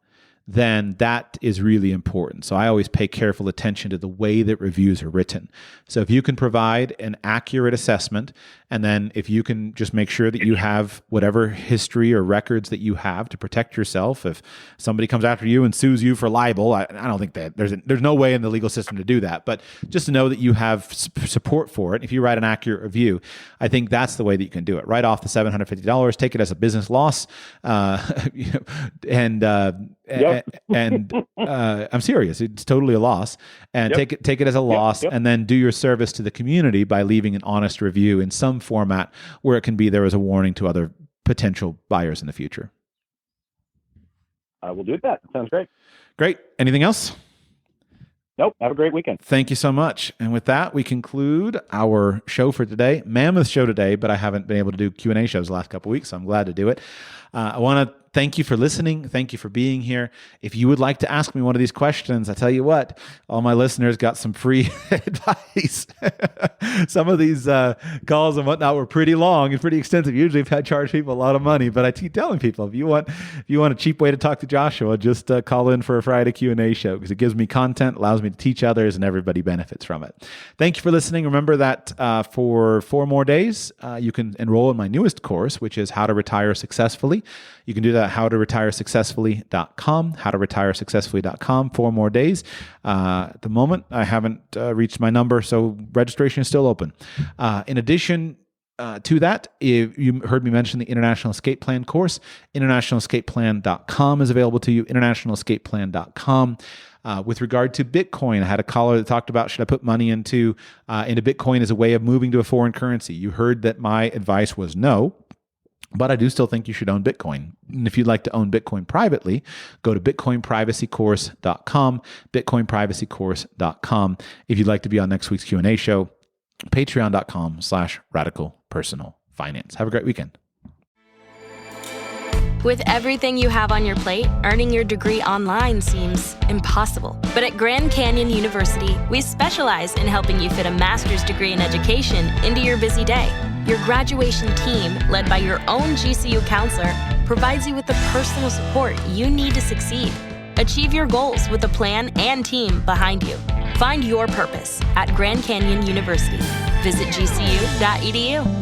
then that is really important. So I always pay careful attention to the way that reviews are written. So if you can provide an accurate assessment, and then if you can just make sure that you have whatever history or records that you have to protect yourself, if somebody comes after you and sues you for libel, I don't think that there's no way in the legal system to do that, but just to know that you have support for it. If you write an accurate review, I think that's the way that you can do it. Write off the $750, take it as a business loss, and I'm serious. It's totally a loss, and take it as a loss, and then do your service to the community by leaving an honest review in some format where it can be there as a warning to other potential buyers in the future. I will do that. Sounds great. Great. Anything else? Nope. Have a great weekend. Thank you so much. And with that, we conclude our show for today. Mammoth show today, but I haven't been able to do Q&A shows the last couple of weeks, so I'm glad to do it. I want to thank you for listening. Thank you for being here. If you would like to ask me one of these questions, I tell you what, all my listeners got some free advice. Some of these calls and whatnot were pretty long and pretty extensive. Usually I've had charged people a lot of money, but I keep telling people, if you want a cheap way to talk to Joshua, just call in for a Friday Q&A show, because it gives me content, allows me to teach others, and everybody benefits from it. Thank you for listening. Remember that for 4 more days, you can enroll in my newest course, which is How to Retire Successfully. You can do that at howtoretiresuccessfully.com, howtoretiresuccessfully.com, 4 more days. At the moment, I haven't reached my number, so registration is still open. In addition to that, if you heard me mention the International Escape Plan course, internationalescapeplan.com is available to you, internationalescapeplan.com. With regard to Bitcoin, I had a caller that talked about, should I put money into Bitcoin as a way of moving to a foreign currency? You heard that my advice was no. But I do still think you should own Bitcoin. And if you'd like to own Bitcoin privately, go to bitcoinprivacycourse.com, bitcoinprivacycourse.com. If you'd like to be on next week's Q&A show, patreon.com/radicalpersonalfinance. Have a great weekend. With everything you have on your plate, earning your degree online seems impossible. But at Grand Canyon University, we specialize in helping you fit a master's degree in education into your busy day. Your graduation team, led by your own GCU counselor, provides you with the personal support you need to succeed. Achieve your goals with a plan and team behind you. Find your purpose at Grand Canyon University. Visit gcu.edu.